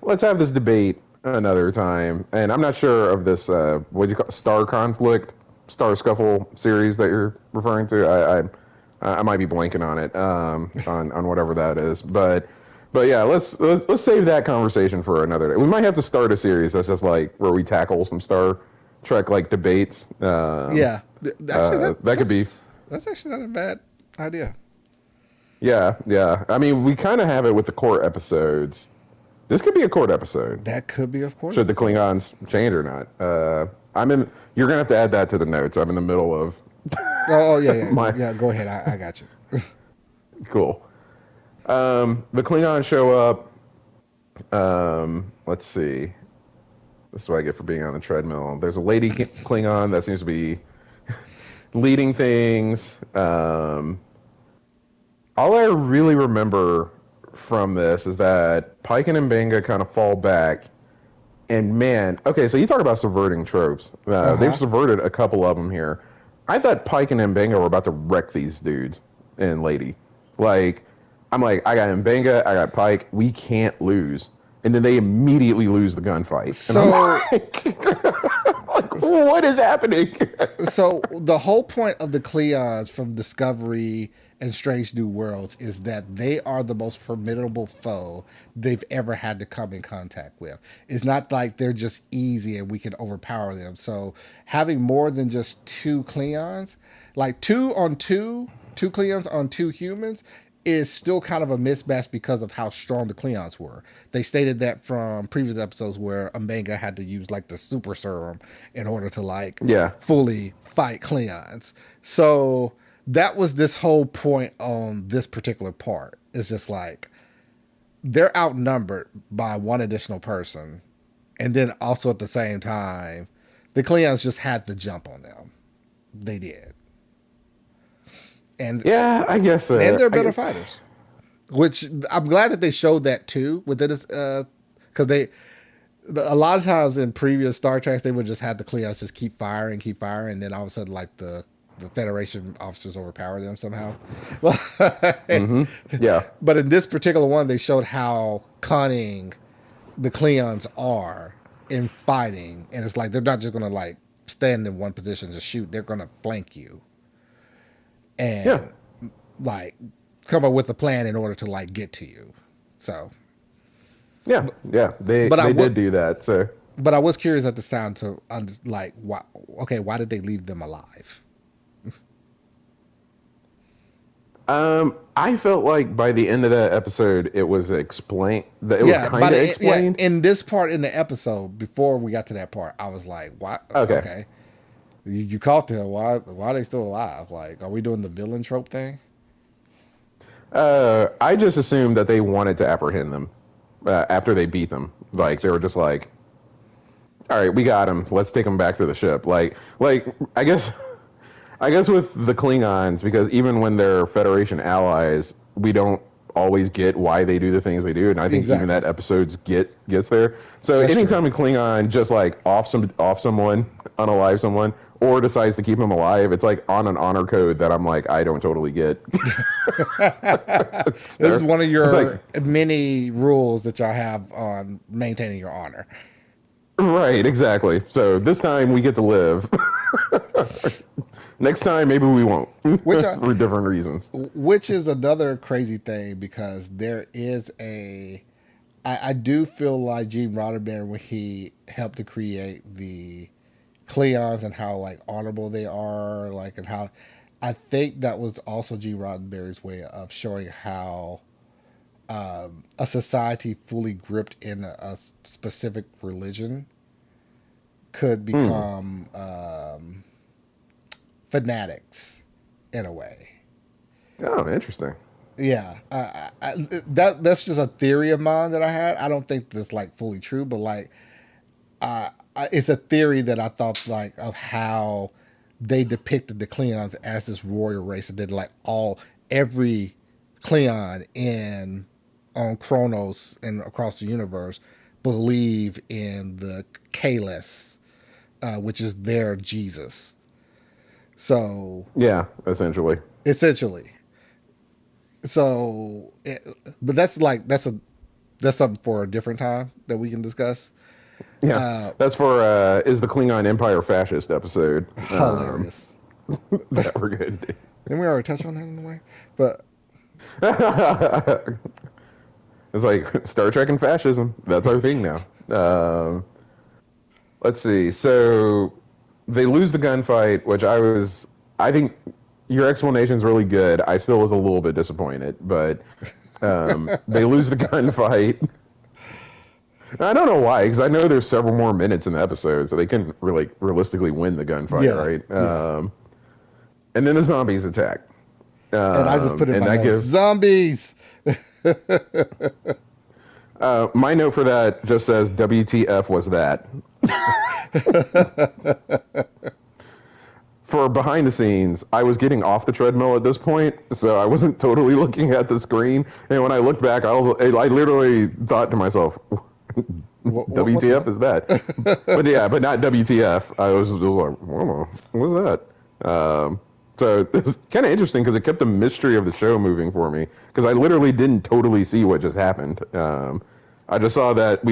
[SPEAKER 2] let's have this debate another time. And I'm not sure of this what do you call Star Conflict, Star Scuffle series that you're referring to. I might be blanking on it on whatever that is, but yeah, let's save that conversation for another day. We might have to start a series that's just like where we tackle some Star Trek like debates.
[SPEAKER 1] Yeah, actually,
[SPEAKER 2] That could be.
[SPEAKER 1] that's actually not a bad idea.
[SPEAKER 2] Yeah, yeah. I mean, we kind of have it with the core episodes. This could be a court episode.
[SPEAKER 1] That could be, of course,
[SPEAKER 2] Should the
[SPEAKER 1] episode.
[SPEAKER 2] Klingons change or not? I'm in. You're gonna have to add that to the notes. I'm in the middle of
[SPEAKER 1] Oh, yeah, yeah,
[SPEAKER 2] my
[SPEAKER 1] yeah. Go ahead. I got you.
[SPEAKER 2] cool. The Klingons show up. Let's see. This is what I get for being on the treadmill. There's a lady Klingon that seems to be leading things. All I really remember from this is that Pike and Mbenga kind of fall back, And man, okay, so you talk about subverting tropes.
[SPEAKER 1] Uh
[SPEAKER 2] They've
[SPEAKER 1] huh.
[SPEAKER 2] subverted a couple of them here. I thought Pike and Mbenga were about to wreck these dudes and Lady. Like, I'm like, I got Mbenga, I got Pike. We can't lose. And then they immediately lose the gunfight, and I'm
[SPEAKER 1] So
[SPEAKER 2] like, like what is happening?
[SPEAKER 1] so the whole point of the Cleons from Discovery and Strange New Worlds is that they are the most formidable foe they've ever had to come in contact with. It's not like they're just easy and we can overpower them. So having more than just two Cleons, like two Cleons on two humans, is still kind of a mismatch because of how strong the Cleons were. They stated that from previous episodes where Omega had to use like the super serum in order to like
[SPEAKER 2] Yeah,
[SPEAKER 1] fully fight Cleons. So that was this whole point on this particular part. It's just like they're outnumbered by one additional person, and then also at the same time, the Cleons just had the jump on them. They did, and
[SPEAKER 2] yeah, I guess.
[SPEAKER 1] and they're better fighters. Which I'm glad that they showed that too within this, because a lot of times in previous Star Treks they would just have the Klingons just keep firing, and then all of a sudden like the Federation officers overpower them somehow.
[SPEAKER 2] Mm-hmm. Yeah,
[SPEAKER 1] But in this particular one, they showed how cunning the Klingons are in fighting, and it's like they're not just gonna like stand in one position and just shoot; they're gonna flank you
[SPEAKER 2] yeah,
[SPEAKER 1] and like come up with a plan in order to like get to you. So,
[SPEAKER 2] yeah, yeah. They
[SPEAKER 1] but I
[SPEAKER 2] they
[SPEAKER 1] would
[SPEAKER 2] did do that. So
[SPEAKER 1] but I was curious at the time to like why. Okay, why did they leave them alive?
[SPEAKER 2] I felt like by the end of that episode, it was explained that it was
[SPEAKER 1] Yeah,
[SPEAKER 2] kind of
[SPEAKER 1] yeah,
[SPEAKER 2] explained.
[SPEAKER 1] in this part in the episode before we got to that part, I was like, why?
[SPEAKER 2] Okay.
[SPEAKER 1] Okay, you caught them. Why are they still alive? Like, are we doing the villain trope thing?
[SPEAKER 2] I just assumed that they wanted to apprehend them after they beat them. Like they
[SPEAKER 1] Gotcha.
[SPEAKER 2] were just like, "All right, we got him. Let's take him back to the ship." Like I guess with the Klingons, because even when they're Federation allies, we don't always get why they do the things they do, and I think even
[SPEAKER 1] Exactly.
[SPEAKER 2] that episodes gets there. So
[SPEAKER 1] That's true.
[SPEAKER 2] anytime a Klingon just like off someone, unalive someone, or decides to keep him alive, it's like on an honor code that I'm like I don't totally get.
[SPEAKER 1] This is
[SPEAKER 2] So
[SPEAKER 1] one of
[SPEAKER 2] it's like
[SPEAKER 1] your many rules that y'all have on maintaining your honor.
[SPEAKER 2] right, exactly. So this time we get to live. Next time maybe we won't
[SPEAKER 1] Which
[SPEAKER 2] for different reasons.
[SPEAKER 1] which is another crazy thing because there is I do feel like Gene Roddenberry when he helped to create the Cleons and how like honorable they are, like and how I think that was also Gene Roddenberry's way of showing how a society fully gripped in a specific religion could
[SPEAKER 2] Hmm.
[SPEAKER 1] become fanatics in a way.
[SPEAKER 2] Oh, interesting.
[SPEAKER 1] Yeah, that's just a theory of mine that I had. I don't think that's like fully true, but like it's a theory that I thought like of how they depicted the Klingons as this warrior race, and then like every Klingon in on Kronos and across the universe believe in the Kalis, which is their Jesus. So
[SPEAKER 2] Yeah, essentially.
[SPEAKER 1] essentially, so but that's like that's something for a different time that we can discuss.
[SPEAKER 2] Yeah,
[SPEAKER 1] Uh,
[SPEAKER 2] that's for is the Klingon Empire fascist episode
[SPEAKER 1] Hilarious.
[SPEAKER 2] that we're going to
[SPEAKER 1] Didn't we already touch on that in a way? But
[SPEAKER 2] do. It's like Star Trek and fascism. That's our thing now. Let's see. So they lose the gunfight, which I think your explanation's really good. I still was a little bit disappointed, but they lose the gunfight. I don't know why, because I know there's several more minutes in the episode, so they can really realistically win the gunfight,
[SPEAKER 1] yeah,
[SPEAKER 2] right?
[SPEAKER 1] yeah.
[SPEAKER 2] And then the zombies attack,
[SPEAKER 1] And I just put in
[SPEAKER 2] and
[SPEAKER 1] my
[SPEAKER 2] that
[SPEAKER 1] notes
[SPEAKER 2] gives
[SPEAKER 1] zombies.
[SPEAKER 2] my note for that just says WTF was that. For behind the scenes, I was getting off the treadmill at this point, so I wasn't totally looking at the screen. And when I looked back, I literally thought to myself,
[SPEAKER 1] What's
[SPEAKER 2] WTF is that? But
[SPEAKER 1] that?
[SPEAKER 2] yeah, but not WTF. I was like, whoa, what was that? So it's kind of interesting because it kept the mystery of the show moving for me because I literally didn't totally see what just happened. I just saw that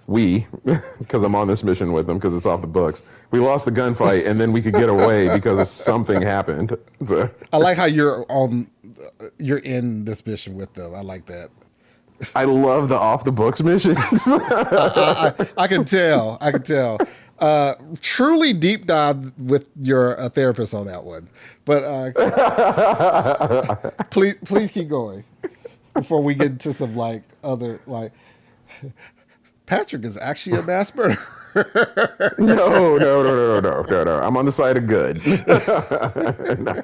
[SPEAKER 2] we, because I'm on this mission with them because it's off the books. We lost the gunfight and then we could get away because something happened. So,
[SPEAKER 1] I like how you're in this mission with them. I like that.
[SPEAKER 2] I love the off the books missions.
[SPEAKER 1] I can tell. I can tell. Truly deep dive with your therapist on that one. But please keep going before we get into some like other like Patrick is actually a mass murderer.
[SPEAKER 2] No, no, no, no, no, no, no, no. I'm on the side of good. No.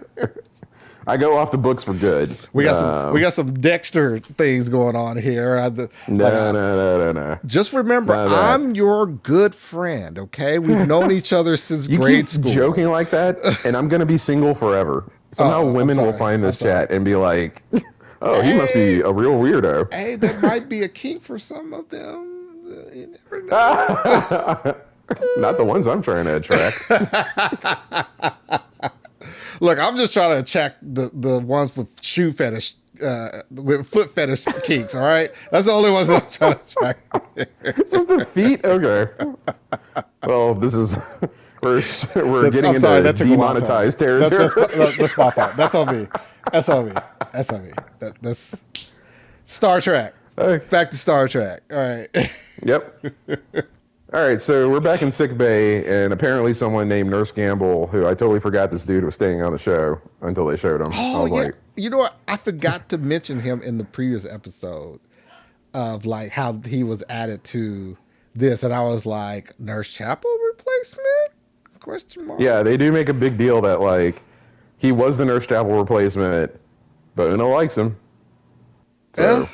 [SPEAKER 2] I go off the books for good.
[SPEAKER 1] We got some Dexter things going on here.
[SPEAKER 2] No, no, no, no, no.
[SPEAKER 1] Just remember,
[SPEAKER 2] None of that.
[SPEAKER 1] I'm your good friend. Okay, we've known each other since
[SPEAKER 2] You
[SPEAKER 1] grade
[SPEAKER 2] keep
[SPEAKER 1] school.
[SPEAKER 2] joking like that, and I'm gonna be single forever. Somehow
[SPEAKER 1] Oh, I'm
[SPEAKER 2] women will
[SPEAKER 1] sorry.
[SPEAKER 2] find
[SPEAKER 1] I'm
[SPEAKER 2] this
[SPEAKER 1] sorry.
[SPEAKER 2] chat and be like, "Oh, he must be
[SPEAKER 1] Hey,
[SPEAKER 2] a real weirdo."
[SPEAKER 1] hey, that might be a kink for some of them. You never know.
[SPEAKER 2] Not the ones I'm trying to attract.
[SPEAKER 1] Look, I'm just trying to check the ones with shoe fetish, with foot fetish kinks. All right, that's the only ones that I'm trying to check.
[SPEAKER 2] Just the feet. Okay. Well, this is we're getting
[SPEAKER 1] I'm sorry,
[SPEAKER 2] into
[SPEAKER 1] that took a long time.
[SPEAKER 2] demonetized territory.
[SPEAKER 1] That's my fault. That's on me. That's on me. That's on me. That's Star Trek.
[SPEAKER 2] Okay.
[SPEAKER 1] Back to Star Trek. All right.
[SPEAKER 2] Yep. All right, so we're back in sick bay, and apparently someone named Nurse Gamble, who I totally forgot this dude was staying on the show until they showed him. I
[SPEAKER 1] Oh
[SPEAKER 2] was
[SPEAKER 1] yeah.
[SPEAKER 2] like,
[SPEAKER 1] You know what? I forgot to mention him in the previous episode of like how he was added to this, and I was like, Nurse Chapel replacement? Question mark.
[SPEAKER 2] yeah, they do make a big deal that like he was the Nurse Chapel replacement, but Una likes him,
[SPEAKER 1] Yeah.
[SPEAKER 2] so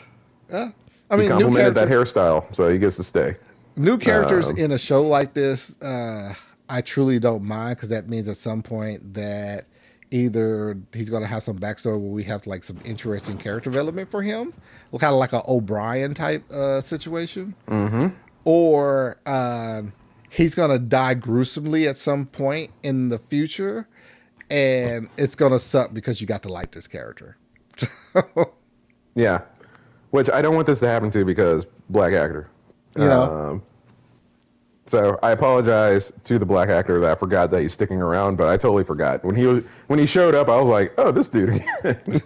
[SPEAKER 1] Yeah. I
[SPEAKER 2] he
[SPEAKER 1] mean, new
[SPEAKER 2] complimented that
[SPEAKER 1] character.
[SPEAKER 2] hairstyle, so he gets to stay.
[SPEAKER 1] New characters
[SPEAKER 2] Um,
[SPEAKER 1] in a show like this, I truly don't mind because that means at some point that either he's going to have some backstory where we have like some interesting character development for him, kind of like an O'Brien type situation,
[SPEAKER 2] mm-hmm.
[SPEAKER 1] or he's going to die gruesomely at some point in the future, and it's going to suck because you got to like this character.
[SPEAKER 2] Yeah, which I don't want this to happen to because black actor.
[SPEAKER 1] You know,
[SPEAKER 2] Um, So I apologize to the black actor that I forgot that he's sticking around, but I totally forgot when he showed up. I was like, oh, this dude again.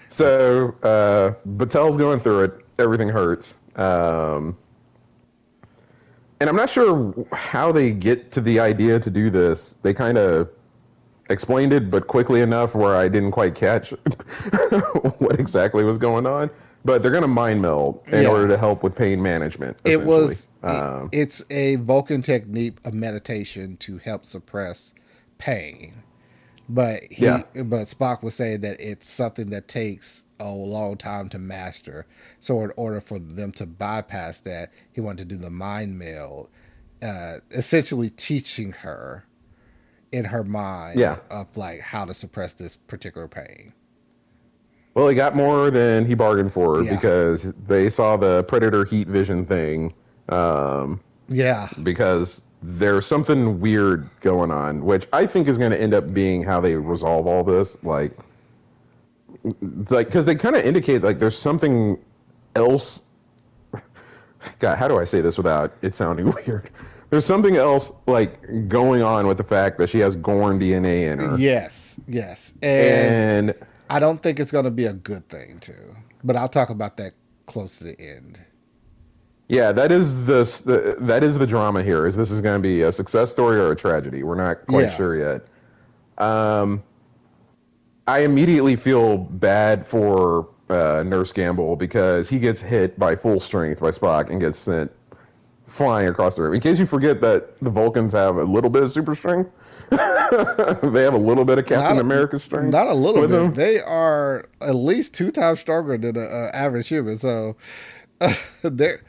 [SPEAKER 2] So Batel's going through it. Everything hurts, and I'm not sure how they get to the idea to do this. They kind of explained it, but quickly enough where I didn't quite catch what exactly was going on. But they're going to mind meld in order
[SPEAKER 1] yeah.
[SPEAKER 2] to help with pain management,
[SPEAKER 1] It
[SPEAKER 2] essentially.
[SPEAKER 1] was it's a Vulcan technique of meditation to help suppress pain.
[SPEAKER 2] Yeah,
[SPEAKER 1] But Spock was saying that it's something that takes a long time to master. So in order for them to bypass that, he wanted to do the mind meld, essentially teaching her in her
[SPEAKER 2] yeah.
[SPEAKER 1] mind of like how to suppress this particular pain.
[SPEAKER 2] Well, he got more than he bargained for
[SPEAKER 1] Yeah.
[SPEAKER 2] because they saw the Predator heat vision thing.
[SPEAKER 1] Yeah.
[SPEAKER 2] Because there's something weird going on, which I think is going to end up being how they resolve all this. Because they kind of indicate like there's something else. God, how do I say this without it sounding weird? There's something else like going on with the fact that she has Gorn DNA in her,
[SPEAKER 1] Yes. Yes. And
[SPEAKER 2] and
[SPEAKER 1] I don't think it's going to be a good thing too. But I'll talk about that close to the end.
[SPEAKER 2] yeah, that is the drama here. Is this is going to be a success story or a tragedy? We're not quite
[SPEAKER 1] Yeah.
[SPEAKER 2] sure yet. Um, I immediately feel bad for Nurse Gamble because he gets hit by full strength by Spock and gets sent flying across the room. In case you forget that the Vulcans have a little bit of super strength, they have a little bit of Captain
[SPEAKER 1] Not
[SPEAKER 2] America strength
[SPEAKER 1] not a little
[SPEAKER 2] with
[SPEAKER 1] bit.
[SPEAKER 2] them.
[SPEAKER 1] They are at least 2 times stronger than an average human. So they're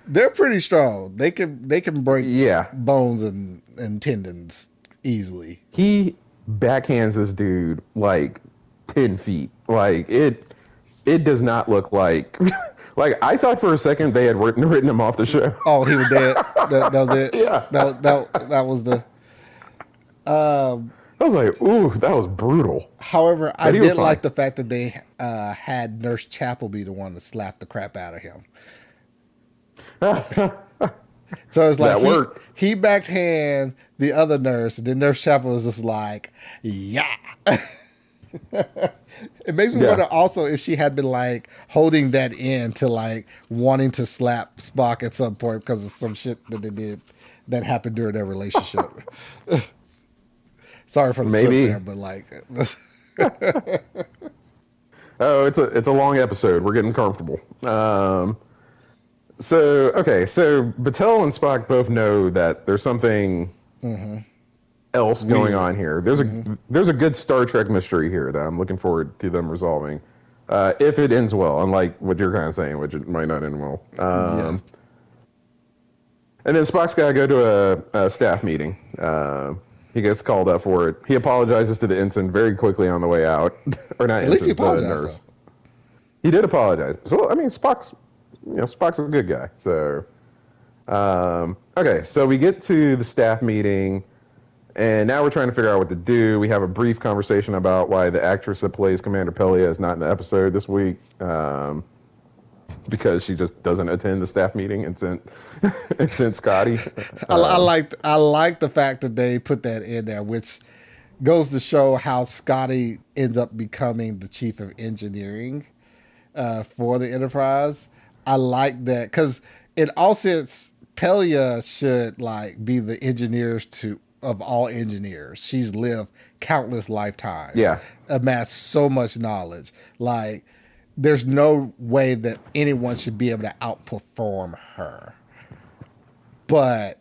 [SPEAKER 1] they're pretty strong. They can break
[SPEAKER 2] Yeah,
[SPEAKER 1] bones and tendons easily.
[SPEAKER 2] he backhands this dude like 10 feet. Like it does not look like Like I thought for a second they had written him off the show.
[SPEAKER 1] Oh, he was dead. That was it.
[SPEAKER 2] Yeah.
[SPEAKER 1] That was the. Um,
[SPEAKER 2] I was like, ooh, that was brutal.
[SPEAKER 1] However, I
[SPEAKER 2] But he was
[SPEAKER 1] did
[SPEAKER 2] fine.
[SPEAKER 1] like the fact that they had Nurse Chapel be the one to slap the crap out of him.
[SPEAKER 2] That
[SPEAKER 1] So it's like
[SPEAKER 2] worked.
[SPEAKER 1] he backhand the other nurse, and then Nurse Chapel is just like, yeah. It makes me
[SPEAKER 2] Yeah.
[SPEAKER 1] wonder also if she had been like holding that in to like wanting to slap Spock at some point because of some shit that they did that happened during their relationship. Sorry for the slip there,
[SPEAKER 2] Maybe.
[SPEAKER 1] but like,
[SPEAKER 2] Oh, it's a long episode. We're getting comfortable. So okay, so Batel and Spock both know that there's something
[SPEAKER 1] hmm
[SPEAKER 2] else going
[SPEAKER 1] weird.
[SPEAKER 2] on here.
[SPEAKER 1] Hmm
[SPEAKER 2] There's a good Star Trek mystery here that I'm looking forward to them resolving. If it ends well, unlike what you're kind of saying, which it might not end well.
[SPEAKER 1] Yeah.
[SPEAKER 2] And then Spock's got to go to a staff meeting. He gets called up for it. He apologizes to the ensign very quickly on the way out, or not
[SPEAKER 1] At least he
[SPEAKER 2] ensign, the
[SPEAKER 1] apologized though.
[SPEAKER 2] nurse. He did apologize. So I mean, Spock's a good guy. So okay, so we get to the staff meeting, and now we're trying to figure out what to do. We have a brief conversation about why the actress that plays Commander Pelia is not in the episode this week. Because she just doesn't attend the staff meeting and sent and sent Scotty.
[SPEAKER 1] I like the fact that they put that in there, which goes to show how Scotty ends up becoming the chief of engineering for the Enterprise. I like that because in all sense, Pelia should like be the engineers to of all engineers. She's lived countless lifetimes,
[SPEAKER 2] Yeah.
[SPEAKER 1] amassed so much knowledge. Like there's no way that anyone should be able to outperform her. But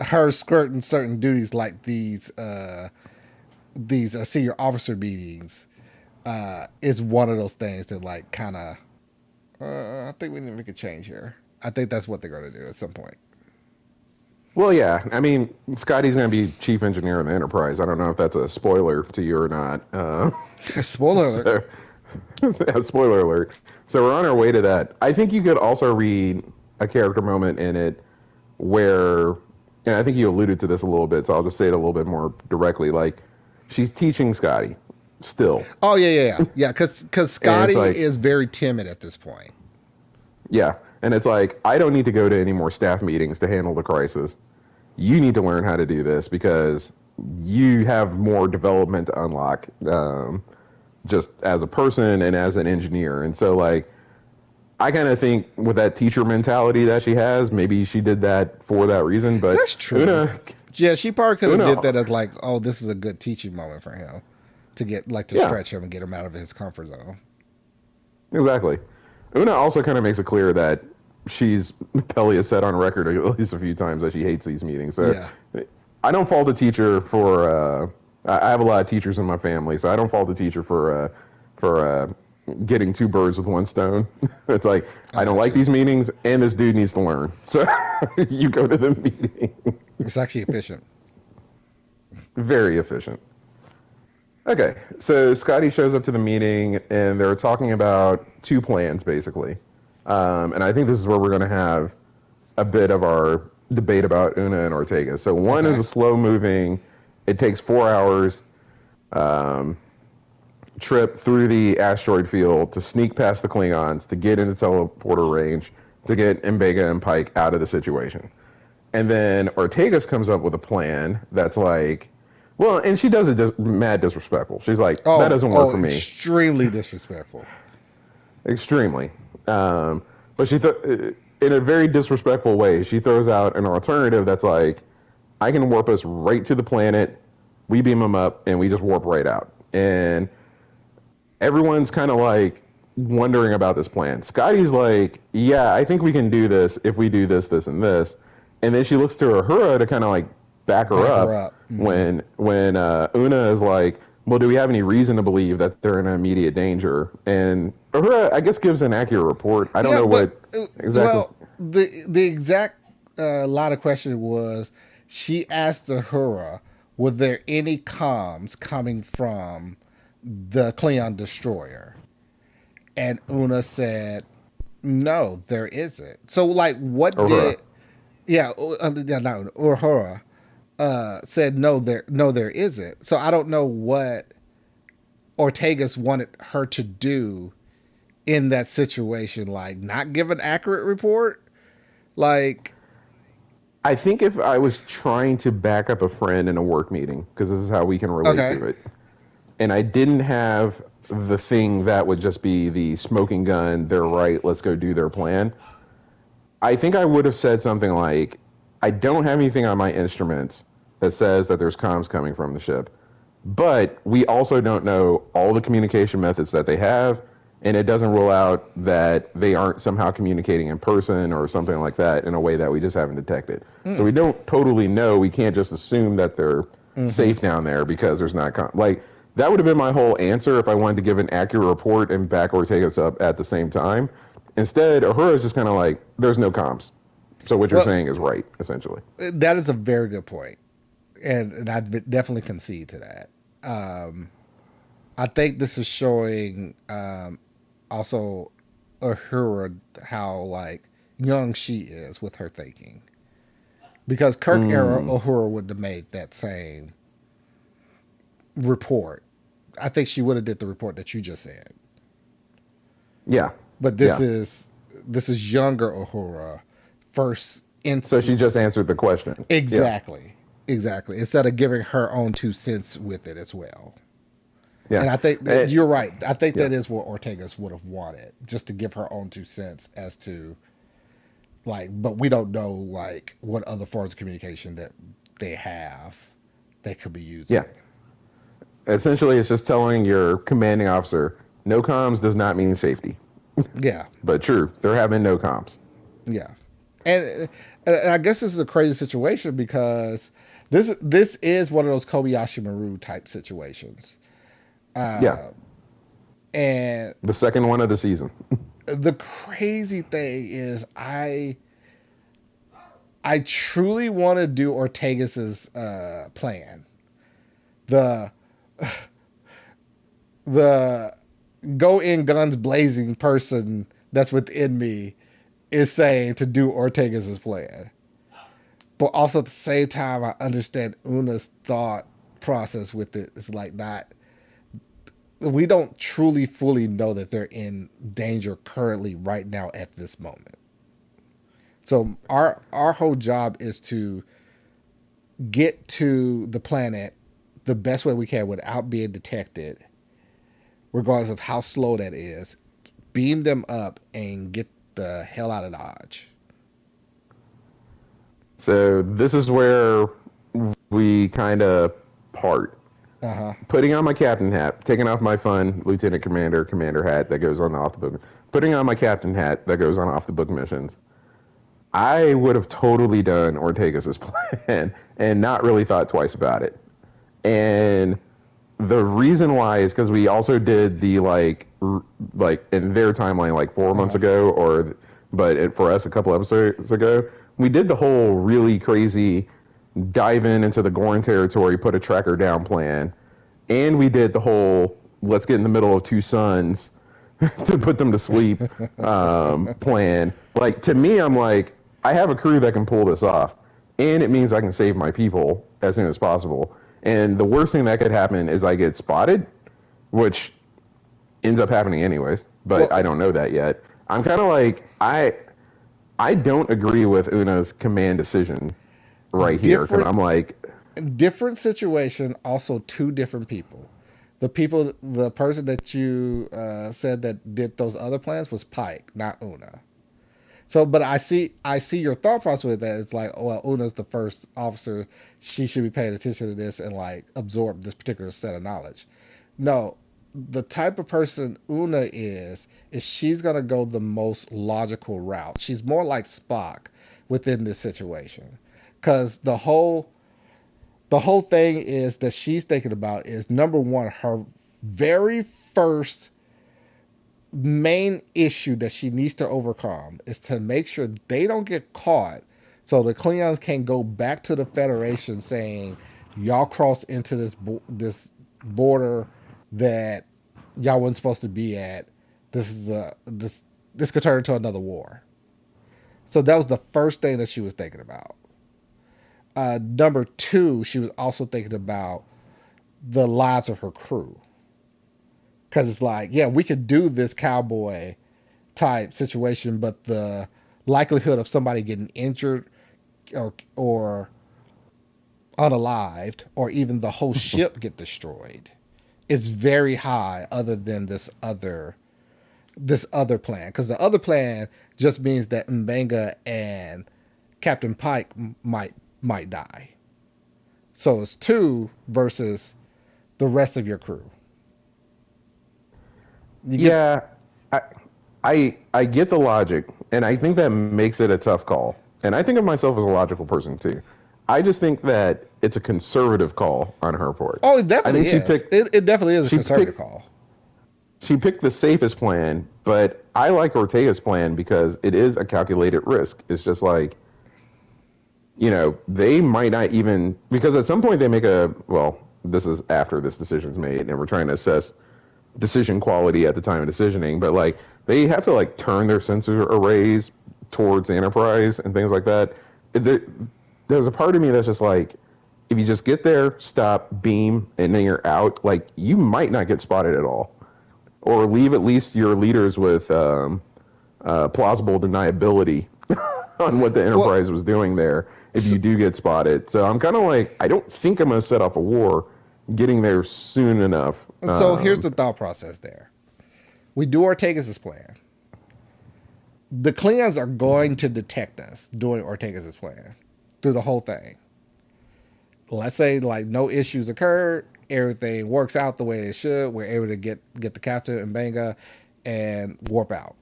[SPEAKER 1] her skirting certain duties like these senior officer meetings is one of those things that like kind of I think we need to make a change here. I think that's what they're going to do at some point.
[SPEAKER 2] Well, yeah. I mean, Scotty's going to be chief engineer in the Enterprise. I don't know if that's a spoiler to you or not.
[SPEAKER 1] Spoiler alert.
[SPEAKER 2] So, yeah, spoiler alert. So we're on our way to that. I think you could also read a character moment in it where, and I think you alluded to this a little bit, so I'll just say it a little bit more directly. Like, she's teaching Scotty still,
[SPEAKER 1] Oh yeah. Because
[SPEAKER 2] and it's
[SPEAKER 1] Scotty
[SPEAKER 2] like,
[SPEAKER 1] is very timid at this point.
[SPEAKER 2] yeah, and it's like I don't need to go to any more staff meetings to handle the crisis. You need to learn how to do this because you have more development to unlock, just as a person and as an engineer. And so, like, I kind of think with that teacher mentality that she has, maybe she did that for that reason. But
[SPEAKER 1] That's true. Yeah, she probably could have did
[SPEAKER 2] Una,
[SPEAKER 1] that as like, oh, this is a good teaching moment for him to get like to
[SPEAKER 2] yeah,
[SPEAKER 1] stretch him and get him out of his comfort zone.
[SPEAKER 2] exactly. Una also kind of makes it clear that Pelly has said on record at least a few times that she hates these meetings. So
[SPEAKER 1] Yeah,
[SPEAKER 2] I don't fault the teacher for. I have a lot of teachers in my family, so I don't fault the teacher for getting two birds with one stone. It's like
[SPEAKER 1] I
[SPEAKER 2] I don't
[SPEAKER 1] got
[SPEAKER 2] like
[SPEAKER 1] you.
[SPEAKER 2] these meetings, and this dude needs to learn. So you go to the meeting.
[SPEAKER 1] It's actually efficient.
[SPEAKER 2] Very efficient. Okay, so Scotty shows up to the meeting, and they're talking about two plans basically, and I think this is where we're going to have a bit of our debate about Una and Ortega. So one is
[SPEAKER 1] Okay.
[SPEAKER 2] a slow moving, it takes 4 hours um, trip through the asteroid field to sneak past the Klingons to get into teleporter range to get Mbega and Pike out of the situation. And then Ortegas comes up with a plan that's like, well, and she does it mad disrespectful. She's like, that doesn't work for me.
[SPEAKER 1] Extremely disrespectful.
[SPEAKER 2] Extremely. But in a very disrespectful way, she throws out an alternative that's like, I can warp us right to the planet. We beam them up, and we just warp right out. And everyone's kind of like wondering about this plan. Scotty's like, yeah, I think we can do this if we do this, this, and this. And then she looks to Uhura to kind of like back her
[SPEAKER 1] Back her
[SPEAKER 2] up
[SPEAKER 1] up. Hmm
[SPEAKER 2] when Una is like, well, do we have any reason to believe that they're in immediate danger? And Uhura, I guess, gives an accurate report. I don't
[SPEAKER 1] Yeah,
[SPEAKER 2] know
[SPEAKER 1] but
[SPEAKER 2] what exactly.
[SPEAKER 1] well, the exact line of question was she asked Uhura, were there any comms coming from the Klingon destroyer? And Una said No, there isn't. So, like, what
[SPEAKER 2] Uhura.
[SPEAKER 1] did? Yeah, yeah, no, Uhura said no, there isn't. So I don't know what Ortega's wanted her to do in that situation. Like, not give an accurate report. Like,
[SPEAKER 2] I think if I was trying to back up a friend in a work meeting, because this is how we can relate
[SPEAKER 1] okay,
[SPEAKER 2] to it, and I didn't have the thing that would just be the smoking gun, they're right, let's go do their plan, I think I would have said something like, I don't have anything on my instruments that says that there's comms coming from the ship. But we also don't know all the communication methods that they have, and it doesn't rule out that they aren't somehow communicating in person or something like that in a way that we just haven't detected. So we
[SPEAKER 1] mm,
[SPEAKER 2] don't totally know. We can't just assume that they're
[SPEAKER 1] mm-hmm.
[SPEAKER 2] safe down there because there's not like that would have been my whole answer if I wanted to give an accurate report and back Ortega's up at the same time. Instead, Uhura is just kind of like, there's no comms. So what you're
[SPEAKER 1] Well,
[SPEAKER 2] saying is right, essentially.
[SPEAKER 1] that is a very good point, and I definitely concede to that. Um, I think this is showing also Uhura how like young she is with her thinking. Because Kirk era
[SPEAKER 2] Mm,
[SPEAKER 1] Uhura would have made that same report. I think she would have did the report that you just said.
[SPEAKER 2] yeah,
[SPEAKER 1] But
[SPEAKER 2] yeah.
[SPEAKER 1] this is younger Uhura first in
[SPEAKER 2] So she just answered the question. Yeah,
[SPEAKER 1] exactly. Exactly. Instead of giving her own 2 cents with it as well.
[SPEAKER 2] yeah.
[SPEAKER 1] And I think that
[SPEAKER 2] It,
[SPEAKER 1] you're right. I think
[SPEAKER 2] yeah.
[SPEAKER 1] that is what Ortegas would have wanted, just to give her own 2 cents as to like, but we don't know like what other forms of communication that they have they could be
[SPEAKER 2] Yeah.
[SPEAKER 1] using.
[SPEAKER 2] Essentially, it's just telling your commanding officer no comms does not mean safety.
[SPEAKER 1] Yeah,
[SPEAKER 2] But true, there have been no comms.
[SPEAKER 1] yeah, and I guess this is a crazy situation because this is one of those Kobayashi Maru type situations.
[SPEAKER 2] Yeah.
[SPEAKER 1] Uh, and
[SPEAKER 2] The second one of the season.
[SPEAKER 1] the crazy thing is, I truly want to do Ortegas's plan. The the go in guns blazing person that's within me is saying to do Ortegas's plan. But also at the same time, I understand Una's thought process with it. It's like not we don't truly fully know that they're in danger currently right now at this moment. So our whole job is to get to the planet the best way we can without being detected, regardless of how slow that is. Beam them up and get the hell out of Dodge.
[SPEAKER 2] So this is where we kind of part.
[SPEAKER 1] Uh huh.
[SPEAKER 2] Putting on my captain hat, taking off my fun lieutenant commander hat that goes on the off the book, putting on my captain hat that goes on off the book missions. I would have totally done Ortega's plan and not really thought twice about it. And the reason why is because we also did the like in their timeline like 4 months
[SPEAKER 1] Uh
[SPEAKER 2] ago or but for us a couple episodes ago we did the whole really crazy dive into the Gorn territory, put a tracker down plan, and we did the whole let's get in the middle of two suns to put them to sleep
[SPEAKER 1] huh.
[SPEAKER 2] plan. Like to me, I'm like I have a crew that can pull this off, and it means I can save my people as soon as possible. And the worst thing that could happen is I get spotted, which ends up happening anyways, but
[SPEAKER 1] Well,
[SPEAKER 2] I don't know that yet. I'm kind of like I don't agree with Una's command decision right here because
[SPEAKER 1] different
[SPEAKER 2] I'm like,
[SPEAKER 1] different situation. Also, two different people. The person that you said that did those other plans was Pike, not Una. So, but I see your thought process with that. It's like, oh, well, Una's the first officer. She should be paying attention to this and like absorb this particular set of knowledge. No, the type of person Una is she's gonna go the most logical route. She's more like Spock within this situation, because the whole thing is that she's thinking about is number one, her very first main issue that she needs to overcome is to make sure they don't get caught so the Klingons can go back to the Federation saying y'all crossed into this border that y'all wasn't supposed to be at. This is the this. this could turn into another war. So that was the first thing that she was thinking about. Number two, she was also thinking about the lives of her crew. Because it's like, yeah, we could do this cowboy type situation, but the likelihood of somebody getting injured or unalived, or even the whole ship get destroyed, is very high. Other than this other plan, because the other plan just means that Mbenga and Captain Pike might die. So it's two versus the rest of your crew. You get
[SPEAKER 2] Yeah, I, I get the logic, and I think that makes it a tough call. And I think of myself as a logical person too. I just think that it's a conservative call on her part.
[SPEAKER 1] oh, it
[SPEAKER 2] I
[SPEAKER 1] definitely
[SPEAKER 2] think
[SPEAKER 1] is. It definitely is a
[SPEAKER 2] she
[SPEAKER 1] conservative
[SPEAKER 2] picked
[SPEAKER 1] call.
[SPEAKER 2] she picked the safest plan, but I like Ortega's plan because it is a calculated risk. It's just like, they might not even, because at some point they make this is after this decision's made, and we're trying to assess decision quality at the time of decisioning, but like they have to like turn their sensor arrays towards the Enterprise and things like that. There's a part of me that's just like, if you just get there, stop, beam, and then you're out, like you might not get spotted at all, or leave at least your leaders with plausible deniability on what the
[SPEAKER 1] Well,
[SPEAKER 2] Enterprise was doing there if
[SPEAKER 1] so,
[SPEAKER 2] you do get spotted. So I'm kind of like, I don't think I'm going to set up a war getting there soon enough.
[SPEAKER 1] so here's the thought process there. We do Ortega's plan. The Klingons are going to detect us doing Ortega's plan through the whole thing. Let's say like no issues occurred, everything works out the way it should. We're able to get the captain and Banga and warp out.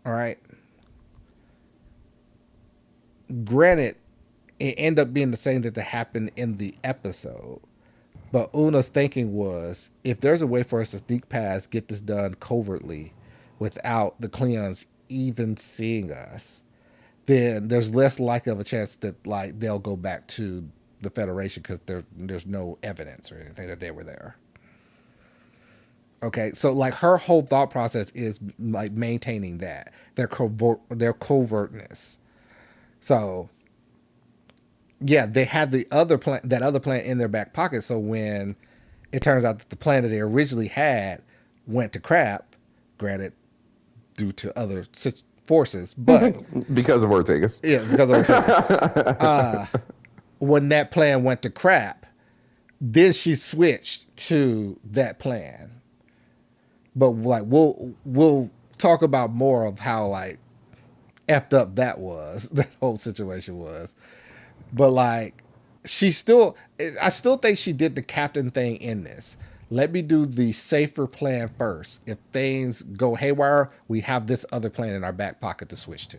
[SPEAKER 1] All right. Granted, it ended up being the same that happened in the episode. But Una's thinking was, if there's a way for us to sneak past, get this done covertly, without the Klingons even seeing us, then there's less likely of a chance that like they'll go back to the Federation because there's no evidence or anything that they were there. Okay, so like her whole thought process is like maintaining their covertness. So yeah, they had that other plan in their back pocket. So when it turns out that the plan that they originally had went to crap, granted due to other forces, but
[SPEAKER 2] Because of Ortega's.
[SPEAKER 1] yeah, because of Ortega's. Uh, when that plan went to crap, then she switched to that plan. But like we'll talk about more of how like effed up that whole situation was. But like I still think she did the captain thing in this. Let me do the safer plan first. If things go haywire, we have this other plan in our back pocket to switch to.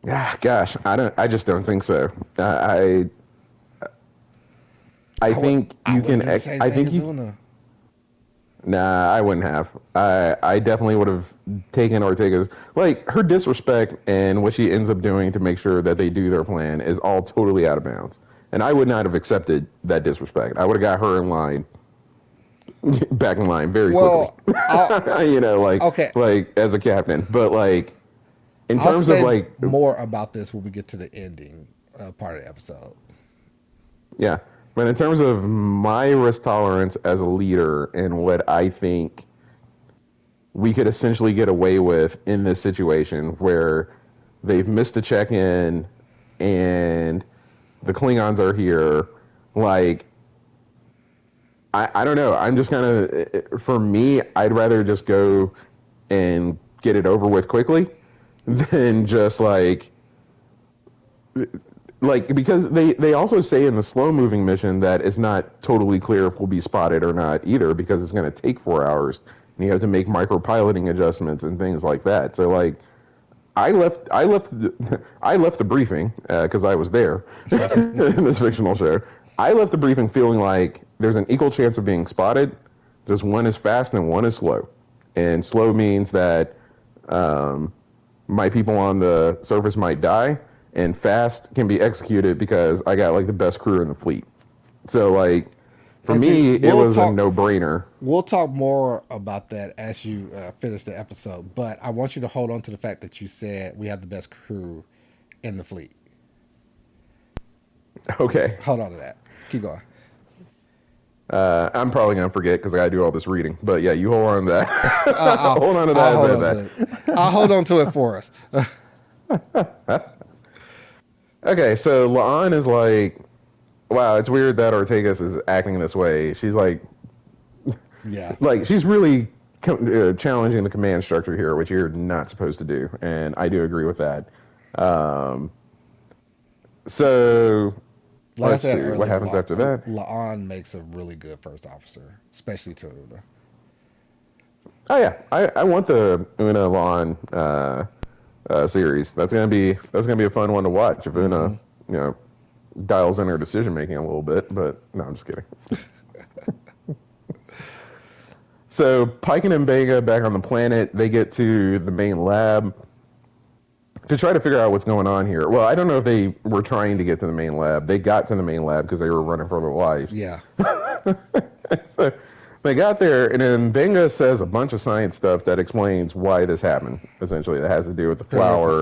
[SPEAKER 2] Ah, gosh, I just don't think so. I think
[SPEAKER 1] I
[SPEAKER 2] you
[SPEAKER 1] would
[SPEAKER 2] can.
[SPEAKER 1] do the same
[SPEAKER 2] I
[SPEAKER 1] thing
[SPEAKER 2] think
[SPEAKER 1] as
[SPEAKER 2] you.
[SPEAKER 1] Una.
[SPEAKER 2] Nah, I wouldn't have. I definitely would have taken Ortega's. Like her disrespect and what she ends up doing to make sure that they do their plan is all totally out of bounds. And I would not have accepted that disrespect. I would have got her in line, back in line very quickly.
[SPEAKER 1] Well, I'll
[SPEAKER 2] Like
[SPEAKER 1] okay.
[SPEAKER 2] as a captain. But like in
[SPEAKER 1] I'll
[SPEAKER 2] terms of
[SPEAKER 1] say
[SPEAKER 2] like,
[SPEAKER 1] more about this when we get to the ending part of the episode.
[SPEAKER 2] yeah. But in terms of my risk tolerance as a leader and what I think we could essentially get away with in this situation where they've missed a check-in and the Klingons are here, like I don't know. I'm just kind of, for me, I'd rather just go and get it over with quickly than just because they also say in the slow moving mission that it's not totally clear if we'll be spotted or not either, because it's going to take 4 hours and you have to make micro piloting adjustments and things like that. So like I left the briefing because I was there in this fictional show. I left the briefing feeling like there's an equal chance of being spotted. Just one is fast and one is slow, and slow means that um, my people on the surface might die, and fast can be executed because I got like the best crew in the fleet. So like For
[SPEAKER 1] And see,
[SPEAKER 2] me, it was a no-brainer.
[SPEAKER 1] we'll talk more about that as you finish the episode. But I want you to hold on to the fact that you said we have the best crew in the fleet.
[SPEAKER 2] Okay.
[SPEAKER 1] Hold on to that. Keep going.
[SPEAKER 2] I'm probably gonna forget because I gotta do all this reading. But yeah, you hold on to that.
[SPEAKER 1] I'll,
[SPEAKER 2] hold on to
[SPEAKER 1] I'll
[SPEAKER 2] that
[SPEAKER 1] hold
[SPEAKER 2] as I
[SPEAKER 1] on to it. I'll hold on to it for us.
[SPEAKER 2] say. Okay, so Laan is like, wow, it's weird that Ortegas is acting this way. She's
[SPEAKER 1] Yeah.
[SPEAKER 2] like she's really challenging the command structure here, which you're not supposed to do, and I do agree with that. Um, so
[SPEAKER 1] Like I
[SPEAKER 2] let's
[SPEAKER 1] said
[SPEAKER 2] see what
[SPEAKER 1] earlier,
[SPEAKER 2] happens after that.
[SPEAKER 1] Laan makes a really good first officer, especially to Una.
[SPEAKER 2] Oh yeah, I want the Una Laan series. That's gonna be a fun one to watch if Una,
[SPEAKER 1] Mm-hmm.
[SPEAKER 2] you know, dials in her decision making a little bit. But no, I'm just kidding. So Pike and Mbanga back on the planet, they get to the main lab to try to figure out what's going on here. Well, I don't know if they were trying to get to the main lab. They got to the main lab because they were running for their lives.
[SPEAKER 1] Yeah.
[SPEAKER 2] So they got there, and then Benga says a bunch of science stuff that explains why this happened. Essentially, that has to do with the
[SPEAKER 1] Creates the
[SPEAKER 2] flower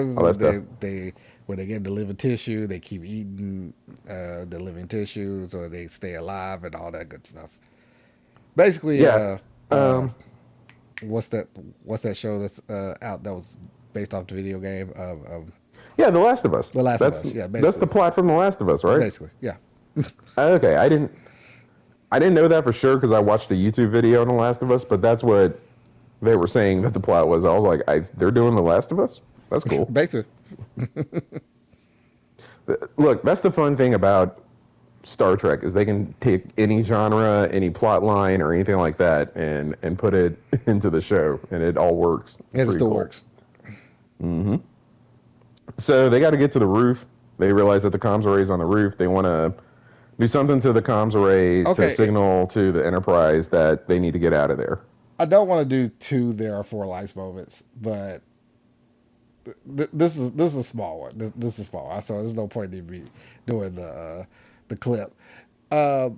[SPEAKER 2] and
[SPEAKER 1] spores.
[SPEAKER 2] all that stuff.
[SPEAKER 1] They when they get into living tissue, they keep eating the living tissue, so they stay alive and all that good stuff. Basically,
[SPEAKER 2] Yeah. Um,
[SPEAKER 1] what's that? What's that show that's out that was based off the video game of
[SPEAKER 2] yeah, The Last of Us.
[SPEAKER 1] The Last of
[SPEAKER 2] That's
[SPEAKER 1] Us? Yeah,
[SPEAKER 2] that's the
[SPEAKER 1] basically,
[SPEAKER 2] plot from The Last of Us, right?
[SPEAKER 1] basically, yeah.
[SPEAKER 2] Okay, I didn't know that for sure because I watched a YouTube video on The Last of Us, but that's what they were saying that the plot was. I was like, they're doing The Last of Us? That's cool.
[SPEAKER 1] Basically,
[SPEAKER 2] Look, that's the fun thing about Star Trek is they can take any genre, any plot line, or anything like that, and put it into the show, and it all works. It's
[SPEAKER 1] it
[SPEAKER 2] pretty
[SPEAKER 1] still
[SPEAKER 2] cool.
[SPEAKER 1] works.
[SPEAKER 2] So they got to get to the roof. They realize that the comms array is on the roof. They want to do something to the comms array to
[SPEAKER 1] Okay,
[SPEAKER 2] signal to the Enterprise that they need to get out of there.
[SPEAKER 1] I don't want to do two there are four lights moments, but this is a small one. This is a small one, so there's no point in me doing the clip. Uh,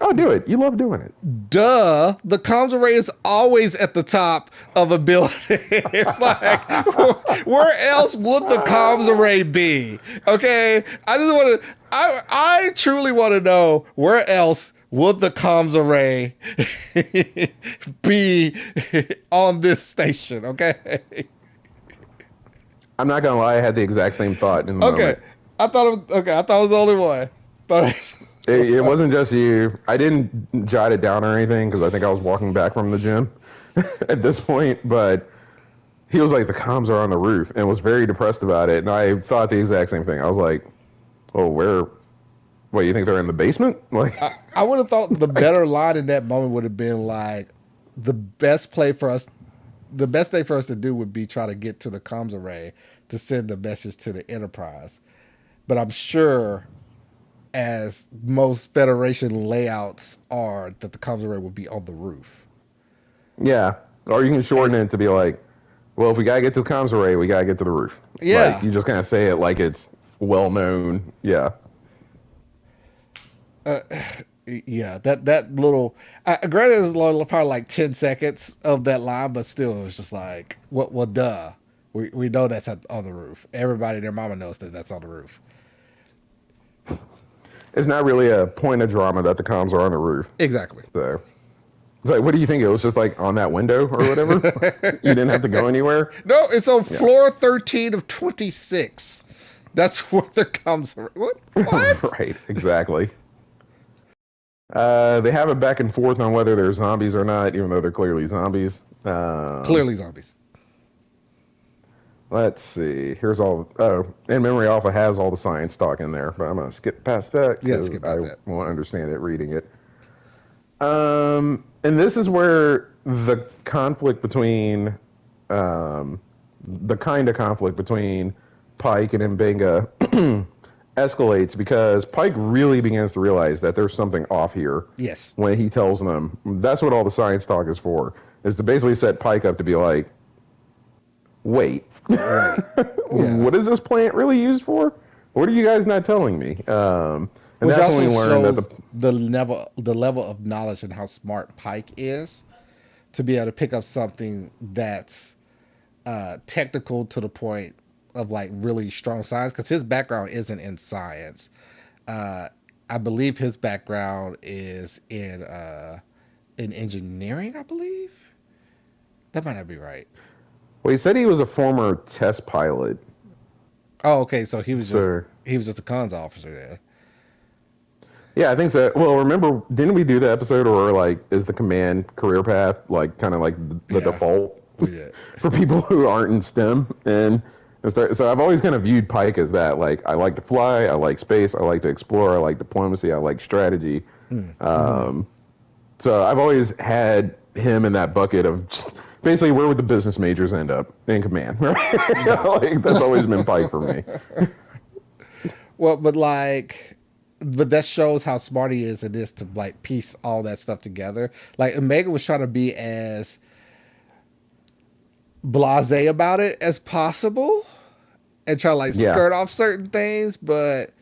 [SPEAKER 2] Oh, do it. You love doing it.
[SPEAKER 1] Duh, the comms array is always at the top of a building. It's like, where else would the comms array be? Okay, I just want to. I truly want to know where else would the comms array be on this station? Okay.
[SPEAKER 2] I'm not gonna lie. I had the exact same thought in the
[SPEAKER 1] Okay.
[SPEAKER 2] moment.
[SPEAKER 1] I thought it was the only one. Thought-
[SPEAKER 2] It wasn't just you. I didn't jot it down or anything because I think I was walking back from the gym at this point. But he was like, the comms are on the roof, and was very depressed about it. And I thought the exact same thing. I was like, oh, where? What, you think they're in the basement? Like,
[SPEAKER 1] I would have thought the better line in that moment would have been like, the best play for us, the best thing for us to do would be try to get to the comms array to send the message to the Enterprise. But I'm sure, as most Federation layouts are, that the comms array would be on the roof.
[SPEAKER 2] yeah. Or you can shorten
[SPEAKER 1] And,
[SPEAKER 2] it to be like, well, if we gotta get to the comms array, we gotta get to the roof. Like,
[SPEAKER 1] yeah,
[SPEAKER 2] you just kind of say it like it's well known. Yeah.
[SPEAKER 1] uh, yeah. That little, granted, it's probably like 10 seconds of that line, but still, it was just like, what? Well, duh. We know that's on the roof. Everybody, their mama knows that that's on the roof.
[SPEAKER 2] It's not really a point of drama that the comms are on the roof.
[SPEAKER 1] Exactly.
[SPEAKER 2] So it's like, what do you think? It was just like on that window or whatever? You didn't have to go anywhere?
[SPEAKER 1] No, it's on
[SPEAKER 2] Yeah.
[SPEAKER 1] floor 13 of 26. That's where the comms array. What?
[SPEAKER 2] Right, exactly. They have a back and forth on whether they're zombies or not, even though they're clearly zombies.
[SPEAKER 1] Clearly zombies.
[SPEAKER 2] Let's see. Here's all. Oh, and Memory Alpha has all the science talk in there, but I'm gonna skip past that
[SPEAKER 1] Yeah,
[SPEAKER 2] because
[SPEAKER 1] skip
[SPEAKER 2] I
[SPEAKER 1] past that.
[SPEAKER 2] won't understand it reading it. And this is where the conflict between, the kind of conflict between Pike and Mbenga escalates because Pike really begins to realize that there's something off here
[SPEAKER 1] Yes.
[SPEAKER 2] when he tells them. That's what all the science talk is for, is to basically set Pike up to be like, wait,
[SPEAKER 1] Right. Yeah.
[SPEAKER 2] what is this plant really used for? What are you guys not telling me? And
[SPEAKER 1] Which
[SPEAKER 2] that's when
[SPEAKER 1] also
[SPEAKER 2] we learned that the
[SPEAKER 1] shows the level of knowledge and how smart Pike is to be able to pick up something that's technical to the point of like really strong science because his background isn't in science. Uh, I believe his background is in engineering. I believe that might not be right.
[SPEAKER 2] well, he said he was a former test pilot.
[SPEAKER 1] Oh, okay. So he was just
[SPEAKER 2] So
[SPEAKER 1] he was just a cons officer there.
[SPEAKER 2] yeah, I think so. Well, remember, didn't we do the episode where like is the command career path like kind of like the
[SPEAKER 1] Yeah,
[SPEAKER 2] default
[SPEAKER 1] we did.
[SPEAKER 2] for people who aren't in STEM? So I've always kind of viewed Pike as that. Like I like to fly, I like space, I like to explore, I like diplomacy, I like strategy.
[SPEAKER 1] Mm-hmm.
[SPEAKER 2] Um, so I've always had him in that bucket of just basically where would the business majors end up in command? Right?
[SPEAKER 1] Gotcha.
[SPEAKER 2] Like that's always been Pike for me.
[SPEAKER 1] Well, but that shows how smart he is in this to like piece all that stuff together. Like Omega was trying to be as blasé about it as possible and try to like
[SPEAKER 2] Yeah,
[SPEAKER 1] skirt off certain things, but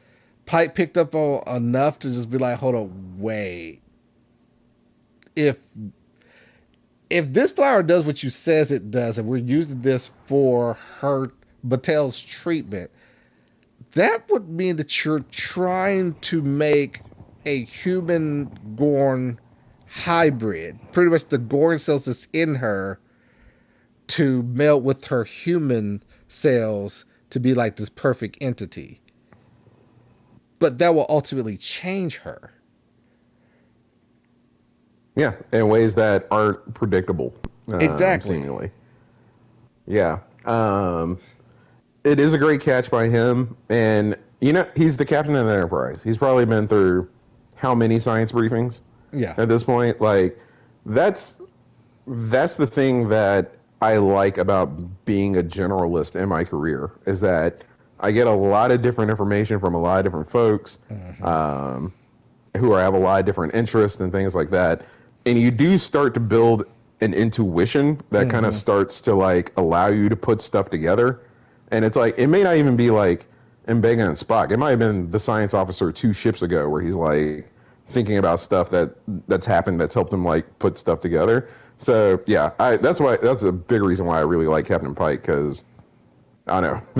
[SPEAKER 1] Pike picked up on enough to just be like, hold on, wait. If if this flower does what you says it does, and we're using this for her Batel's treatment, that would mean that you're trying to make a human Gorn hybrid. Pretty much the Gorn cells that's in her to meld with her human cells to be like this perfect entity. But that will ultimately change her.
[SPEAKER 2] yeah, in ways that aren't predictable,
[SPEAKER 1] Exactly.
[SPEAKER 2] seemingly. Yeah. It is a great catch by him. And, he's the captain of the Enterprise. He's probably been through how many science briefings
[SPEAKER 1] Yeah.
[SPEAKER 2] at this point? Like, that's that's the thing that I like about being a generalist in my career is that I get a lot of different information from a lot of different folks.
[SPEAKER 1] Mm-hmm.
[SPEAKER 2] Um, who have a lot of different interests and things like that. And you do start to build an intuition that kind of
[SPEAKER 1] Mm-hmm.
[SPEAKER 2] starts to like allow you to put stuff together. And it's like it may not even be like Mbega and Spock. It might have been the science officer 2 ships ago where he's like thinking about stuff that's happened that's helped him like put stuff together. So yeah, that's a big reason why I really like Captain Pike because I don't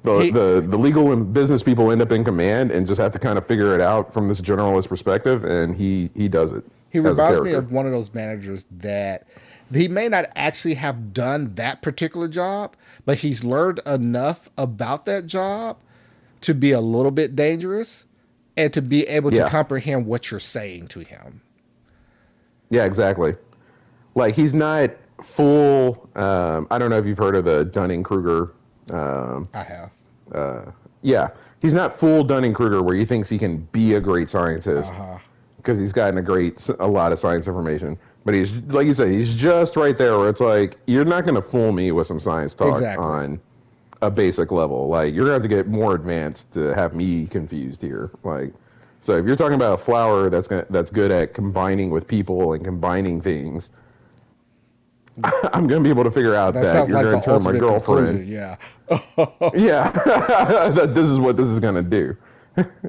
[SPEAKER 2] know
[SPEAKER 1] He
[SPEAKER 2] the legal and business people end up in command and just have to kind of figure it out from this generalist perspective, and he does it
[SPEAKER 1] he
[SPEAKER 2] as a
[SPEAKER 1] reminds me
[SPEAKER 2] character.
[SPEAKER 1] of one of those managers that he may not actually have done that particular job, but he's learned enough about that job to be a little bit dangerous and to be able to
[SPEAKER 2] Yeah,
[SPEAKER 1] comprehend what you're saying to him.
[SPEAKER 2] yeah, exactly. Like he's not full. I don't know if you've heard of the Dunning Kruger. Um,
[SPEAKER 1] I have.
[SPEAKER 2] uh, yeah, he's not full Dunning Kruger where he thinks he can be a great
[SPEAKER 1] Uh
[SPEAKER 2] scientist
[SPEAKER 1] huh.
[SPEAKER 2] because he's gotten a lot of science information. But he's like you say, he's just right there where it's like you're not going to fool me with some science talk
[SPEAKER 1] Exactly.
[SPEAKER 2] on a basic level. Like you're gonna have to get more advanced to have me confused here. Like, so if you're talking about a flower that's good at combining with people and combining things, I'm gonna be able to figure out
[SPEAKER 1] That
[SPEAKER 2] that
[SPEAKER 1] sounds
[SPEAKER 2] you're
[SPEAKER 1] like the
[SPEAKER 2] gonna turn my
[SPEAKER 1] ultimate
[SPEAKER 2] girlfriend.
[SPEAKER 1] conclusion. Yeah.
[SPEAKER 2] Yeah, that this is what this is gonna do.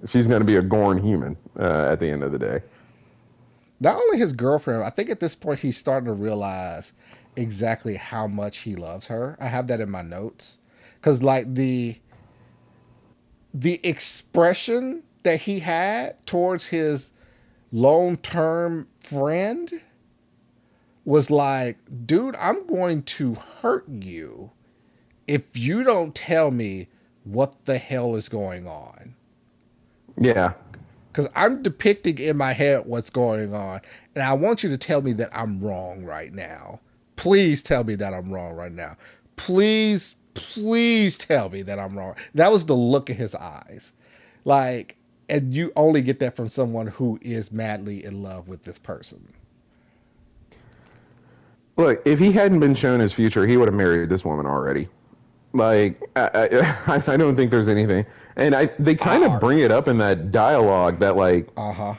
[SPEAKER 2] She's gonna be a Gorn human at the end of the day.
[SPEAKER 1] Not only his girlfriend, I think at this point he's starting to realize exactly how much he loves her. I have that in my notes because like the expression that he had towards his long term friend was like, dude, I'm going to hurt you if you don't tell me what the hell is going on.
[SPEAKER 2] Yeah,
[SPEAKER 1] Because I'm depicting in my head what's going on, and I want you to tell me that I'm wrong right now. Please tell me that I'm wrong right now. Please, please tell me that I'm wrong. That was the look in his eyes. Like, and you only get that from someone who is madly in love with this person.
[SPEAKER 2] look, if he hadn't been shown his future, he would have married this woman already. Like I don't think there's anything, and they kind of bring it up in that dialogue that like
[SPEAKER 1] Uh huh.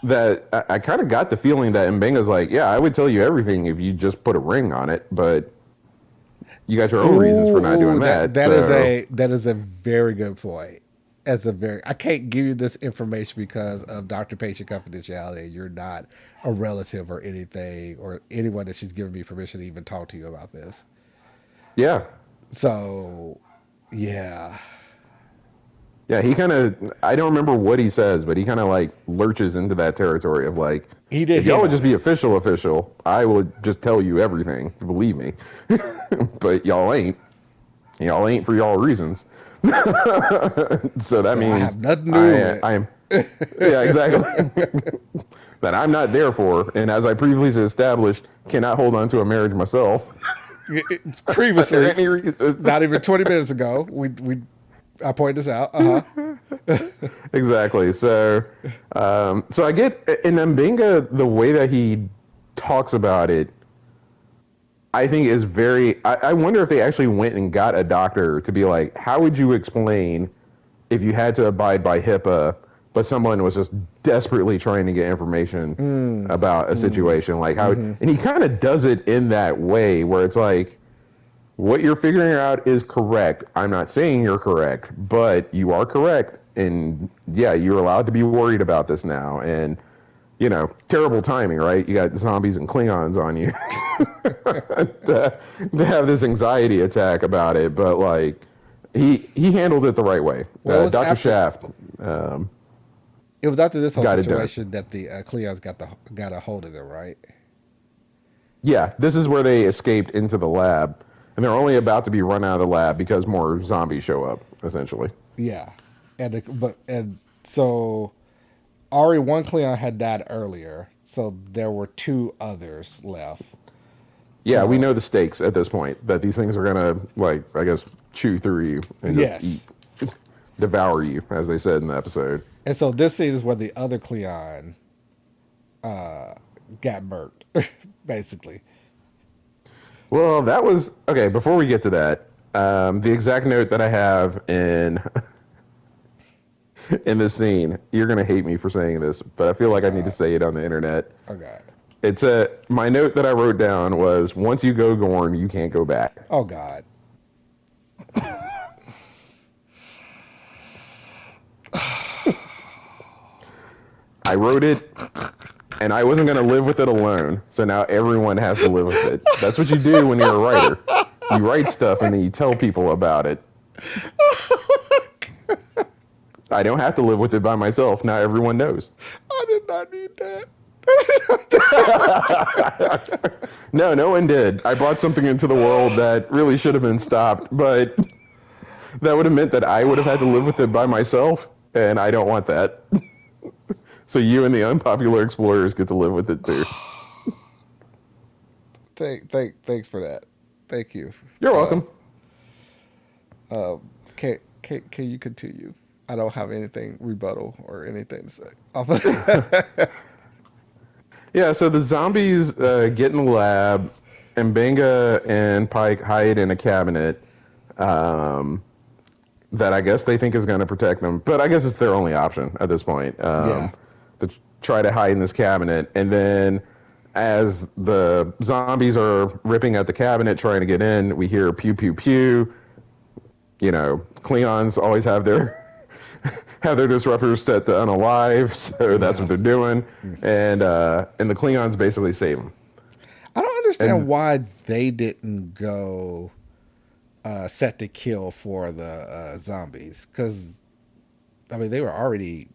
[SPEAKER 2] that I kind of got the feeling that Mbenga's like, yeah, I would tell you everything if you just put a ring on it, but you got your own reasons for not
[SPEAKER 1] Ooh,
[SPEAKER 2] doing
[SPEAKER 1] that
[SPEAKER 2] that.
[SPEAKER 1] that is
[SPEAKER 2] So
[SPEAKER 1] a that is a very good point. as a very, I can't give you this information because of doctor patient confidentiality. You're not a relative or anything, or anyone that she's given me permission to even talk to you about this.
[SPEAKER 2] Yeah,
[SPEAKER 1] So, yeah,
[SPEAKER 2] yeah. He kind of, I don't remember what he says, but he kind of like lurches into that territory of like,
[SPEAKER 1] he did
[SPEAKER 2] if y'all
[SPEAKER 1] hint
[SPEAKER 2] would
[SPEAKER 1] on
[SPEAKER 2] just be
[SPEAKER 1] it.
[SPEAKER 2] official, I would just tell you everything. Believe me. But y'all ain't. Y'all ain't for y'all reasons. So that
[SPEAKER 1] So I
[SPEAKER 2] means
[SPEAKER 1] have nothing to do
[SPEAKER 2] I am,
[SPEAKER 1] with
[SPEAKER 2] yeah, exactly.
[SPEAKER 1] it.
[SPEAKER 2] That I'm not there for, and as I previously established, cannot hold on to a marriage myself under
[SPEAKER 1] Previously,
[SPEAKER 2] any reasons.
[SPEAKER 1] not even 20 minutes ago, we I pointed this out. Uh huh.
[SPEAKER 2] Exactly. So, so I get in Mbinga the way that he talks about it. I think is very. I wonder if they actually went and got a doctor to be like, how would you explain if you had to abide by HIPAA, but someone was just desperately trying to get information
[SPEAKER 1] Mm,
[SPEAKER 2] about a
[SPEAKER 1] mm,
[SPEAKER 2] situation, like how,
[SPEAKER 1] mm-hmm.
[SPEAKER 2] and he kind of does it in that way where it's like, what you're figuring out is correct. I'm not saying you're correct, but you are correct, and yeah, you're allowed to be worried about this now, and terrible timing, right? You got zombies and Klingons on you to have this anxiety attack about it, but like he handled it the right way.
[SPEAKER 1] Well, it was
[SPEAKER 2] Dr.
[SPEAKER 1] after
[SPEAKER 2] Shaft um,
[SPEAKER 1] it was after this whole
[SPEAKER 2] got it done.
[SPEAKER 1] situation that the Cleons got a hold of them, right?
[SPEAKER 2] Yeah, this is where they escaped into the lab, and they're only about to be run out of the lab because more zombies show up, essentially.
[SPEAKER 1] Yeah, and so already one Cleon had died earlier, so there were two others left.
[SPEAKER 2] Yeah, we
[SPEAKER 1] So
[SPEAKER 2] know the stakes at this point that these things are gonna, like, I guess, chew through you and just eat,
[SPEAKER 1] yes,
[SPEAKER 2] devour you, as they said in the episode.
[SPEAKER 1] and so this scene is where the other Cleon uh, got burnt, basically.
[SPEAKER 2] Well, that was okay. Before we get to that, the exact note that I have in in this scene, you're gonna hate me for saying this, but I feel
[SPEAKER 1] Oh
[SPEAKER 2] like I need to
[SPEAKER 1] God,
[SPEAKER 2] say it on the internet.
[SPEAKER 1] oh God,
[SPEAKER 2] It's a my note that I wrote down was once you go Gorn, you can't go back.
[SPEAKER 1] oh God.
[SPEAKER 2] I wrote it, and I wasn't gonna live with it alone, so now everyone has to live with it. That's what you do when you're a writer. You write stuff and then you tell people about it. I don't have to live with it by myself. Now everyone knows.
[SPEAKER 1] I did not need that.
[SPEAKER 2] No, no one did. I brought something into the world that really should have been stopped, but that would have meant that I would have had to live with it by myself, and I don't want that. So you and the unpopular explorers get to live with it too.
[SPEAKER 1] Thanks for that. Thank you.
[SPEAKER 2] You're
[SPEAKER 1] Uh,
[SPEAKER 2] welcome.
[SPEAKER 1] can you continue? I don't have anything rebuttal or anything to say.
[SPEAKER 2] Yeah, so the zombies get in the lab, and Benga and Pike hide in a cabinet um, that I guess they think is going to protect them. But I guess it's their only option at this point
[SPEAKER 1] Yeah,
[SPEAKER 2] to try to hide in this cabinet. And then as the zombies are ripping at the cabinet trying to get in, we hear pew pew pew. Klingons always have their have their disruptors set to unalive, so that's
[SPEAKER 1] yeah.
[SPEAKER 2] what they're doing, and the Klingons basically save them.
[SPEAKER 1] I don't understand
[SPEAKER 2] And
[SPEAKER 1] why they didn't go set to kill for the zombies, because I mean they were already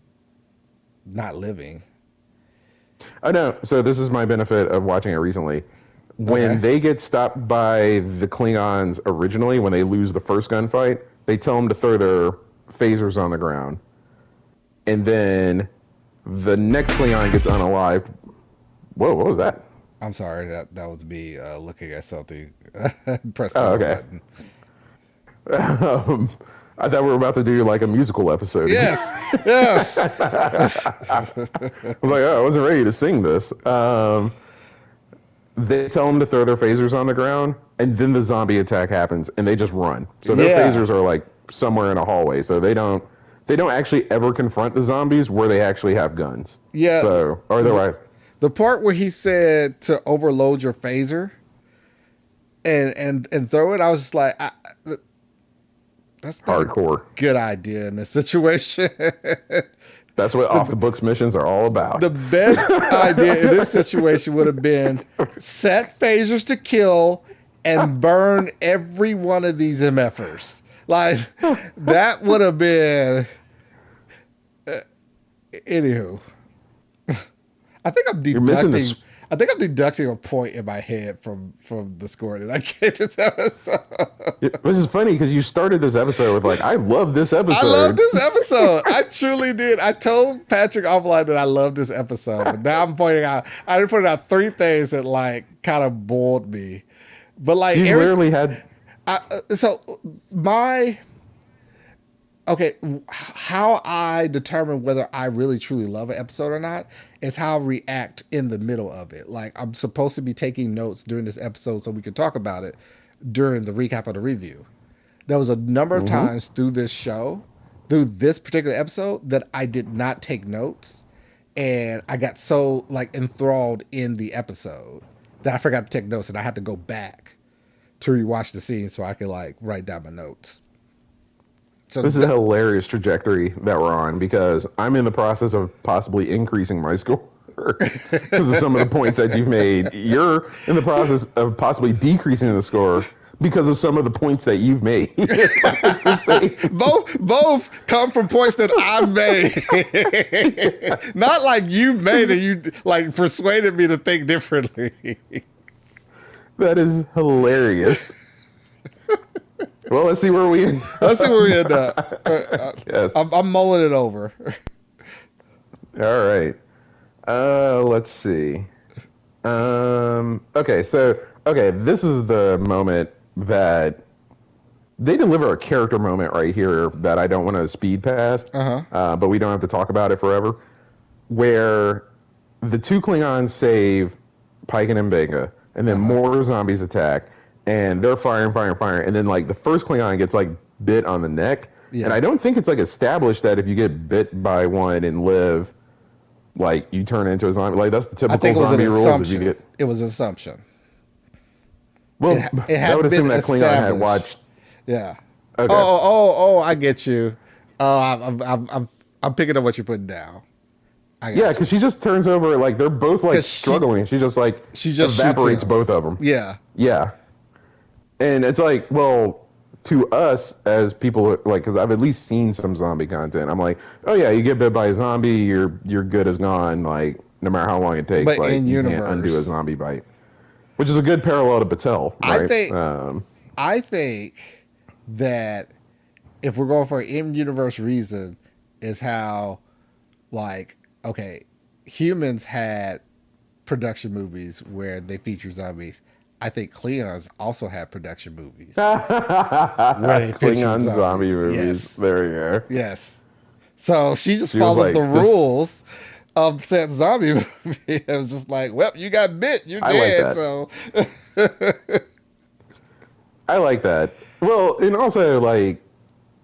[SPEAKER 1] not living.
[SPEAKER 2] oh no, so this is my benefit of watching it recently.
[SPEAKER 1] Okay.
[SPEAKER 2] When they get stopped by the Klingons originally, when they lose the first gunfight, they tell them to throw their phasers on the ground, and then the next Klingon gets unalived. Whoa, what was that?
[SPEAKER 1] I'm sorry, that was me looking at something. Press the
[SPEAKER 2] Oh,
[SPEAKER 1] wrong
[SPEAKER 2] okay.
[SPEAKER 1] button.
[SPEAKER 2] Um, I thought we were about to do like a musical episode again.
[SPEAKER 1] Yes, yes.
[SPEAKER 2] I was like, oh, I wasn't ready to sing this. They tell them to throw their phasers on the ground, and then the zombie attack happens, and they just run. So their
[SPEAKER 1] Yeah,
[SPEAKER 2] phasers are like somewhere in a hallway, so they don't actually ever confront the zombies where they actually have guns.
[SPEAKER 1] yeah.
[SPEAKER 2] So or
[SPEAKER 1] The,
[SPEAKER 2] otherwise,
[SPEAKER 1] the part where he said to overload your phaser and throw it, I was just like, That's not a
[SPEAKER 2] Hardcore.
[SPEAKER 1] good idea in this situation.
[SPEAKER 2] That's what off
[SPEAKER 1] the
[SPEAKER 2] the books missions are all about.
[SPEAKER 1] the best idea in this situation would have been set phasers to kill and burn every one of these MFers. Like that would have been. Anywho, I think I'm
[SPEAKER 2] You're missing
[SPEAKER 1] deducting.
[SPEAKER 2] this.
[SPEAKER 1] I think I'm deducting a point in my head from the score that I gave this episode.
[SPEAKER 2] Which is funny because you started this episode with like, I love this
[SPEAKER 1] I love
[SPEAKER 2] episode.
[SPEAKER 1] this episode. I truly did. I told Patrick offline that I love this episode, but now I'm pointing out. I pointed out three things that like kind of bored me. But like
[SPEAKER 2] You
[SPEAKER 1] every,
[SPEAKER 2] literally had.
[SPEAKER 1] so my okay, how I determine whether I really truly love an episode or not is how I react in the middle of it. Like I'm supposed to be taking notes during this episode so we can talk about it during the recap of the review. There was a number of
[SPEAKER 2] Mm-hmm.
[SPEAKER 1] times through this show, through this particular episode, that I did not take notes, and I got so like enthralled in the episode that I forgot to take notes, and I had to go back to rewatch the scene so I could like write down my notes. So
[SPEAKER 2] This is a hilarious trajectory that we're on because I'm in the process of possibly increasing my score because of some of the points that you've made. You're in the process of possibly decreasing the score because of some of the points that you've made. It's insane.
[SPEAKER 1] both come from points that I've made, not like you made it. You like persuaded me to think differently.
[SPEAKER 2] That is hilarious. Well, let's see where we.
[SPEAKER 1] Let's see where we end up.
[SPEAKER 2] Yes.
[SPEAKER 1] I'm mulling it over.
[SPEAKER 2] All right. Let's see. Okay, so this is the moment that they deliver a character moment right here that I don't want to speed past, but we don't have to talk about it forever. Where the two Klingons save Pike and Mbenga, and then more zombies attack, and they're firing, and then like the first Klingon gets like bit on the neck, and I don't think it's like established that if you get bit by one and live, like you turn into a zombie. Like that's the
[SPEAKER 1] I
[SPEAKER 2] typical
[SPEAKER 1] think it was an
[SPEAKER 2] zombie rules. If you
[SPEAKER 1] assumption.
[SPEAKER 2] get
[SPEAKER 1] It was an assumption.
[SPEAKER 2] well,
[SPEAKER 1] It
[SPEAKER 2] I would
[SPEAKER 1] had
[SPEAKER 2] assume
[SPEAKER 1] been
[SPEAKER 2] that Klingon had
[SPEAKER 1] established.
[SPEAKER 2] watched.
[SPEAKER 1] Yeah.
[SPEAKER 2] Okay.
[SPEAKER 1] Oh! I get you. Oh, I'm picking up what you're putting down. I got
[SPEAKER 2] Yeah,
[SPEAKER 1] you.
[SPEAKER 2] because she just turns over like they're both like
[SPEAKER 1] 'Cause
[SPEAKER 2] struggling. She just like
[SPEAKER 1] she just
[SPEAKER 2] evaporates
[SPEAKER 1] shoots him.
[SPEAKER 2] both of them.
[SPEAKER 1] Yeah.
[SPEAKER 2] Yeah, and it's like, well, to us as people, like, because I've at least seen some zombie content. I'm like, oh yeah, you get bit by a zombie, you're good as gone. Like, no matter how long it takes,
[SPEAKER 1] But
[SPEAKER 2] like
[SPEAKER 1] in
[SPEAKER 2] you
[SPEAKER 1] universe,
[SPEAKER 2] can't undo a zombie bite, which is a good parallel to Batel, right?
[SPEAKER 1] I think that if we're going for an in-universe reason, is how like okay, humans had production movies where they feature zombies. I think Klingons also had production movies where they feature
[SPEAKER 2] Klingon
[SPEAKER 1] zombies.
[SPEAKER 2] zombie movies.
[SPEAKER 1] Yes,
[SPEAKER 2] There you go.
[SPEAKER 1] yes. So she just
[SPEAKER 2] She was
[SPEAKER 1] followed
[SPEAKER 2] like,
[SPEAKER 1] the
[SPEAKER 2] this,
[SPEAKER 1] rules of said zombie movie. It was just like, well, you got bit, you're
[SPEAKER 2] I like
[SPEAKER 1] dead.
[SPEAKER 2] that.
[SPEAKER 1] So
[SPEAKER 2] I like that. Well, and also like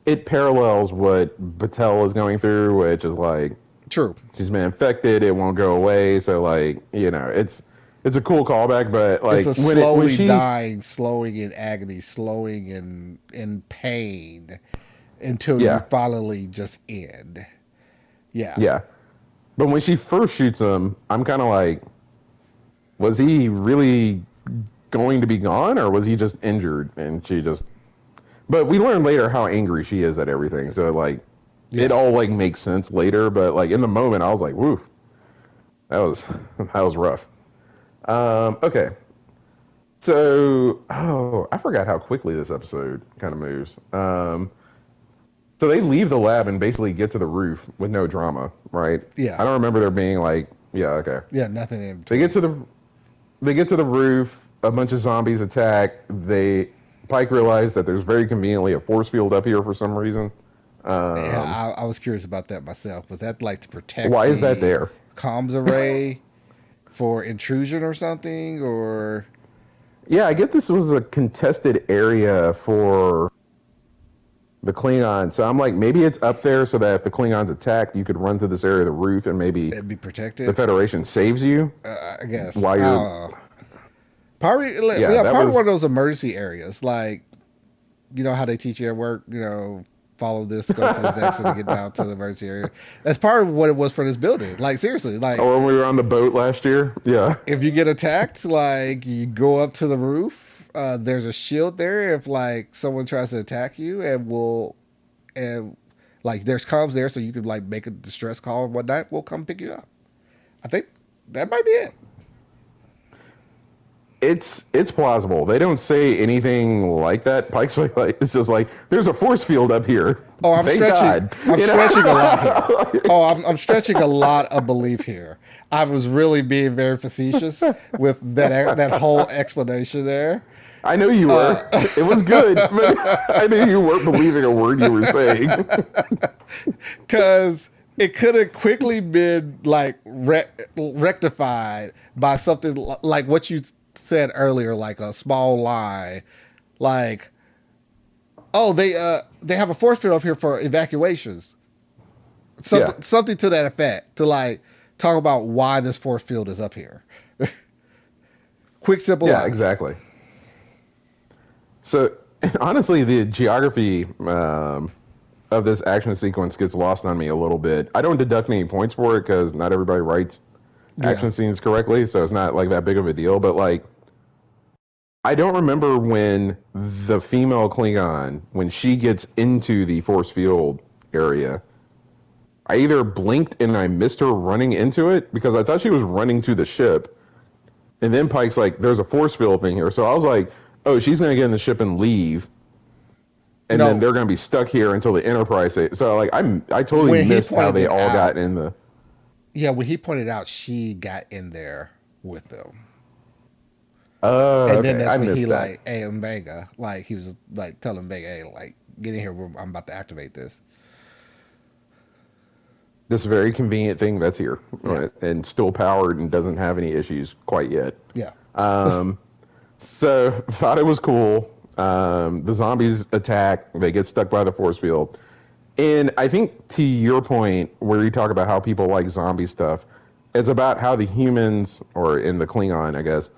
[SPEAKER 2] it parallels what Batel is going through, which is like
[SPEAKER 1] true.
[SPEAKER 2] she's been infected, it won't go away. So like, it's a cool callback, but like
[SPEAKER 1] It's a
[SPEAKER 2] when
[SPEAKER 1] slowly
[SPEAKER 2] she
[SPEAKER 1] dying, slowing in agony, slowing in pain until you
[SPEAKER 2] yeah,
[SPEAKER 1] finally just end. Yeah.
[SPEAKER 2] yeah. But when she first shoots him, I'm kind of like, was he really going to be gone, or was he just injured and she just? But we learn later how angry she is at everything, so like, it all like makes sense later. But like in the moment, I was like, "Woof, that was that was rough." Okay, so I forgot how quickly this episode kind of moves. So they leave the lab and basically get to the roof with no drama, right?
[SPEAKER 1] Yeah.
[SPEAKER 2] I don't remember there being like, yeah, okay.
[SPEAKER 1] Yeah, nothing in
[SPEAKER 2] They
[SPEAKER 1] between.
[SPEAKER 2] get to the roof. A bunch of zombies attack. Pike realized that there's very conveniently a force field up here for some reason.
[SPEAKER 1] Yeah, I was curious about that myself. Was that like to protect
[SPEAKER 2] Why is that
[SPEAKER 1] the
[SPEAKER 2] there?
[SPEAKER 1] comms array for intrusion or something? Or
[SPEAKER 2] Yeah, I get this was a contested area for the Klingons. So I'm like, maybe it's up there so that if the Klingons attack, you could run to this area of the roof and maybe
[SPEAKER 1] it'd be protected.
[SPEAKER 2] the Federation saves you.
[SPEAKER 1] I guess.
[SPEAKER 2] While you're
[SPEAKER 1] Probably,
[SPEAKER 2] Yeah, that
[SPEAKER 1] probably
[SPEAKER 2] was-
[SPEAKER 1] one of those emergency areas. Like you know how they teach you at work, follow this, go to this exit to get down to the emergency area. That's part of what it was for this building. Like seriously, like
[SPEAKER 2] Or when we were on the boat last year. Yeah.
[SPEAKER 1] if you get attacked, like you go up to the roof. There's a shield there if like someone tries to attack you, and like there's comms there, so you could like make a distress call and whatnot. We'll come pick you up. I think that might be it.
[SPEAKER 2] It's plausible. They don't say anything like that. Pike's like it's just like there's a force field up here.
[SPEAKER 1] Oh, I'm
[SPEAKER 2] Thank
[SPEAKER 1] stretching.
[SPEAKER 2] God.
[SPEAKER 1] I'm
[SPEAKER 2] You
[SPEAKER 1] stretching a lot here.
[SPEAKER 2] know?
[SPEAKER 1] Oh, I'm stretching a lot of belief here. I was really being very facetious with that whole explanation there.
[SPEAKER 2] I know you
[SPEAKER 1] Uh,
[SPEAKER 2] were. It was good, but I knew you weren't believing a word you were saying.
[SPEAKER 1] Because it could have quickly been like rectified by something like what you said earlier, like a small lie, like oh they have a force field up here for evacuations,
[SPEAKER 2] Yeah.
[SPEAKER 1] something to that effect, to like talk about why this force field is up here. Quick simple
[SPEAKER 2] Yeah,
[SPEAKER 1] line.
[SPEAKER 2] exactly. So honestly, the geography of this action sequence gets lost on me a little bit. I don't deduct any points for it because not everybody writes
[SPEAKER 1] Yeah.
[SPEAKER 2] action scenes correctly, so it's not like that big of a deal. But like, I don't remember when the female Klingon, when she gets into the force field area, I either blinked and I missed her running into it because I thought she was running to the ship. And then Pike's like, there's a force field thing here. So I was like, oh, she's going to get in the ship and leave. And then
[SPEAKER 1] No,
[SPEAKER 2] they're going to be stuck here until the Enterprise. So like, I totally
[SPEAKER 1] when he
[SPEAKER 2] missed how
[SPEAKER 1] pointed
[SPEAKER 2] they
[SPEAKER 1] it
[SPEAKER 2] all got
[SPEAKER 1] out,
[SPEAKER 2] in the.
[SPEAKER 1] yeah, when he pointed out she got in there with them.
[SPEAKER 2] Oh,
[SPEAKER 1] And then
[SPEAKER 2] okay.
[SPEAKER 1] that's
[SPEAKER 2] I
[SPEAKER 1] when he
[SPEAKER 2] missed that.
[SPEAKER 1] like, hey, Vega, like he was like telling Vega, hey, like get in here, I'm about to activate this.
[SPEAKER 2] This very convenient thing that's here
[SPEAKER 1] Yeah,
[SPEAKER 2] and still powered and doesn't have any issues quite yet.
[SPEAKER 1] yeah.
[SPEAKER 2] Um, so thought it was cool. The zombies attack. They get stuck by the force field. And I think to your point, where you talk about how people like zombie stuff, it's about how the humans, or in the Klingon, I guess,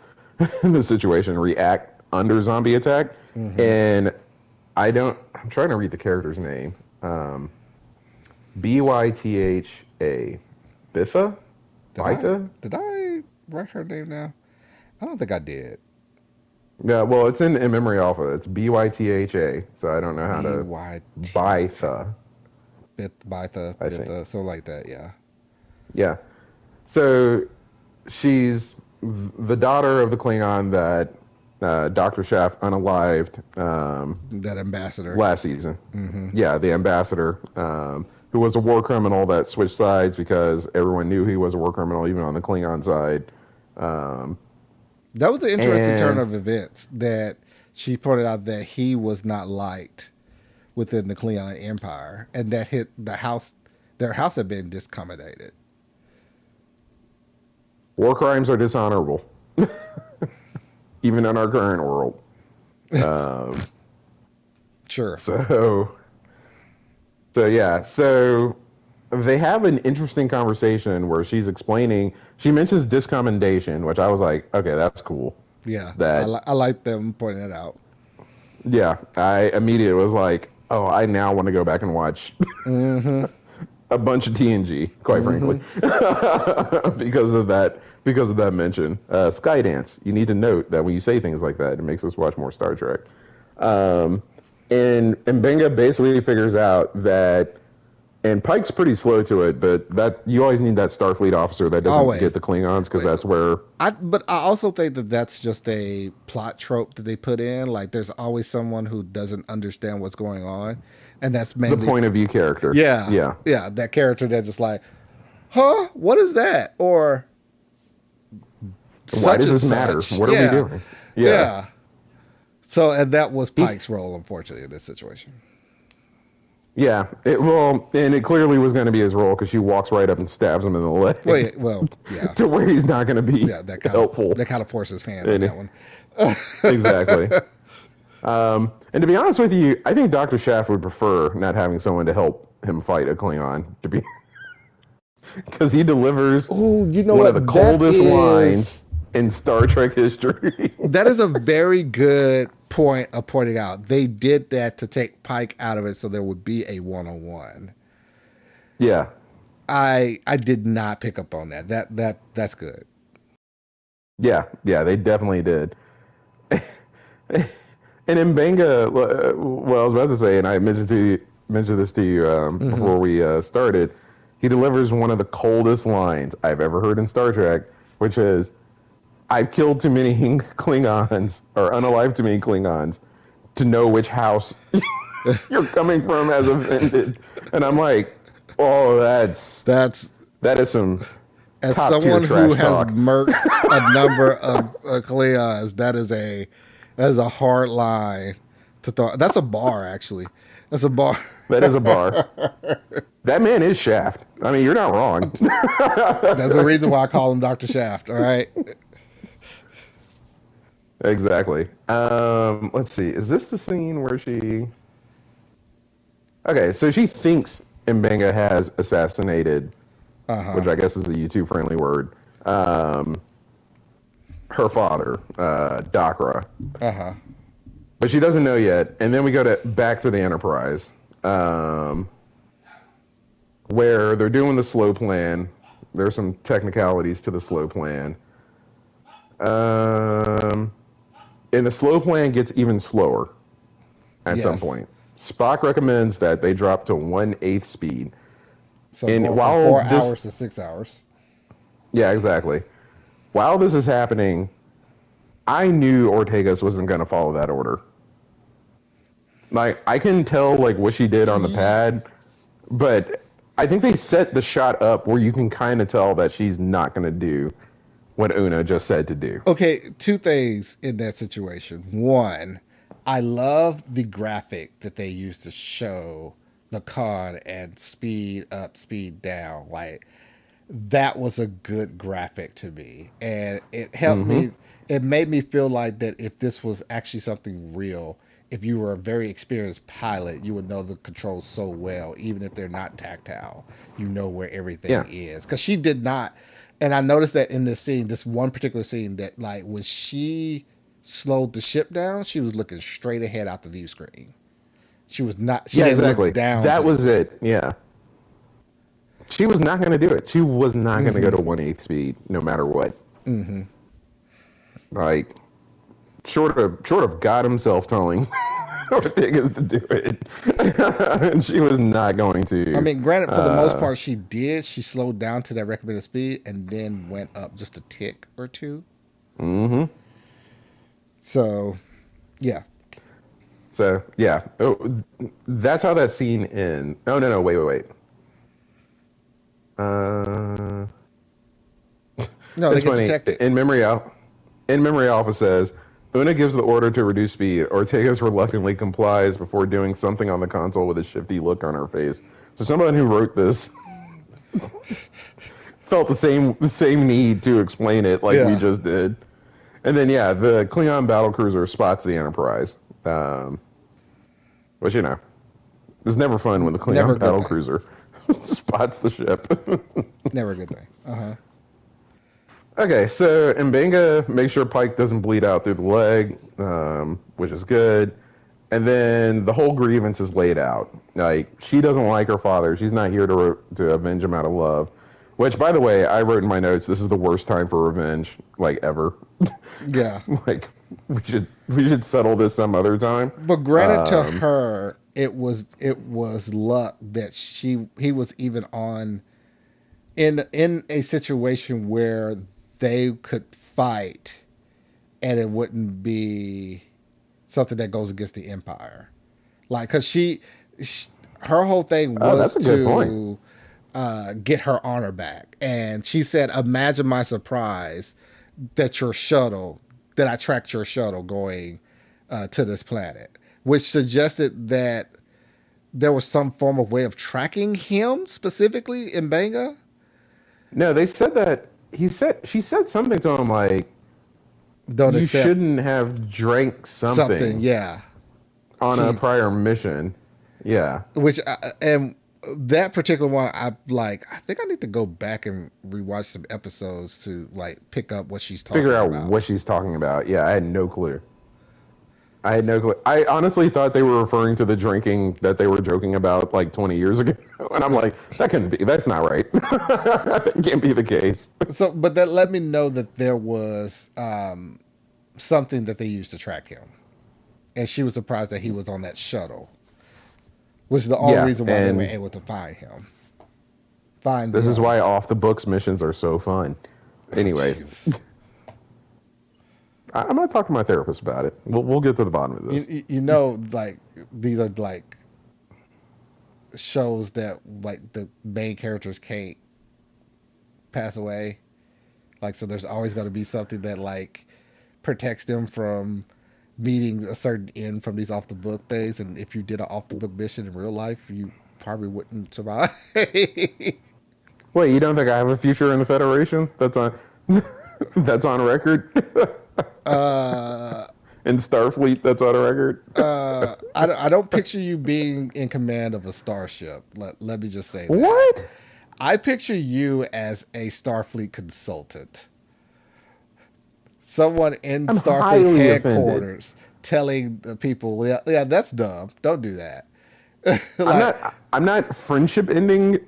[SPEAKER 2] in this situation, react under zombie attack.
[SPEAKER 1] Hmm.
[SPEAKER 2] And I'm trying to read the character's name. Bytha? Bitha?
[SPEAKER 1] Did I
[SPEAKER 2] Bitha?
[SPEAKER 1] did I write her name down? I don't think I did.
[SPEAKER 2] Yeah, well, it's in memory alpha. It's Bytha. So I don't know how
[SPEAKER 1] B
[SPEAKER 2] to.
[SPEAKER 1] Y T
[SPEAKER 2] Bitha,
[SPEAKER 1] Bitha
[SPEAKER 2] I think.
[SPEAKER 1] Bitha, something like that. Yeah,
[SPEAKER 2] Yeah. So she's the daughter of the Klingon that Dr. Shaft unalived
[SPEAKER 1] that ambassador.
[SPEAKER 2] last season.
[SPEAKER 1] Hmm.
[SPEAKER 2] Yeah, the ambassador, who was a war criminal that switched sides because everyone knew he was a war criminal, even on the Klingon side. Um,
[SPEAKER 1] That was an interesting turn
[SPEAKER 2] and
[SPEAKER 1] of events that she pointed out that he was not liked within the Klingon Empire, and that hit the house. Their house had been discommoded.
[SPEAKER 2] war crimes are dishonorable, even in our current world. Um,
[SPEAKER 1] Sure.
[SPEAKER 2] so, so yeah, so they have an interesting conversation where she's explaining. She mentions discommendation, which I was like, okay, that's cool.
[SPEAKER 1] Yeah,
[SPEAKER 2] That
[SPEAKER 1] I like them pointing that out.
[SPEAKER 2] yeah, I immediately was like, oh, I now want to go back and watch
[SPEAKER 1] Mm-hmm.
[SPEAKER 2] a bunch of TNG, quite frankly,
[SPEAKER 1] Mm-hmm.
[SPEAKER 2] because of that mention. Skydance. You need to note that when you say things like that, it makes us watch more Star Trek. Um, and Benga basically figures out that, and Pike's pretty slow to it, but that you always need that Starfleet officer that doesn't get
[SPEAKER 1] Always.
[SPEAKER 2] the Klingons because that's where
[SPEAKER 1] But I also think that that's just a plot trope that they put in. Like, there's always someone who doesn't understand what's going on, and that's
[SPEAKER 2] the
[SPEAKER 1] mainly,
[SPEAKER 2] point of view character.
[SPEAKER 1] yeah,
[SPEAKER 2] Yeah.
[SPEAKER 1] yeah, that character that's just like, huh, what is that? Or
[SPEAKER 2] Why
[SPEAKER 1] such
[SPEAKER 2] does
[SPEAKER 1] and
[SPEAKER 2] this matter?
[SPEAKER 1] such.
[SPEAKER 2] What are we
[SPEAKER 1] Yeah,
[SPEAKER 2] doing? Yeah.
[SPEAKER 1] yeah. So, and that was
[SPEAKER 2] He,
[SPEAKER 1] Pike's role, unfortunately, in this situation.
[SPEAKER 2] yeah. Well, and it clearly was going to be his role because she walks right up and stabs him in the
[SPEAKER 1] Well,
[SPEAKER 2] leg
[SPEAKER 1] yeah, well, yeah,
[SPEAKER 2] to where he's not going to be
[SPEAKER 1] yeah.
[SPEAKER 2] helpful.
[SPEAKER 1] That kind of forces hand on
[SPEAKER 2] And
[SPEAKER 1] that one.
[SPEAKER 2] exactly. And to be honest with you, I think Dr. Shaft would prefer not having someone to help him fight a Klingon to be because he delivers
[SPEAKER 1] Oh, you know
[SPEAKER 2] one of the
[SPEAKER 1] what?
[SPEAKER 2] coldest lines in Star Trek history.
[SPEAKER 1] That is a very good point of pointing out they did that to take Pike out of it, so there would be a one-on-one.
[SPEAKER 2] Yeah,
[SPEAKER 1] I did not pick up on that. That's good.
[SPEAKER 2] yeah, they definitely did. And in Benga, what I was about to say, and I mentioned this to you
[SPEAKER 1] Mm-hmm.
[SPEAKER 2] before we started. He delivers one of the coldest lines I've ever heard in Star Trek, which is, "I've killed too many Klingons or unalived too many Klingons to know which house you're coming from has offended." And I'm like, "Oh,
[SPEAKER 1] That's
[SPEAKER 2] that is some
[SPEAKER 1] as
[SPEAKER 2] top tier
[SPEAKER 1] someone who
[SPEAKER 2] trash
[SPEAKER 1] has
[SPEAKER 2] talk."
[SPEAKER 1] murked a number of Cleons, that is a hard line to throw. That's a bar, actually. That's a bar.
[SPEAKER 2] That is a bar. That man is Shaft. I mean, you're not wrong.
[SPEAKER 1] There's a reason why I call him Doctor Shaft. All right.
[SPEAKER 2] Exactly. Let's see. Is this the scene where she? Okay, so she thinks Mbenga has assassinated,
[SPEAKER 1] Uh huh.
[SPEAKER 2] which I guess is a YouTube friendly word. Um, her father, Dakra,
[SPEAKER 1] Uh huh.
[SPEAKER 2] but she doesn't know yet. And then we go to back to the Enterprise, um, where they're doing the slow plan. There's some technicalities to the slow plan. Um, and the slow plan gets even slower at some
[SPEAKER 1] Yes.
[SPEAKER 2] point. Spock recommends that they drop to 1/8 speed.
[SPEAKER 1] So
[SPEAKER 2] And
[SPEAKER 1] going from
[SPEAKER 2] while
[SPEAKER 1] 4 hours
[SPEAKER 2] this,
[SPEAKER 1] to 6 hours.
[SPEAKER 2] yeah, exactly. While this is happening, I knew Ortegas wasn't going to follow that order. Like, I can tell, like, what she did on the pad, but I think they set the shot up where you can kind of tell that she's not going to do what Una just said to do.
[SPEAKER 1] Okay, two things in that situation. One, I love the graphic that they used to show the con and speed up, speed down. Like that was a good graphic to me, and it helped
[SPEAKER 2] Mm-hmm.
[SPEAKER 1] me. It made me feel like that if this was actually something real, if you were a very experienced pilot, you would know the controls so well, even if they're not tactile. You know where everything
[SPEAKER 2] Yeah.
[SPEAKER 1] is because she did not. And I noticed that in this scene, this one particular scene, that like when she slowed the ship down, she was looking straight ahead out the view screen. She was not. She
[SPEAKER 2] Yeah,
[SPEAKER 1] didn't look
[SPEAKER 2] exactly.
[SPEAKER 1] down
[SPEAKER 2] That
[SPEAKER 1] to the
[SPEAKER 2] was
[SPEAKER 1] thing.
[SPEAKER 2] it. Yeah. She was not going to do it. She was not going to go
[SPEAKER 1] Mm-hmm.
[SPEAKER 2] to 1/8 speed no matter what.
[SPEAKER 1] Mm-hmm.
[SPEAKER 2] Like, short of God himself telling Ortegas to do it, and she was not going
[SPEAKER 1] I
[SPEAKER 2] to.
[SPEAKER 1] mean, granted, for the most
[SPEAKER 2] Uh,
[SPEAKER 1] part, she did. She slowed down to that recommended speed and then went up just a tick or two.
[SPEAKER 2] mm-hmm.
[SPEAKER 1] So, yeah.
[SPEAKER 2] So yeah, that's how that scene ends. Oh no, wait. Uh,
[SPEAKER 1] No, they
[SPEAKER 2] it's
[SPEAKER 1] get
[SPEAKER 2] funny.
[SPEAKER 1] detected.
[SPEAKER 2] In memory, Alpha says Una gives the order to reduce speed. Ortegas reluctantly complies before doing something on the console with a shifty look on her face. So someone who wrote this felt the same need to explain it like we
[SPEAKER 1] Yeah.
[SPEAKER 2] just did. And then yeah, the Klingon battlecruiser spots the Enterprise, which it's never fun when the
[SPEAKER 1] Never
[SPEAKER 2] Klingon
[SPEAKER 1] a good thing.
[SPEAKER 2] battlecruiser spots the ship.
[SPEAKER 1] Never a good thing. Uh huh.
[SPEAKER 2] Okay, so Mbenga makes sure Pike doesn't bleed out through the leg, which is good. And then the whole grievance is laid out. Like, she doesn't like her father. She's not here to avenge him out of love. Which, by the way, I wrote in my notes, this is the worst time for revenge, like, ever.
[SPEAKER 1] Yeah.
[SPEAKER 2] Like, we should settle this some other time.
[SPEAKER 1] But granted to
[SPEAKER 2] Um,
[SPEAKER 1] her, it was luck that he was even on in a situation where they could fight and it wouldn't be something that goes against the empire. Like, cause she her whole thing
[SPEAKER 2] oh,
[SPEAKER 1] was
[SPEAKER 2] that's a good point.
[SPEAKER 1] to get her honor back, and she said, "Imagine my surprise that your shuttle, that I tracked your shuttle going to this planet," which suggested that there was some form of way of tracking him specifically in Banga.
[SPEAKER 2] No, they said that she said something to him like,
[SPEAKER 1] Don't
[SPEAKER 2] you
[SPEAKER 1] accept
[SPEAKER 2] shouldn't have drank
[SPEAKER 1] something,
[SPEAKER 2] something
[SPEAKER 1] yeah.
[SPEAKER 2] on a
[SPEAKER 1] She,
[SPEAKER 2] prior mission. Yeah.
[SPEAKER 1] which and that particular one, I like. I think I need to go back and rewatch some episodes to like pick up what she's
[SPEAKER 2] Figure
[SPEAKER 1] talking
[SPEAKER 2] out
[SPEAKER 1] about.
[SPEAKER 2] what she's talking about. Yeah, I had no clue. I had no clue. I honestly thought they were referring to the drinking that they were joking about like 20 years ago, and I'm like, that couldn't be. That's not right. That can't be the case.
[SPEAKER 1] So, but that let me know that there was something that they used to track him, and she was surprised that he was on that shuttle, which is the only
[SPEAKER 2] Yeah,
[SPEAKER 1] reason why they were
[SPEAKER 2] and
[SPEAKER 1] able to find him. Find
[SPEAKER 2] this is
[SPEAKER 1] them.
[SPEAKER 2] why off the books missions are so fun.
[SPEAKER 1] Oh,
[SPEAKER 2] Anyways,
[SPEAKER 1] jeez.
[SPEAKER 2] I'm gonna talk to my therapist about it. We'll get to the bottom of this.
[SPEAKER 1] You know, like these are like shows that like the main characters can't pass away. Like, so there's always going to be something that like protects them from meeting a certain end from these off the book things. And if you did an off the book mission in real life, you probably wouldn't survive.
[SPEAKER 2] Wait, you don't think I have a future in the Federation? That's on that's on record.
[SPEAKER 1] uh,
[SPEAKER 2] In Starfleet, that's on record.
[SPEAKER 1] I don't picture you being in command of a starship. Let me just say that.
[SPEAKER 2] What?
[SPEAKER 1] I picture you as a Starfleet consultant, someone in
[SPEAKER 2] I'm
[SPEAKER 1] Starfleet
[SPEAKER 2] highly offended.
[SPEAKER 1] headquarters telling the people, yeah, yeah, that's dumb. Don't do that.
[SPEAKER 2] I'm
[SPEAKER 1] Like,
[SPEAKER 2] not. I'm not friendship ending.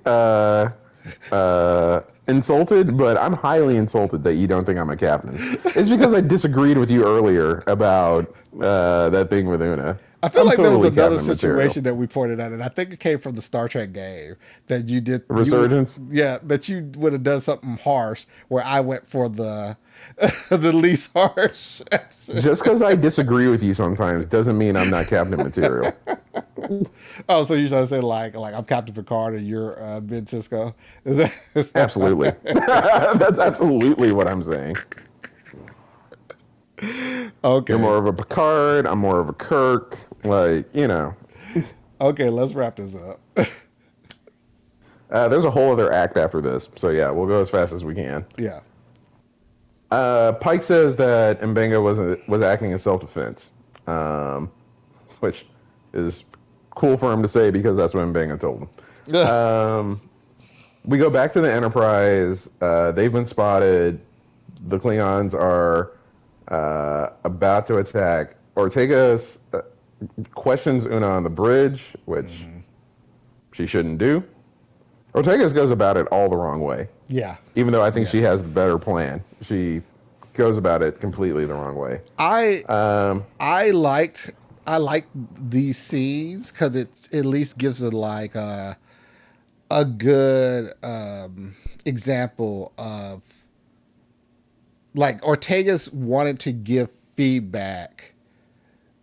[SPEAKER 2] Insulted, but I'm highly insulted that you don't think I'm a captain. It's because I disagreed with you earlier about that thing with Una.
[SPEAKER 1] I feel
[SPEAKER 2] I'm
[SPEAKER 1] like there was
[SPEAKER 2] totally
[SPEAKER 1] another
[SPEAKER 2] captain material.
[SPEAKER 1] situation that we pointed out, and I think it came from the Star Trek game that you did. You would,
[SPEAKER 2] Resurgence.
[SPEAKER 1] yeah, that you would have done something harsh where I went for the the least harsh.
[SPEAKER 2] Just because I disagree with you sometimes doesn't mean I'm not captain material.
[SPEAKER 1] Oh, so you're trying to say like I'm Captain Picard and you're Ben Cisco? Is
[SPEAKER 2] Absolutely. That's absolutely what I'm saying. You're
[SPEAKER 1] okay.
[SPEAKER 2] more of a Picard. I'm more of a Kirk. Like, you know.
[SPEAKER 1] Okay, let's wrap this up.
[SPEAKER 2] There's a whole other act after this. So, yeah, we'll go as fast as we can.
[SPEAKER 1] Yeah.
[SPEAKER 2] Pike says that Mbenga was acting in self-defense, which is cool for him to say because that's what Mbenga told him. We go back to the Enterprise. They've been spotted. The Klingons are about to attack. Ortega questions Una on the bridge, which
[SPEAKER 1] Hmm.
[SPEAKER 2] she shouldn't do. Ortega goes about it all the wrong way.
[SPEAKER 1] Yeah.
[SPEAKER 2] Even though I think
[SPEAKER 1] Yeah.
[SPEAKER 2] she has the better plan, she goes about it completely the wrong way.
[SPEAKER 1] I
[SPEAKER 2] Um,
[SPEAKER 1] I liked I liked these scenes because it at least gives it like a good example of like Ortega's wanted to give feedback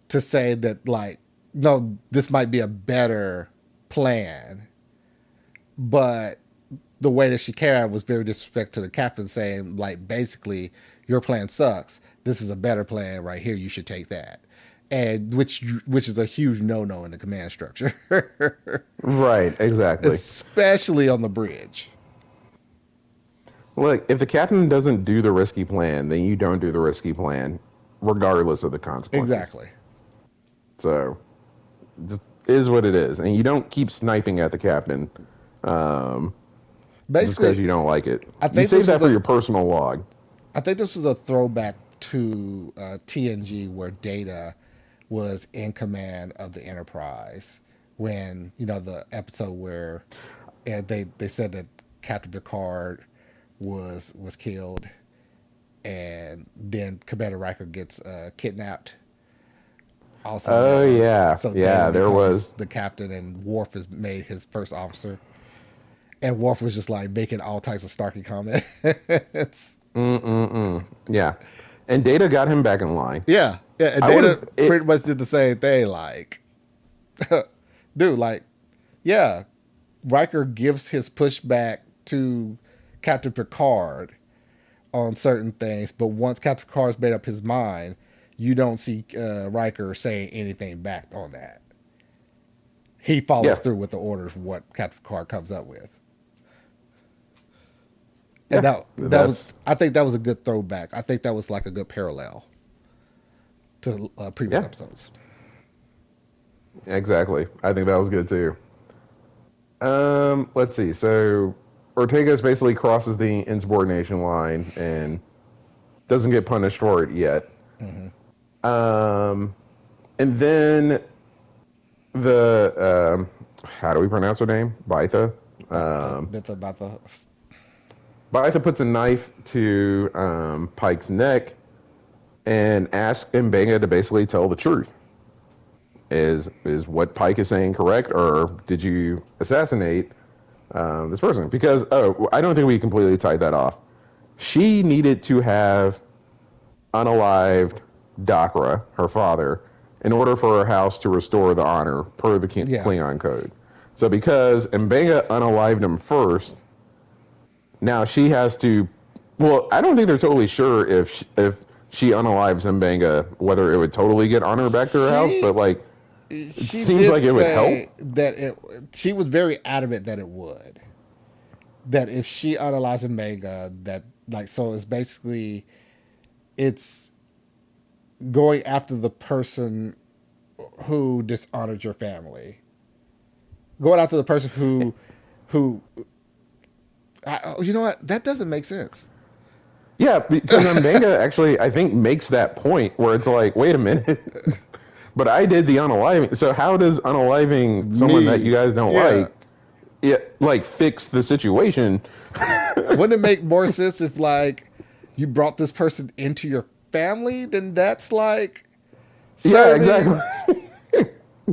[SPEAKER 1] to say that like no, this might be a better plan, but the way that she carried was very disrespectful to the captain, saying like basically your plan sucks. This is a better plan right here. You should take that, and which is a huge no no in the command structure,
[SPEAKER 2] right, exactly.
[SPEAKER 1] especially on the bridge.
[SPEAKER 2] Look, if the captain doesn't do the risky plan, then you don't do the risky plan, regardless of the consequences.
[SPEAKER 1] Exactly.
[SPEAKER 2] So, just is what it is, and you don't keep sniping at the captain um, just because
[SPEAKER 1] Basically,
[SPEAKER 2] you don't like it.
[SPEAKER 1] I
[SPEAKER 2] You
[SPEAKER 1] think
[SPEAKER 2] save
[SPEAKER 1] this was
[SPEAKER 2] that for
[SPEAKER 1] a
[SPEAKER 2] your personal log.
[SPEAKER 1] I think this was a throwback to TNG where Data was in command of the Enterprise when you know the episode where and they said that Captain Picard was killed, and then Commander Riker gets kidnapped. Also,
[SPEAKER 2] Oh yeah,
[SPEAKER 1] so Data
[SPEAKER 2] yeah. There
[SPEAKER 1] becomes
[SPEAKER 2] was.
[SPEAKER 1] the captain, and Worf is made his first officer. And Worf was just like making all types of snarky comments.
[SPEAKER 2] Yeah, and Data got him back in line.
[SPEAKER 1] Yeah, yeah, and
[SPEAKER 2] I would
[SPEAKER 1] Data
[SPEAKER 2] have
[SPEAKER 1] pretty
[SPEAKER 2] it.
[SPEAKER 1] much did the same thing. Like, dude, like, yeah, Riker gives his pushback to Captain Picard on certain things, but once Captain Picard's made up his mind, you don't see Riker saying anything back on that. He follows
[SPEAKER 2] Yeah,
[SPEAKER 1] through with the orders what Captain Picard comes up with, and
[SPEAKER 2] yeah.
[SPEAKER 1] that was
[SPEAKER 2] That's
[SPEAKER 1] I think that was a good throwback. I think that was like a good parallel to previous
[SPEAKER 2] yeah,
[SPEAKER 1] episodes.
[SPEAKER 2] exactly. I think that was good too. Let's see. So Ortega's basically crosses the insubordination line and doesn't get punished for it yet.
[SPEAKER 1] Hmm.
[SPEAKER 2] Um, And then the how do we pronounce her name? Baitha. Um,
[SPEAKER 1] Bit about the
[SPEAKER 2] Baitha puts a knife to Pike's neck and asks Mbenga to basically tell the truth. Is what Pike is saying correct, or did you assassinate this person? Because I don't think we completely tied that off. She needed to have unalived Dakra, her father, in order for her house to restore the honor per the
[SPEAKER 1] yeah.
[SPEAKER 2] Klingon code. So because Mbenga unalived him first, now she has to. Well, I don't think they're totally sure if she unalives Mbenga whether it would totally get honor back to her house,
[SPEAKER 1] She
[SPEAKER 2] but like it
[SPEAKER 1] she
[SPEAKER 2] seems
[SPEAKER 1] did
[SPEAKER 2] like it would help.
[SPEAKER 1] say that she was very adamant that it would. That if she idolizes Mega, that like so it's basically it's going after the person who dishonored your family, going after the person who you know what, that doesn't make sense.
[SPEAKER 2] Yeah, because Mbenga actually I think makes that point where it's like, wait a minute, but I did the unaliving. So how does unaliving someone that you
[SPEAKER 1] Me,
[SPEAKER 2] guys don't
[SPEAKER 1] yeah.
[SPEAKER 2] like fix the situation?
[SPEAKER 1] Wouldn't it make more sense if like you brought this person into your family? Then that's like
[SPEAKER 2] Yeah,
[SPEAKER 1] serving
[SPEAKER 2] exactly.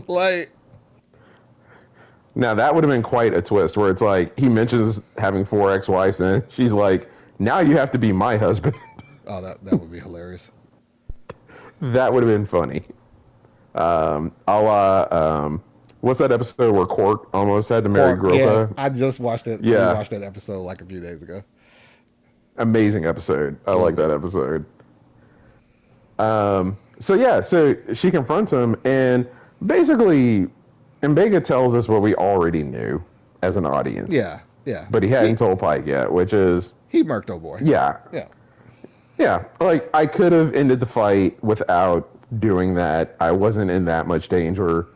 [SPEAKER 1] like
[SPEAKER 2] Now that would have been quite a twist where it's like he mentions having four ex-wives and she's like, now you have to be my husband.
[SPEAKER 1] oh that would be hilarious.
[SPEAKER 2] That would have been funny. A la, what's that episode where Quark almost had to marry
[SPEAKER 1] Quark, yes,
[SPEAKER 2] Groka?
[SPEAKER 1] I just watched that.
[SPEAKER 2] Yeah,
[SPEAKER 1] Rewatched that episode like a few days ago.
[SPEAKER 2] amazing episode. I like
[SPEAKER 1] Love it.
[SPEAKER 2] that episode. So yeah, so she confronts him and basically, Mbega tells us what we already knew as an audience,
[SPEAKER 1] Yeah, yeah.
[SPEAKER 2] but he hadn't told Pike yet, which is,
[SPEAKER 1] He murked old boy.
[SPEAKER 2] yeah,
[SPEAKER 1] Yeah,
[SPEAKER 2] yeah. Like I could have ended the fight without doing that. I wasn't in that much danger.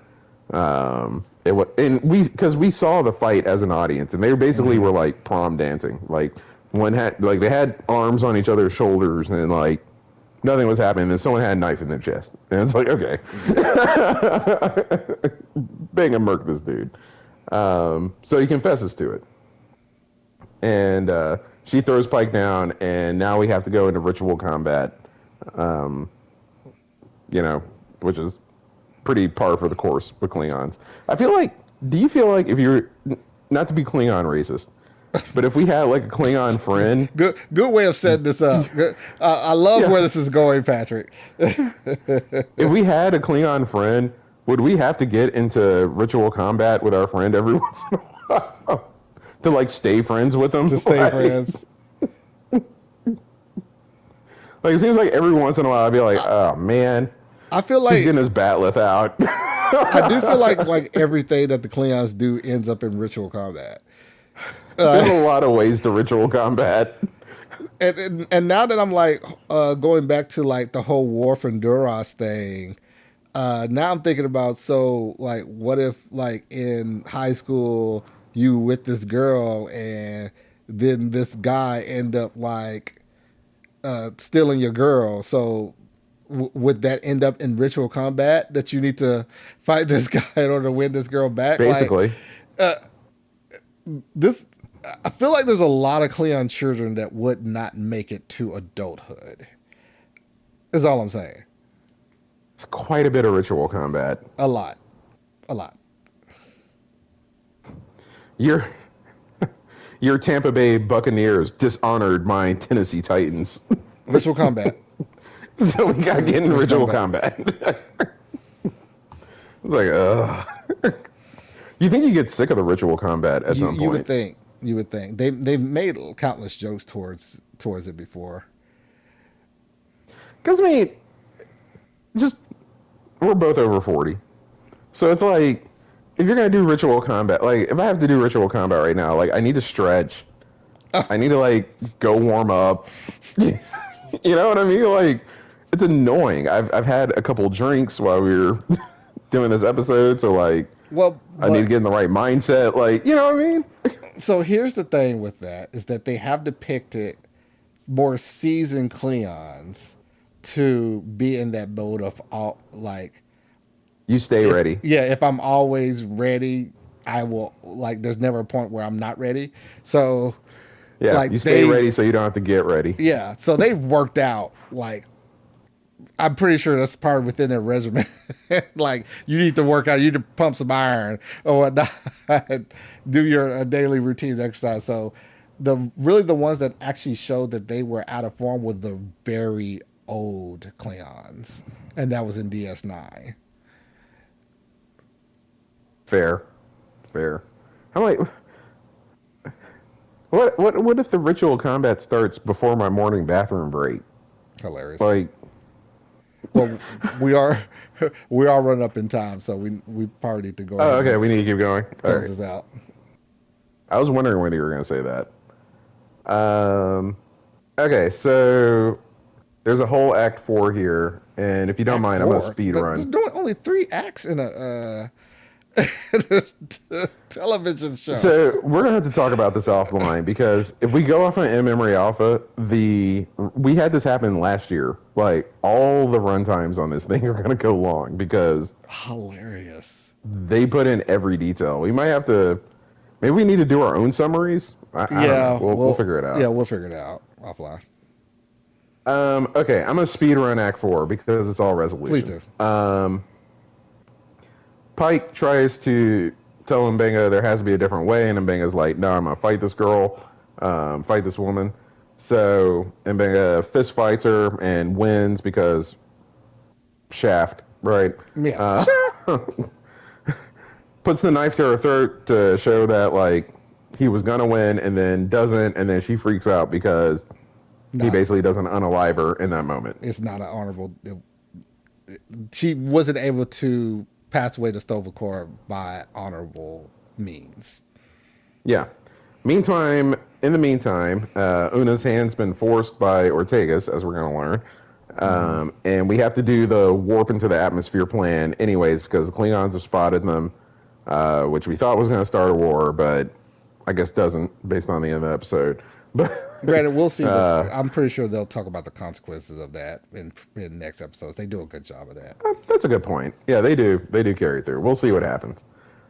[SPEAKER 2] It was, and because we saw the fight as an audience, and they basically
[SPEAKER 1] mm-hmm.
[SPEAKER 2] were like prom dancing. Like one had like they had arms on each other's shoulders, and like nothing was happening. And someone had a knife in their chest, and it's like, okay,
[SPEAKER 1] Yeah.
[SPEAKER 2] bang and murk this dude. So he confesses to it, and she throws Pike down, and now we have to go into ritual combat. Um, you know, which is pretty par for the course with Klingons. I feel like, do you feel like if you're, not to be Klingon racist, but if we had like a Klingon friend,
[SPEAKER 1] Good way of setting this up. I love
[SPEAKER 2] yeah,
[SPEAKER 1] where this is going, Patrick.
[SPEAKER 2] if we had a Klingon friend, would we have to get into ritual combat with our friend every once in a while to like stay friends with them?
[SPEAKER 1] To stay friends.
[SPEAKER 2] Like it seems like every once in a while I'd be like,
[SPEAKER 1] I,
[SPEAKER 2] oh man,
[SPEAKER 1] I feel
[SPEAKER 2] he's
[SPEAKER 1] like
[SPEAKER 2] getting his batleth out.
[SPEAKER 1] I do feel like everything that the Klingons do ends up in ritual combat.
[SPEAKER 2] There's a lot of ways to ritual combat.
[SPEAKER 1] And now that I'm like going back to like the whole War from Duras thing, now I'm thinking about so like what if like in high school you with this girl and then this guy end up like stealing your girl. So would that end up in ritual combat that you need to fight this guy in order to win this girl back? Like
[SPEAKER 2] Basically,
[SPEAKER 1] uh, this, I feel like there's a lot of Cleon children that would not make it to adulthood. Is all I'm saying.
[SPEAKER 2] it's quite a bit of ritual combat.
[SPEAKER 1] A lot, a lot.
[SPEAKER 2] Your your Tampa Bay Buccaneers dishonored my Tennessee Titans,
[SPEAKER 1] Ritual combat.
[SPEAKER 2] so we got to get in
[SPEAKER 1] Ritual
[SPEAKER 2] ritual
[SPEAKER 1] combat.
[SPEAKER 2] combat. It's like, you think you get sick of the ritual combat at some
[SPEAKER 1] You would
[SPEAKER 2] point?
[SPEAKER 1] think. You would think they've made countless jokes towards it before.
[SPEAKER 2] Because I mean, just we're both over 40, so it's like if you're gonna do ritual combat, like if I have to do ritual combat right now, like I need to stretch. I need to like go warm up. You know what I mean? Like it's annoying. I've had a couple drinks while we were doing this episode, so like
[SPEAKER 1] Well,
[SPEAKER 2] I need to
[SPEAKER 1] but
[SPEAKER 2] get in the right mindset. Like you know what I mean?
[SPEAKER 1] so here's the thing with that is that they have depicted more seasoned Cleons to be in that mode of all like
[SPEAKER 2] You stay
[SPEAKER 1] if
[SPEAKER 2] ready.
[SPEAKER 1] yeah, if I'm always ready, I will like. There's never a point where I'm not ready. So
[SPEAKER 2] Yeah, you
[SPEAKER 1] like
[SPEAKER 2] stay
[SPEAKER 1] they
[SPEAKER 2] ready so you don't have to get ready.
[SPEAKER 1] yeah, so they've worked out like I'm pretty sure that's part within their regimen. Like you need to work out, you need to pump some iron or whatnot, do your daily routine exercise. So the ones that actually showed that they were out of form were the very old Klingons, and that was in DS9.
[SPEAKER 2] Fair, fair. I'm like, what if the ritual combat starts before my morning bathroom break?
[SPEAKER 1] Hilarious.
[SPEAKER 2] Like,
[SPEAKER 1] Well, we are we are running up in time, so we probably need to go
[SPEAKER 2] oh,
[SPEAKER 1] ahead
[SPEAKER 2] okay,
[SPEAKER 1] and
[SPEAKER 2] we need to keep going. All
[SPEAKER 1] close
[SPEAKER 2] right.
[SPEAKER 1] this out.
[SPEAKER 2] I was wondering when you were going to say that. Um, okay, so there's a whole Act 4 here, and if you don't
[SPEAKER 1] Act
[SPEAKER 2] mind, I'm going to
[SPEAKER 1] four,
[SPEAKER 2] speed
[SPEAKER 1] but
[SPEAKER 2] run.
[SPEAKER 1] there's doing only three acts in a television show.
[SPEAKER 2] So we're gonna have to talk about this offline because if we go off on in memory alpha, the we had this happen last year. Like all the runtimes on this thing are gonna go long because
[SPEAKER 1] Hilarious.
[SPEAKER 2] they put in every detail. We might have to. Maybe we need to do our own summaries. I don't know.
[SPEAKER 1] Yeah,
[SPEAKER 2] We'll
[SPEAKER 1] well,
[SPEAKER 2] figure it
[SPEAKER 1] yeah,
[SPEAKER 2] out.
[SPEAKER 1] we'll figure it out offline.
[SPEAKER 2] Okay, I'm gonna speed run Act 4 because it's all
[SPEAKER 1] Please
[SPEAKER 2] resolution.
[SPEAKER 1] do.
[SPEAKER 2] Pike tries to tell Mbenga there has to be a different way, and Mbenga's like, "No, I'm gonna fight this girl, fight this woman." So Mbenga fist fights her and wins because Shaft, right?
[SPEAKER 1] Yeah,
[SPEAKER 2] Uh,
[SPEAKER 1] sure.
[SPEAKER 2] puts the knife to her throat to show that like he was gonna win, and then doesn't, and then she freaks out because he
[SPEAKER 1] Not
[SPEAKER 2] basically doesn't unalive her in that moment.
[SPEAKER 1] it's not an honorable. She wasn't able to pass away to Stovacor by honorable means.
[SPEAKER 2] Yeah. In the meantime, Una's hand's been forced by Ortegas, as we're going to learn.
[SPEAKER 1] Mm-hmm.
[SPEAKER 2] And we have to do the warp into the atmosphere plan anyways because the Klingons have spotted them, which we thought was going to start a war, but I guess doesn't based on the end of the episode. But
[SPEAKER 1] Granted, we'll see the.
[SPEAKER 2] uh,
[SPEAKER 1] I'm pretty sure they'll talk about the consequences of that in next episodes. They do a good job of that.
[SPEAKER 2] that's a good point. Yeah, they do. They do carry through. We'll see what happens.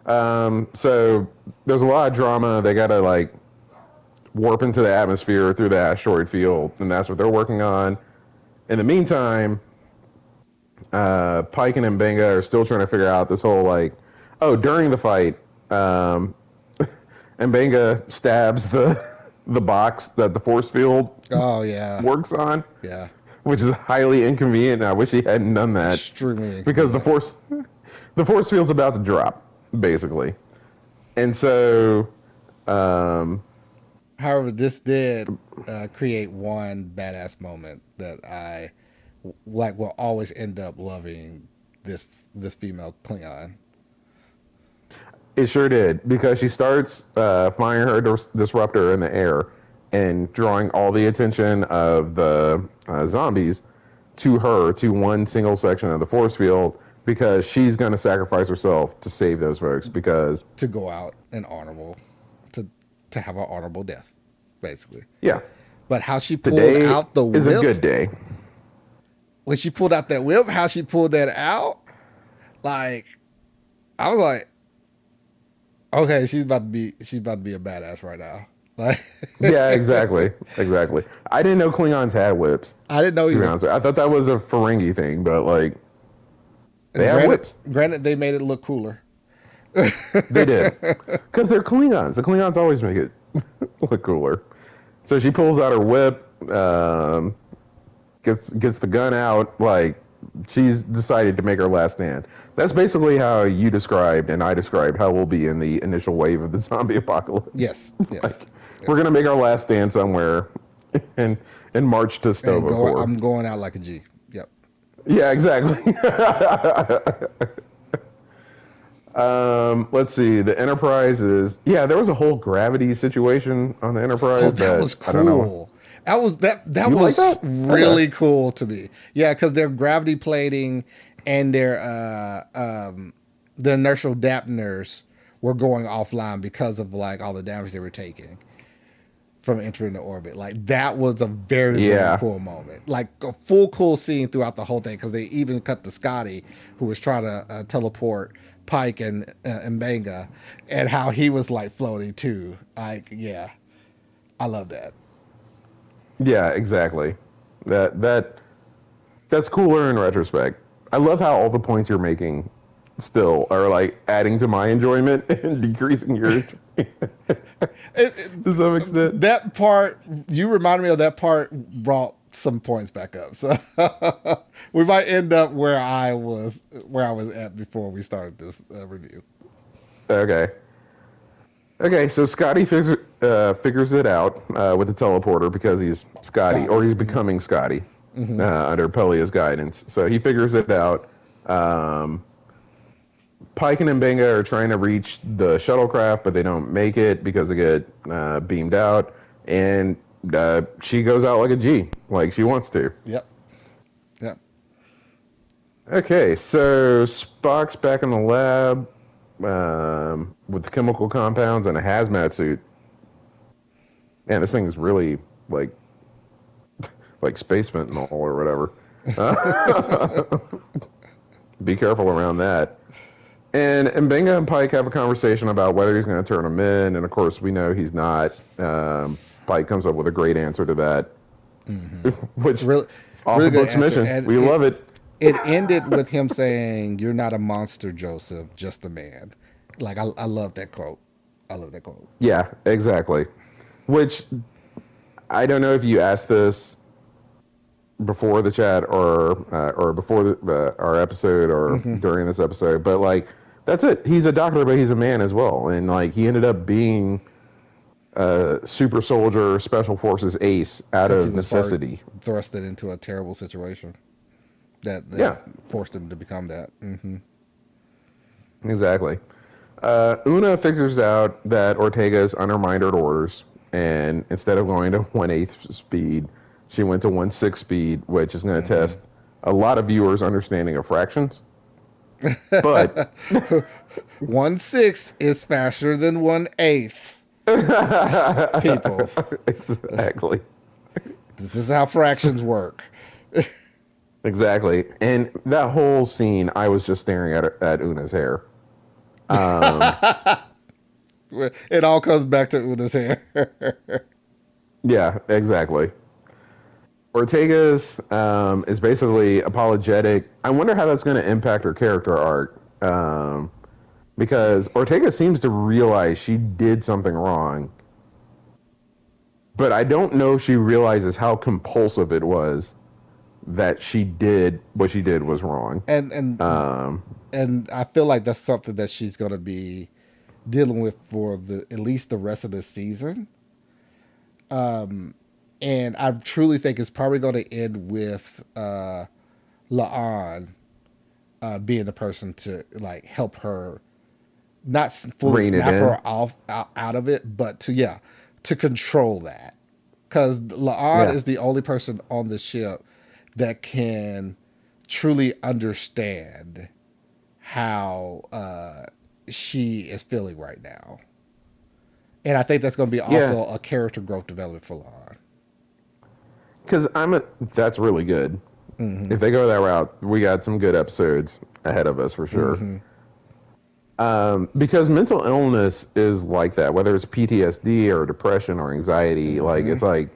[SPEAKER 2] So there's a lot of drama. They got to like warp into the atmosphere through the asteroid field, and that's what they're working on. In the meantime, Pike and Mbenga are still trying to figure out this whole like, oh, during the fight, um, Mbenga stabs the box that the force field
[SPEAKER 1] Oh yeah,
[SPEAKER 2] works on,
[SPEAKER 1] yeah,
[SPEAKER 2] which is highly inconvenient. And I wish he hadn't done that
[SPEAKER 1] extremely
[SPEAKER 2] because
[SPEAKER 1] inconvenient.
[SPEAKER 2] the force field's about to drop, basically, and so um,
[SPEAKER 1] However, this did create one badass moment that I like. Will always end up loving this female Klingon.
[SPEAKER 2] it sure did because she starts firing her disruptor in the air and drawing all the attention of the zombies to her to one single section of the force field because she's going to sacrifice herself to save those folks because
[SPEAKER 1] To go out and honorable, to to have an honorable death, basically.
[SPEAKER 2] yeah,
[SPEAKER 1] But how she pulled
[SPEAKER 2] today
[SPEAKER 1] out the
[SPEAKER 2] is a
[SPEAKER 1] whip,
[SPEAKER 2] good day.
[SPEAKER 1] when she pulled out that whip, how she pulled that out, like I was like, okay, she's about to be a badass right now. Like
[SPEAKER 2] Yeah, exactly, exactly. I didn't know Klingons had whips.
[SPEAKER 1] I didn't know
[SPEAKER 2] To be
[SPEAKER 1] either.
[SPEAKER 2] honest, I thought that was a Ferengi thing, but like they
[SPEAKER 1] And
[SPEAKER 2] have whips.
[SPEAKER 1] granted, they made it look cooler.
[SPEAKER 2] They did because they're Klingons. The Klingons always make it look cooler. So she pulls out her whip, gets the gun out. Like she's decided to make her last stand. That's basically how you described and I described how we'll be in the initial wave of the zombie apocalypse.
[SPEAKER 1] Yes, yes,
[SPEAKER 2] Like we're
[SPEAKER 1] yes.
[SPEAKER 2] gonna make our last stand somewhere, and march to
[SPEAKER 1] And go.
[SPEAKER 2] Stovacor.
[SPEAKER 1] I'm going out like a G. Yep.
[SPEAKER 2] Yeah, exactly. Let's see. The Enterprise is yeah. There was a whole gravity situation on the
[SPEAKER 1] Oh,
[SPEAKER 2] Enterprise
[SPEAKER 1] that
[SPEAKER 2] that
[SPEAKER 1] was
[SPEAKER 2] I don't know.
[SPEAKER 1] cool. That
[SPEAKER 2] You like
[SPEAKER 1] was
[SPEAKER 2] that? Okay.
[SPEAKER 1] really cool to me. Yeah, because their gravity plating and their inertial dampeners were going offline because of like all the damage they were taking. from entering the orbit. Like that was a very very
[SPEAKER 2] Yeah,
[SPEAKER 1] cool moment. Like a full cool scene throughout the whole thing because they even cut to Scotty who was trying to teleport Pike and Banga, and how he was like floating too. Like yeah, I love that.
[SPEAKER 2] yeah, exactly. That that's cooler in retrospect. I love how all the points you're making still are like adding to my enjoyment and decreasing yours
[SPEAKER 1] It,
[SPEAKER 2] to some extent.
[SPEAKER 1] that part you reminded me of that part brought some points back up. So we might end up where I was at before we started this review.
[SPEAKER 2] Okay. Okay, so figures it out with the teleporter because he's Scotty, or
[SPEAKER 1] Scotty.
[SPEAKER 2] he's
[SPEAKER 1] Mm-hmm.
[SPEAKER 2] becoming Scotty
[SPEAKER 1] Mm-hmm.
[SPEAKER 2] under Pelia's guidance. So he figures it out. Um, Pike and Mbenga are trying to reach the shuttlecraft, but they don't make it because they get beamed out. And she goes out like a G, like she wants to.
[SPEAKER 1] Yep. Yep.
[SPEAKER 2] Okay, so Spock's back in the lab with the chemical compounds and a hazmat suit. Man, this thing is really like space fentanyl or whatever. Be careful around that. And Benga and Pike have a conversation about whether he's going to turn him in, and of course we know he's not. Pike comes up with a great answer to that,
[SPEAKER 1] Mm-hmm.
[SPEAKER 2] which
[SPEAKER 1] Really,
[SPEAKER 2] off
[SPEAKER 1] really
[SPEAKER 2] the
[SPEAKER 1] good
[SPEAKER 2] books
[SPEAKER 1] answer.
[SPEAKER 2] mission.
[SPEAKER 1] And
[SPEAKER 2] We love it.
[SPEAKER 1] it ended with him saying, "You're not a monster, Joseph, just a man." Like I love that quote. I love that quote.
[SPEAKER 2] Yeah, exactly. Which I don't know if you asked this before the chat or before our episode or
[SPEAKER 1] Mm-hmm.
[SPEAKER 2] during this episode, but like that's it. He's a doctor, but he's a man as well, and like he ended up being a super soldier, special forces ace out
[SPEAKER 1] Because he
[SPEAKER 2] of
[SPEAKER 1] was
[SPEAKER 2] necessity.
[SPEAKER 1] thrusted into a terrible situation that
[SPEAKER 2] Yeah,
[SPEAKER 1] forced him to become that. Mm-hmm.
[SPEAKER 2] exactly. Una figures out that Ortega's undermined her orders, and instead of going to 1/8 speed, she went to 1/6 speed, which is going to
[SPEAKER 1] Mm-hmm.
[SPEAKER 2] test a lot of viewers' understanding of fractions. But
[SPEAKER 1] 1/6 is faster than 1/8. People,
[SPEAKER 2] exactly.
[SPEAKER 1] this is how fractions work.
[SPEAKER 2] Exactly. And that whole scene, I was just staring at Una's hair. Um,
[SPEAKER 1] It all comes back to Una's hair.
[SPEAKER 2] yeah, exactly. Ortega's is basically apologetic. I wonder how that's going to impact her character arc. Because Ortega seems to realize she did something wrong, but I don't know if she realizes how compulsive it was that she did what she did was wrong.
[SPEAKER 1] and and
[SPEAKER 2] Um,
[SPEAKER 1] and I feel like that's something that she's going to be dealing with for the at least the rest of the season. Um, and I truly think it's probably going to end with Laan being the person to like help her not fully
[SPEAKER 2] rein it
[SPEAKER 1] snap
[SPEAKER 2] in.
[SPEAKER 1] her off out of it, but to yeah to control that because Laan
[SPEAKER 2] Yeah.
[SPEAKER 1] is the only person on the ship that can truly understand how she is feeling right now. And I think that's going to be
[SPEAKER 2] Yeah.
[SPEAKER 1] also a character growth development for Lon.
[SPEAKER 2] Because that's really good.
[SPEAKER 1] Mm-hmm.
[SPEAKER 2] If they go that route, we got some good episodes ahead of us for sure.
[SPEAKER 1] Mm-hmm.
[SPEAKER 2] Because mental illness is like that, whether it's PTSD or depression or anxiety, like
[SPEAKER 1] Mm-hmm.
[SPEAKER 2] it's like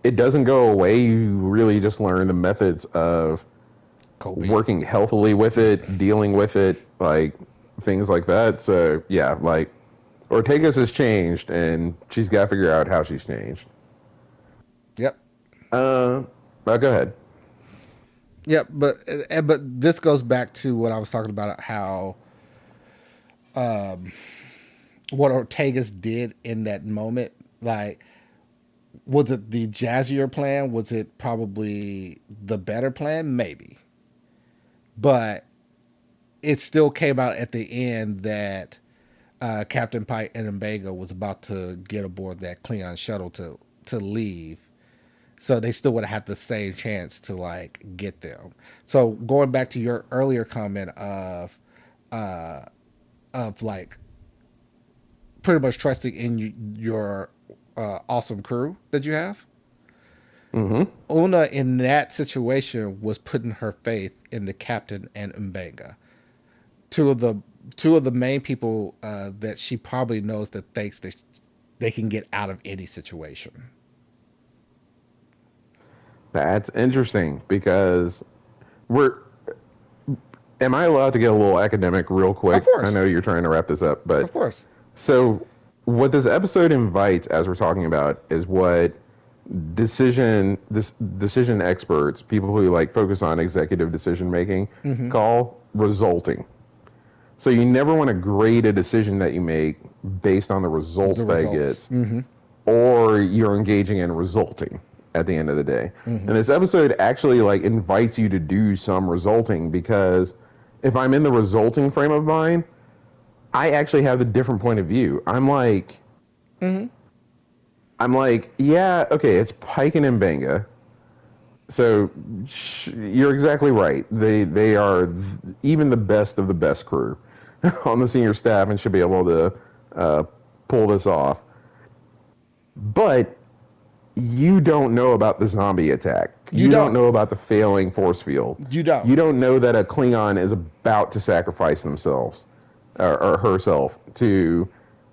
[SPEAKER 2] it doesn't go away. You really just learn the methods of
[SPEAKER 1] Coping.
[SPEAKER 2] working healthily with it, dealing with it, like things like that. So yeah, like Ortega's has changed, and she's got to figure out how she's changed.
[SPEAKER 1] Yep.
[SPEAKER 2] Uh, go ahead.
[SPEAKER 1] Yep. But this goes back to what I was talking about how um, what Ortega's did in that moment. Like, was it the jazzier plan? Was it probably the better plan? Maybe. But it still came out at the end that Captain Pike and Mbenga was about to get aboard that Klingon shuttle to leave. So they still would have had the same chance to like get them. So going back to your earlier comment uh like pretty much trusting in your awesome crew that you have.
[SPEAKER 2] Mm-hmm.
[SPEAKER 1] Una in that situation was putting her faith in the captain and Mbanga, two of the two of the main people that she probably knows that thinks that they can get out of any situation.
[SPEAKER 2] That's interesting because we're. Am I allowed to get a little academic real
[SPEAKER 1] Of
[SPEAKER 2] quick? I
[SPEAKER 1] course,
[SPEAKER 2] know you're trying to wrap this up, but
[SPEAKER 1] of course.
[SPEAKER 2] so what this episode invites, as we're talking about, is what decision experts, people who like focus on executive decision making,
[SPEAKER 1] Mm-hmm.
[SPEAKER 2] call resulting. So you never want to grade a decision that you make based on the results
[SPEAKER 1] The
[SPEAKER 2] that it
[SPEAKER 1] results.
[SPEAKER 2] gets,
[SPEAKER 1] Mm-hmm.
[SPEAKER 2] or you're engaging in resulting at the end of the day.
[SPEAKER 1] Mm-hmm.
[SPEAKER 2] And this episode actually like invites you to do some resulting because if I'm in the resulting frame of mind, I actually have a different point of view.
[SPEAKER 1] Mm-hmm.
[SPEAKER 2] I'm like, yeah, okay, it's Pike and Mbanga. So you're exactly right. They are even the best of the best crew on the senior staff and should be able to uh, pull this off. But you don't know about the zombie attack.
[SPEAKER 1] You
[SPEAKER 2] You don't
[SPEAKER 1] don't.
[SPEAKER 2] know about the failing force field.
[SPEAKER 1] You don't.
[SPEAKER 2] You don't know that a Klingon is about to sacrifice themselves or herself to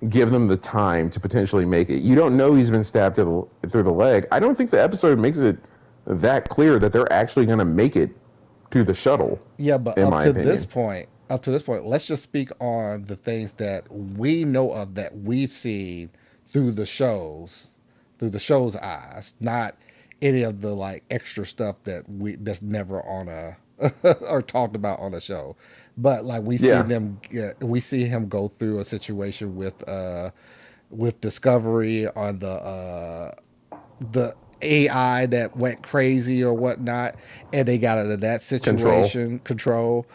[SPEAKER 2] give them the time to potentially make it. You don't know he's been stabbed through the leg. I don't think the episode makes it that clear that they're actually going to make it to the shuttle,
[SPEAKER 1] Yeah, but
[SPEAKER 2] in my opinion.
[SPEAKER 1] up to this point, let's just speak on the things that we know of that we've seen through the shows, through the show's eyes, not any of the like extra stuff that's never on a or talked about on a show. But like
[SPEAKER 2] Yeah,
[SPEAKER 1] we see him go through a situation with Discovery on the AI that went crazy or whatnot, and they got out of that
[SPEAKER 2] control.
[SPEAKER 1] situation. Control.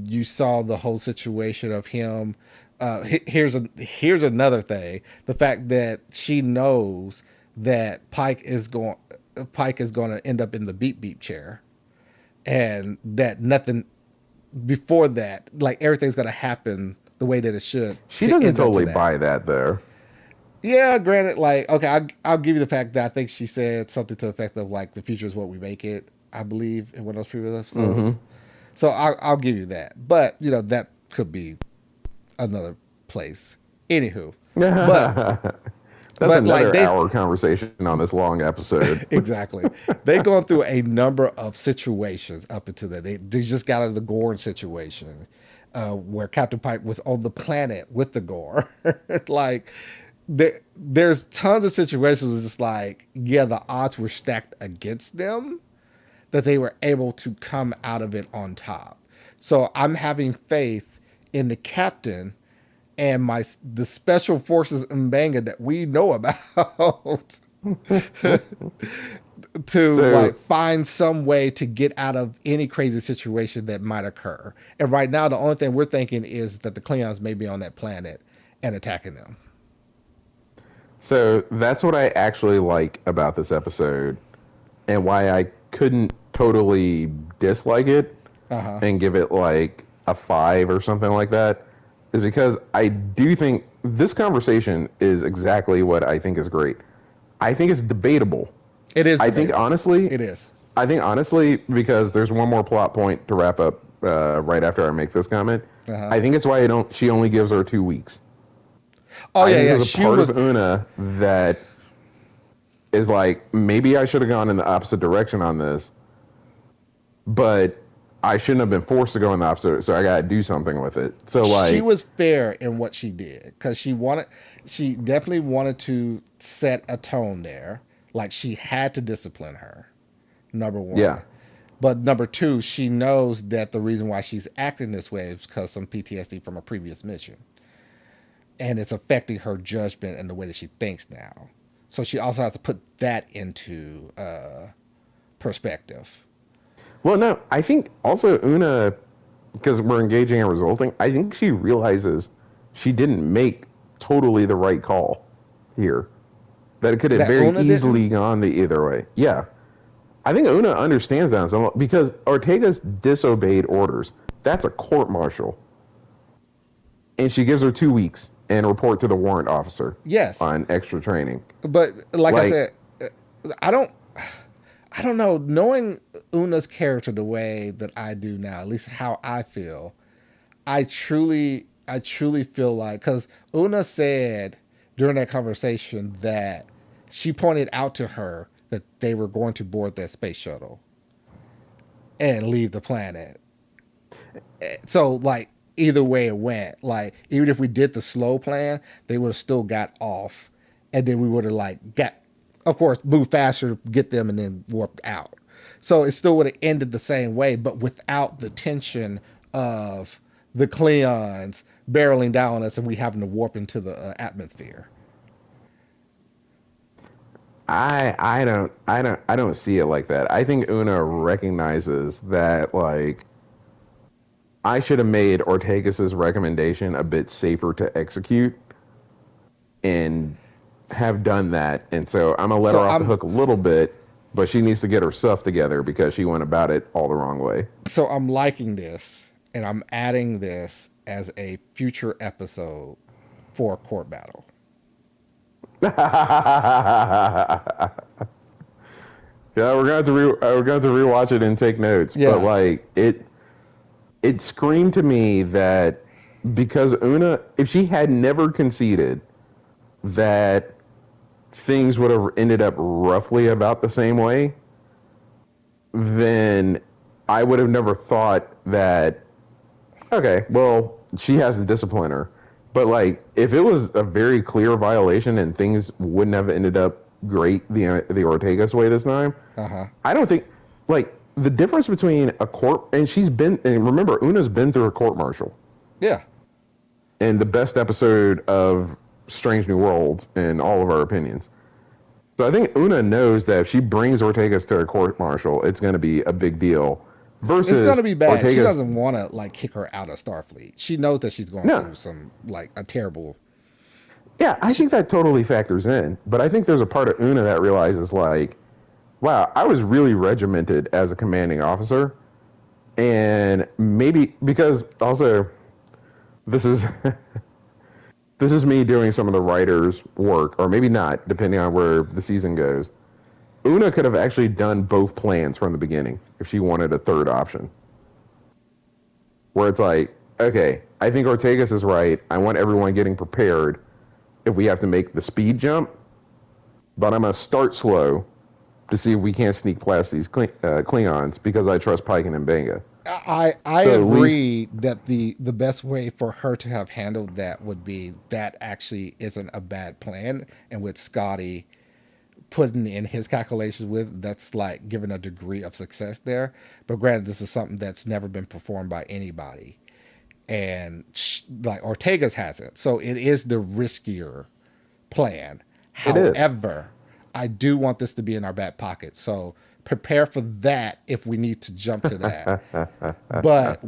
[SPEAKER 1] You saw the whole situation of him. Here's another thing: the fact that she knows that Pike is going to end up in the beep beep chair, and that nothing before that, like everything's going to happen the way that it should
[SPEAKER 2] She
[SPEAKER 1] to
[SPEAKER 2] doesn't
[SPEAKER 1] end up to
[SPEAKER 2] totally
[SPEAKER 1] that.
[SPEAKER 2] buy that though.
[SPEAKER 1] Yeah, granted, like okay, I'll give you the fact that I think she said something to the effect of like the future is what we make it. I believe in one of those previous episodes,
[SPEAKER 2] Mm-hmm.
[SPEAKER 1] so I'll give you that. But you know that could be another place. Anywho, but
[SPEAKER 2] That's
[SPEAKER 1] like
[SPEAKER 2] another
[SPEAKER 1] they
[SPEAKER 2] hour conversation on this long episode.
[SPEAKER 1] exactly they gone through a number of situations up until that. They just got out of the Gorn situation, where Captain Pike was on the planet with the Gore. Like there's tons of situations where it's like, yeah, the odds were stacked against them, that they were able to come out of it on top. So I'm having faith in the captain and the special forces in Banga that we know about to
[SPEAKER 2] So
[SPEAKER 1] like find some way to get out of any crazy situation that might occur. And right now, the only thing we're thinking is that the Klingons may be on that planet and attacking them.
[SPEAKER 2] So that's what I actually like about this episode and why I couldn't totally dislike it
[SPEAKER 1] Uh huh.
[SPEAKER 2] and give it like a 5 or something like that is because I do think this conversation is exactly what I think is great. I think it's debatable.
[SPEAKER 1] It is
[SPEAKER 2] I think
[SPEAKER 1] debatable.
[SPEAKER 2] honestly,
[SPEAKER 1] It is.
[SPEAKER 2] I think honestly because there's one more plot point to wrap up right after I make this comment.
[SPEAKER 1] Uh huh.
[SPEAKER 2] I think it's why I don't she only gives her 2 weeks.
[SPEAKER 1] Oh
[SPEAKER 2] I
[SPEAKER 1] yeah,
[SPEAKER 2] think
[SPEAKER 1] yeah.
[SPEAKER 2] there's a
[SPEAKER 1] She
[SPEAKER 2] part of
[SPEAKER 1] was.
[SPEAKER 2] Una that is like maybe I should have gone in the opposite direction on this, but I shouldn't have been forced to go in the opposite. So I got to do something with it. So
[SPEAKER 1] She
[SPEAKER 2] like,
[SPEAKER 1] was fair in what she did because she definitely wanted to set a tone there. Like she had to discipline her. Number
[SPEAKER 2] yeah,
[SPEAKER 1] one. But number two, she knows that the reason why she's acting this way is because some PTSD from a previous mission. And it's affecting her judgment and the way that she thinks now. So she also has to put that into perspective.
[SPEAKER 2] well, no, I think also Una because we're engaging in resulting. I think she realizes she didn't make totally the right call here. That it could have
[SPEAKER 1] That
[SPEAKER 2] very
[SPEAKER 1] Una didn't?
[SPEAKER 2] easily gone the either way. Yeah, I think Una understands that because Ortega's disobeyed orders. That's a court martial, and she gives her 2 weeks. and report to the warrant officer
[SPEAKER 1] Yes,
[SPEAKER 2] on extra training.
[SPEAKER 1] but like I
[SPEAKER 2] Like,
[SPEAKER 1] said, I don't. I don't know. Knowing Una's character the way that I do now, at least how I feel, I truly feel like because Una said during that conversation that she pointed out to her that they were going to board that space shuttle and leave the planet. So like either way it went, like even if we did the slow plan, they would have still got off, and then we would have like got, of course, moved faster, get them, and then warped out. So it still would have ended the same way, but without the tension of the Cleons barreling down on us and we having to warp into the atmosphere.
[SPEAKER 2] I don't see it like that. I think Una recognizes that like I should have made Ortegas's recommendation a bit safer to execute and have done that. And so I'm gonna let
[SPEAKER 1] So
[SPEAKER 2] her off the
[SPEAKER 1] I'm
[SPEAKER 2] hook a little bit, but she needs to get her stuff together because she went about it all the wrong way.
[SPEAKER 1] so I'm liking this, and I'm adding this as a future episode for a court battle.
[SPEAKER 2] Yeah, we're going to rewatch it and take notes. But
[SPEAKER 1] Yeah.
[SPEAKER 2] like it screamed to me that because Una, if she had never conceded, that things would have ended up roughly about the same way, then I would have never thought that. Okay, well, she has to discipline her. But like, if it was a very clear violation and things wouldn't have ended up great the Ortega's way this time,
[SPEAKER 1] Uh huh.
[SPEAKER 2] I don't think like the difference between a court and she's been and remember Una's been through a court martial
[SPEAKER 1] Yeah.
[SPEAKER 2] in the best episode of Strange New Worlds in all of our opinions. So I think Una knows that if she brings Ortega's to a court martial, it's going to be a big deal.
[SPEAKER 1] It's going to
[SPEAKER 2] Versus
[SPEAKER 1] be bad. She
[SPEAKER 2] Ortega's,
[SPEAKER 1] doesn't want to like kick her out of Starfleet. She knows that she's going
[SPEAKER 2] no,
[SPEAKER 1] through some like a terrible.
[SPEAKER 2] yeah, I
[SPEAKER 1] She,
[SPEAKER 2] think that totally factors in. But I think there's a part of Una that realizes like, wow, I was really regimented as a commanding officer, and maybe because also this is this is me doing some of the writers' work, or maybe not, depending on where the season goes. Una could have actually done both plans from the beginning if she wanted a third option. Where it's like, okay, I think Ortegas is right. I want everyone getting prepared if we have to make the speed jump, but I'm going to start slow to see if we can't sneak past these Klingons because I trust Pike and Mbenga.
[SPEAKER 1] I
[SPEAKER 2] So at least,
[SPEAKER 1] agree that the best way for her to have handled that would be that actually isn't a bad plan, and with Scotty putting in his calculations with that's like given a degree of success there. But granted, this is something that's never been performed by anybody, and like Ortega's hasn't, so it is the riskier plan.
[SPEAKER 2] it is.
[SPEAKER 1] However, I do want this to be in our back pocket. So prepare for that if we need to jump to that. But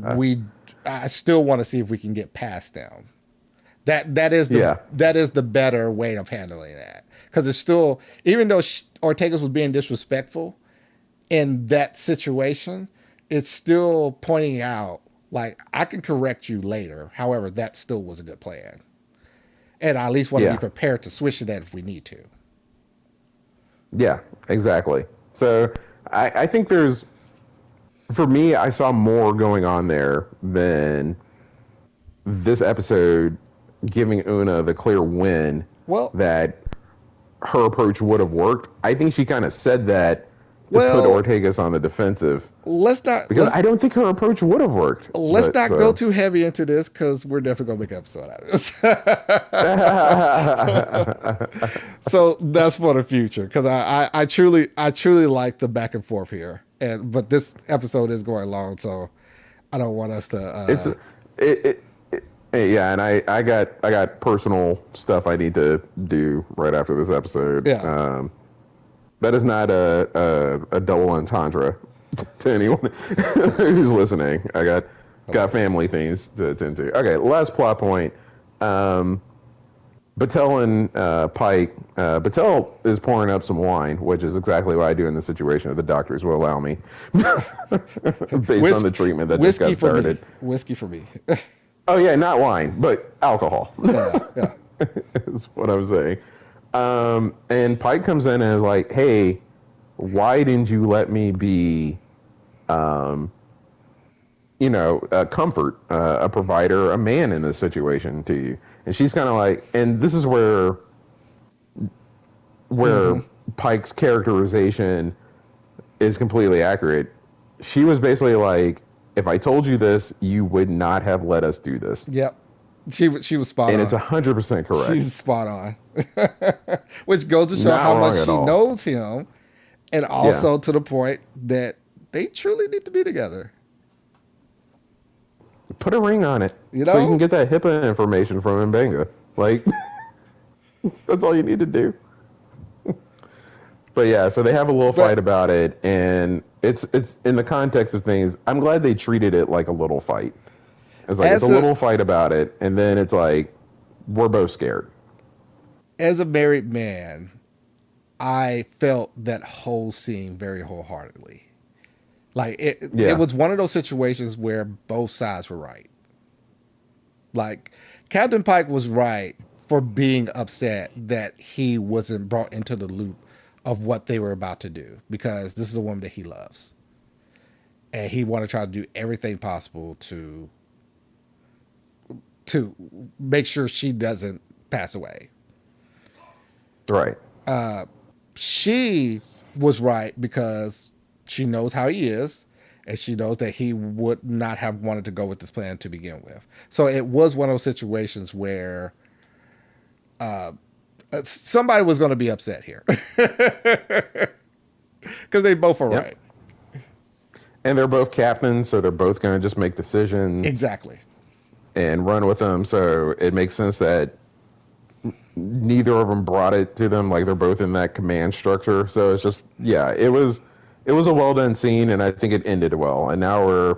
[SPEAKER 1] I still want to see if we can get past them.
[SPEAKER 2] Yeah,
[SPEAKER 1] That is the better way of handling that because it's still even though Ortega's was being disrespectful in that situation, it's still pointing out like I can correct you later. However, that still was a good plan, and I at least want to be
[SPEAKER 2] yeah,
[SPEAKER 1] prepared to switch to that if we need to.
[SPEAKER 2] yeah, exactly. So I think there's, for me, I saw more going on there than this episode giving Una the clear win
[SPEAKER 1] Well,
[SPEAKER 2] that her approach would have worked. I think she kind of said that to put
[SPEAKER 1] well,
[SPEAKER 2] Ortegas on the defensive
[SPEAKER 1] let's not
[SPEAKER 2] because I don't think her approach would have worked.
[SPEAKER 1] let's
[SPEAKER 2] But
[SPEAKER 1] not go
[SPEAKER 2] so
[SPEAKER 1] too heavy into this because we're definitely gonna make an episode out of this. So that's for the future because I truly like the back and forth here, and but this episode is going long, so I don't want us to.
[SPEAKER 2] it's yeah, and I got personal stuff I need to do right after this episode.
[SPEAKER 1] Yeah,
[SPEAKER 2] That is not a double entendre to anyone who's listening. I got family things to attend to. Okay, last plot point. Battelle and Pike. Battelle is pouring up some wine, which is exactly what I do in this situation if the doctors will allow me, based on the treatment that just
[SPEAKER 1] whiskey
[SPEAKER 2] got
[SPEAKER 1] for me,
[SPEAKER 2] started.
[SPEAKER 1] whiskey for me.
[SPEAKER 2] Oh yeah, not wine, but alcohol.
[SPEAKER 1] Yeah, yeah,
[SPEAKER 2] Is what I'm saying. And Pike comes in and is like, "Hey, why didn't you let me be, um, a comfort, a provider, a man in this situation to you?" And she's kind of like, and this is where
[SPEAKER 1] mm-hmm.
[SPEAKER 2] Pike's characterization is completely accurate. She was basically like, "If I told you this, you would not have let us do this,"
[SPEAKER 1] Yep. She was spot
[SPEAKER 2] and it's
[SPEAKER 1] on.
[SPEAKER 2] 100% correct.
[SPEAKER 1] She's spot on, which goes to show
[SPEAKER 2] Not
[SPEAKER 1] how much
[SPEAKER 2] wrong at
[SPEAKER 1] she
[SPEAKER 2] all.
[SPEAKER 1] knows him, and
[SPEAKER 2] Yeah.
[SPEAKER 1] also to the point that they truly need to be together.
[SPEAKER 2] Put a ring on it
[SPEAKER 1] You
[SPEAKER 2] so you can
[SPEAKER 1] know,
[SPEAKER 2] get that HIPAA information from Mbenga. Like, that's all you need to do. But yeah, so they have a little fight
[SPEAKER 1] but
[SPEAKER 2] about it, and it's in the context of things. I'm glad they treated it like a little fight. It's like it's a
[SPEAKER 1] as a
[SPEAKER 2] little fight about it, and then it's like we're both scared.
[SPEAKER 1] as a married man, I felt that whole scene very wholeheartedly. Like it
[SPEAKER 2] Yeah,
[SPEAKER 1] was one of those situations where both sides were right. Like Captain Pike was right for being upset that he wasn't brought into the loop of what they were about to do because this is a woman that he loves. And he wanted to try to do everything possible to make sure she doesn't pass away.
[SPEAKER 2] right.
[SPEAKER 1] She was right because she knows how he is and she knows that he would not have wanted to go with this plan to begin with. So it was one of those situations where somebody was going to be upset here because they both are
[SPEAKER 2] Yep.
[SPEAKER 1] right.
[SPEAKER 2] And they're both captains, so they're both going to just make decisions
[SPEAKER 1] Exactly.
[SPEAKER 2] and run with them. So it makes sense that neither of them brought it to them. Like they're both in that command structure. So it's just yeah, it was a well done scene, and I think it ended well. And now we're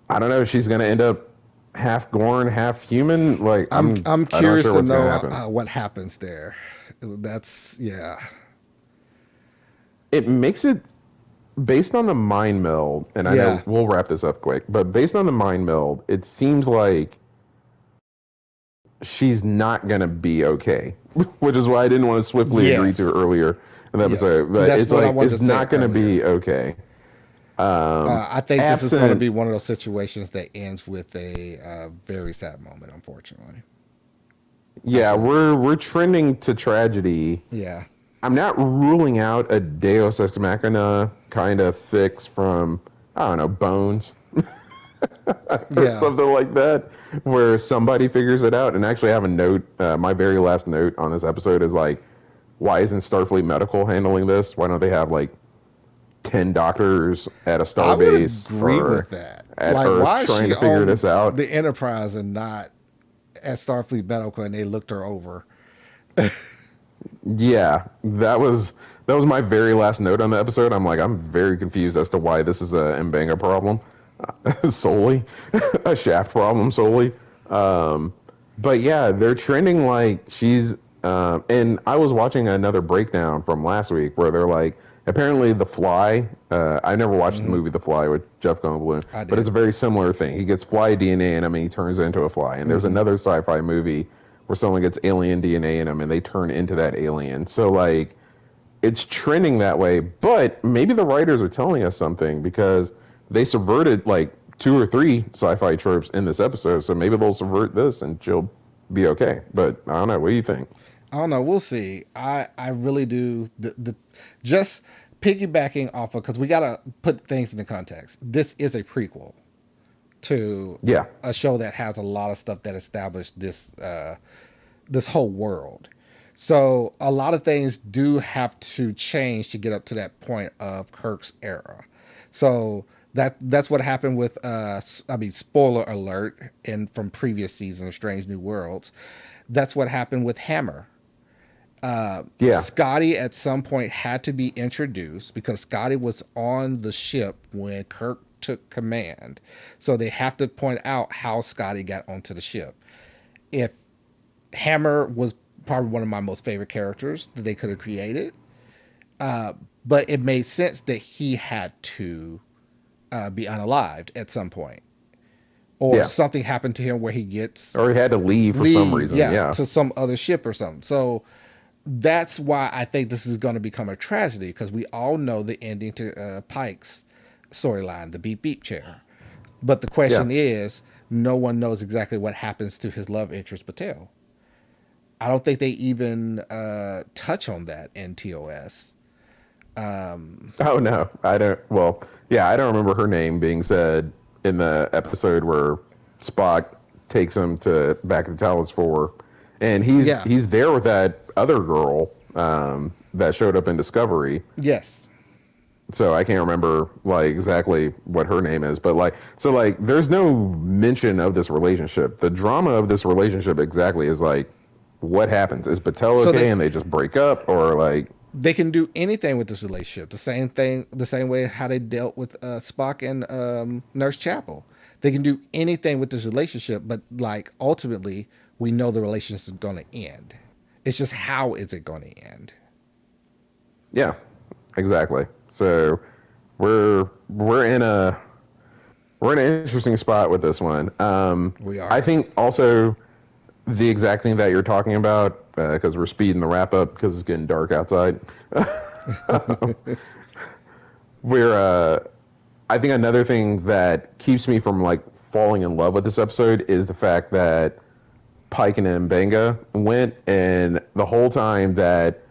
[SPEAKER 2] I don't know. She's gonna end up half Gorn, half human. Like
[SPEAKER 1] I'm
[SPEAKER 2] I'm not
[SPEAKER 1] curious
[SPEAKER 2] sure
[SPEAKER 1] to
[SPEAKER 2] what's gonna
[SPEAKER 1] know
[SPEAKER 2] happen.
[SPEAKER 1] what happens there. That's yeah.
[SPEAKER 2] It makes it based on the mind meld, and I know
[SPEAKER 1] Yeah.
[SPEAKER 2] we'll wrap this up quick, but based on the mind meld, it seems like she's not gonna be okay, which is why I didn't want to swiftly agree to
[SPEAKER 1] Yes.
[SPEAKER 2] earlier in the
[SPEAKER 1] Yes.
[SPEAKER 2] episode. But
[SPEAKER 1] That's
[SPEAKER 2] it's
[SPEAKER 1] what I
[SPEAKER 2] like
[SPEAKER 1] wanted to
[SPEAKER 2] it's
[SPEAKER 1] say
[SPEAKER 2] not gonna
[SPEAKER 1] earlier.
[SPEAKER 2] be okay.
[SPEAKER 1] I think this is going to
[SPEAKER 2] Absent,
[SPEAKER 1] be one of those situations that ends with a very sad moment. Unfortunately, I
[SPEAKER 2] yeah,
[SPEAKER 1] truly do.
[SPEAKER 2] we're trending to tragedy.
[SPEAKER 1] Yeah.
[SPEAKER 2] I'm not ruling out a Deus Ex Machina kind of fix from I don't know Bones or
[SPEAKER 1] Yeah.
[SPEAKER 2] something like that, where somebody figures it out. And actually, I have a note. My very last note on this episode is like, why isn't Starfleet Medical handling this? Why don't they have like 10 doctors at a
[SPEAKER 1] I would
[SPEAKER 2] starbase
[SPEAKER 1] agree
[SPEAKER 2] or
[SPEAKER 1] with that.
[SPEAKER 2] at
[SPEAKER 1] Like,
[SPEAKER 2] Earth
[SPEAKER 1] why is
[SPEAKER 2] trying
[SPEAKER 1] she
[SPEAKER 2] to figure
[SPEAKER 1] on
[SPEAKER 2] this out?
[SPEAKER 1] the Enterprise and not at Starfleet Medical and they looked her over?
[SPEAKER 2] Yeah, that was my very last note on the episode. I'm like, I'm very confused as to why this is a Mbanga problem solely, a Shaft problem solely. Um, but yeah, they're trending like she's. And I was watching another breakdown from last week where they're like, apparently The Fly. I never watched the
[SPEAKER 1] Hmm.
[SPEAKER 2] movie The Fly with Jeff Goldblum,
[SPEAKER 1] I
[SPEAKER 2] but it's
[SPEAKER 1] did.
[SPEAKER 2] a very similar thing. He gets fly DNA in him and he turns into a fly. And there's
[SPEAKER 1] Hmm.
[SPEAKER 2] another sci-fi movie where someone gets alien DNA in them and they turn into that alien. So like it's trending that way, but maybe the writers are telling us something because they subverted like two or three sci-fi tropes in this episode. So maybe they'll subvert this and she'll be okay. But I don't know. What do you think?
[SPEAKER 1] I don't know. We'll see. I really do. The just piggybacking off of because we got to put things into context. This is a prequel to
[SPEAKER 2] Yeah.
[SPEAKER 1] a show that has a lot of stuff that established this whole world. So a lot of things do have to change to get up to that point of Kirk's era. So that's what happened with I mean spoiler alert in from previous seasons of Strange New Worlds. That's what happened with Hammer.
[SPEAKER 2] Yeah.
[SPEAKER 1] Scotty at some point had to be introduced because Scotty was on the ship when Kirk took command. So they have to point out how Scotty got onto the ship. If Hammer was probably one of my most favorite characters that they could have created. Uh, but it made sense that he had to be unalived at some point. or
[SPEAKER 2] Yeah.
[SPEAKER 1] something happened to him where he gets
[SPEAKER 2] Or he had to leave for some
[SPEAKER 1] leave,
[SPEAKER 2] reason.
[SPEAKER 1] yeah,
[SPEAKER 2] Yeah.
[SPEAKER 1] to some other ship or something. So that's why I think this is going to become a tragedy because we all know the ending to Pike's storyline, the beep beep chair. But the
[SPEAKER 2] Yeah.
[SPEAKER 1] question is, no one knows exactly what happens to his love interest, Patel. I don't think they even touch on that in TOS. Um,
[SPEAKER 2] Oh no, I don't. Well, yeah, I don't remember her name being said in the episode where Spock takes him to back to Talos 4, and he's
[SPEAKER 1] yeah,
[SPEAKER 2] he's there with that other girl that showed up in Discovery.
[SPEAKER 1] yes.
[SPEAKER 2] So I can't remember like exactly what her name is, but like so like there's no mention of this relationship. The drama of this relationship exactly is like what happens? Is Battelle
[SPEAKER 1] So
[SPEAKER 2] okay and they just break up, or like
[SPEAKER 1] they can do anything with this relationship. The same thing, the same way how they dealt with Spock and Nurse Chapel. They can do anything with this relationship, but like ultimately, we know the relationship is going to end. It's just how is it going to end?
[SPEAKER 2] yeah, exactly. So we're in a we're in an interesting spot with this one.
[SPEAKER 1] We
[SPEAKER 2] I
[SPEAKER 1] are.
[SPEAKER 2] think also the exact thing that you're talking about because we're speeding the wrap up because it's getting dark outside. we're I think another thing that keeps me from like falling in love with this episode is the fact that Pike and Mbenga went, and the whole time that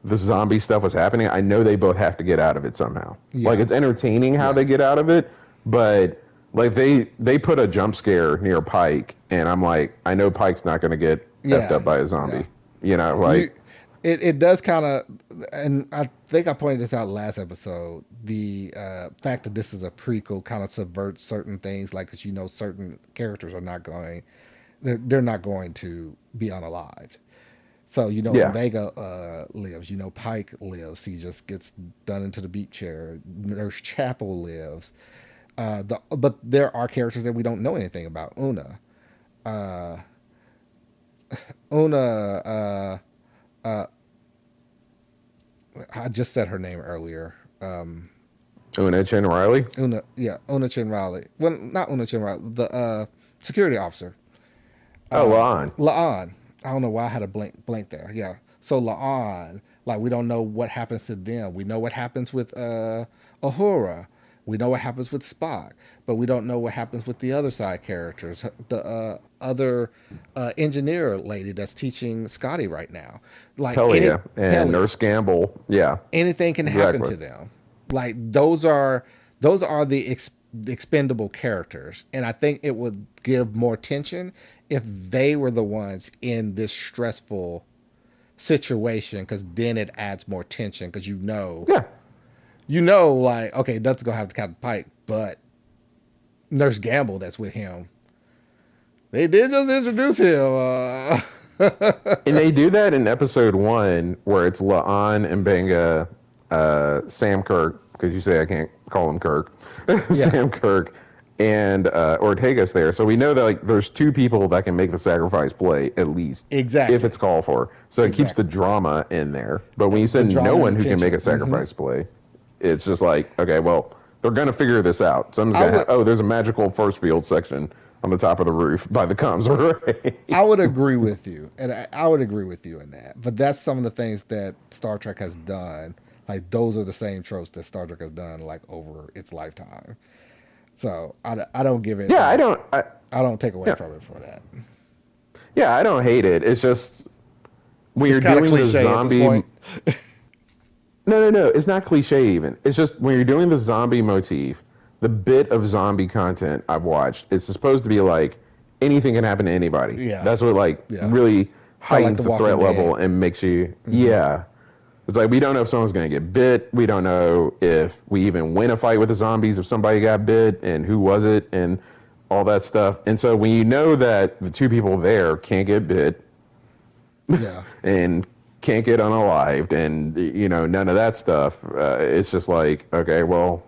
[SPEAKER 2] the zombie stuff was happening, I know they both have to get out of it somehow. Like
[SPEAKER 1] Yeah,
[SPEAKER 2] it's entertaining how
[SPEAKER 1] yeah,
[SPEAKER 2] they get out of it, but like they put a jump scare near Pike, and I'm like, I know Pike's not going to get effed
[SPEAKER 1] yeah,
[SPEAKER 2] up by a
[SPEAKER 1] yeah.
[SPEAKER 2] zombie. You know,
[SPEAKER 1] You,
[SPEAKER 2] like
[SPEAKER 1] it does kind of, and I think I pointed this out last episode. The fact that this is a prequel kind of subverts certain things, like because you know certain characters are not going, they're not going to be unalived. So you know,
[SPEAKER 2] yeah,
[SPEAKER 1] Vega lives. You know, Pike lives. He just gets done into the beat chair. Nurse Chapel lives. But there are characters that we don't know anything about. Uh, Una. Uh, I just said her name earlier.
[SPEAKER 2] Una Chin Riley.
[SPEAKER 1] Una. Yeah, Una Chin Riley. Well, not Una Chin Riley. The security officer.
[SPEAKER 2] Oh,
[SPEAKER 1] uh
[SPEAKER 2] Lon.
[SPEAKER 1] La'an. I don't know why I had a blank there. Yeah. So La'an, like we don't know what happens to them. We know what happens with Uhura. We know what happens with Spock, but we don't know what happens with the other side characters. The other engineer lady that's teaching Scotty right now. Like any
[SPEAKER 2] Pelia and
[SPEAKER 1] Pelia,
[SPEAKER 2] Nurse Gamble. Yeah,
[SPEAKER 1] anything can happen
[SPEAKER 2] exactly.
[SPEAKER 1] to them. Like those are the expendable characters, and I think it would give more tension if they were the ones in this stressful situation, because then it adds more tension because
[SPEAKER 2] Yeah,
[SPEAKER 1] like okay, that's gonna have to Captain Pike, but Nurse Gamble that's with him, they did just introduce him.
[SPEAKER 2] and they do that in episode 1 where it's La'an and Benga, Sam Kirk, because you say I can't call him Kirk,
[SPEAKER 1] Yeah,
[SPEAKER 2] Sam Kirk, and Ortega's there. So we know that like there's two people that can make the sacrifice play at least if it's
[SPEAKER 1] exactly,
[SPEAKER 2] called for. So it keeps the
[SPEAKER 1] exactly.
[SPEAKER 2] drama in there. But when you
[SPEAKER 1] The
[SPEAKER 2] send no
[SPEAKER 1] drama and
[SPEAKER 2] one
[SPEAKER 1] the
[SPEAKER 2] who can make
[SPEAKER 1] tension.
[SPEAKER 2] a sacrifice play, it's just like okay, well they're gonna figure this out. Something's
[SPEAKER 1] I
[SPEAKER 2] gonna
[SPEAKER 1] would
[SPEAKER 2] happen. Oh, there's a magical force field section on the top of the roof by the comms array.
[SPEAKER 1] I would agree with you, and I would agree with you in that. But that's some of the things that Star Trek has done. Like those are the same tropes that Star Trek has done like over its lifetime. So I don't give it
[SPEAKER 2] yeah, I
[SPEAKER 1] like
[SPEAKER 2] don't.
[SPEAKER 1] I don't take away
[SPEAKER 2] Yeah,
[SPEAKER 1] from it for that.
[SPEAKER 2] yeah, I don't hate it. It's just when
[SPEAKER 1] It's
[SPEAKER 2] you're
[SPEAKER 1] kind of
[SPEAKER 2] doing the
[SPEAKER 1] cliche at this
[SPEAKER 2] zombie.
[SPEAKER 1] point.
[SPEAKER 2] No, no, no. It's not cliche even. It's just when you're doing the zombie motif, the bit of zombie content I've watched, it's supposed to be like anything can happen to anybody.
[SPEAKER 1] Yeah,
[SPEAKER 2] That's what like
[SPEAKER 1] yeah.
[SPEAKER 2] really
[SPEAKER 1] Kind of like
[SPEAKER 2] heightens
[SPEAKER 1] The
[SPEAKER 2] the
[SPEAKER 1] Walking
[SPEAKER 2] threat
[SPEAKER 1] Dead.
[SPEAKER 2] level and makes you
[SPEAKER 1] Hmm.
[SPEAKER 2] yeah. It's like we don't know if someone's gonna get bit. We don't know if we even win a fight with the zombies if somebody got bit and who was it and all that stuff. And so when you know that the two people there can't get bit
[SPEAKER 1] Yeah,
[SPEAKER 2] and can't get unalived and you know none of that stuff, it's just like okay, well,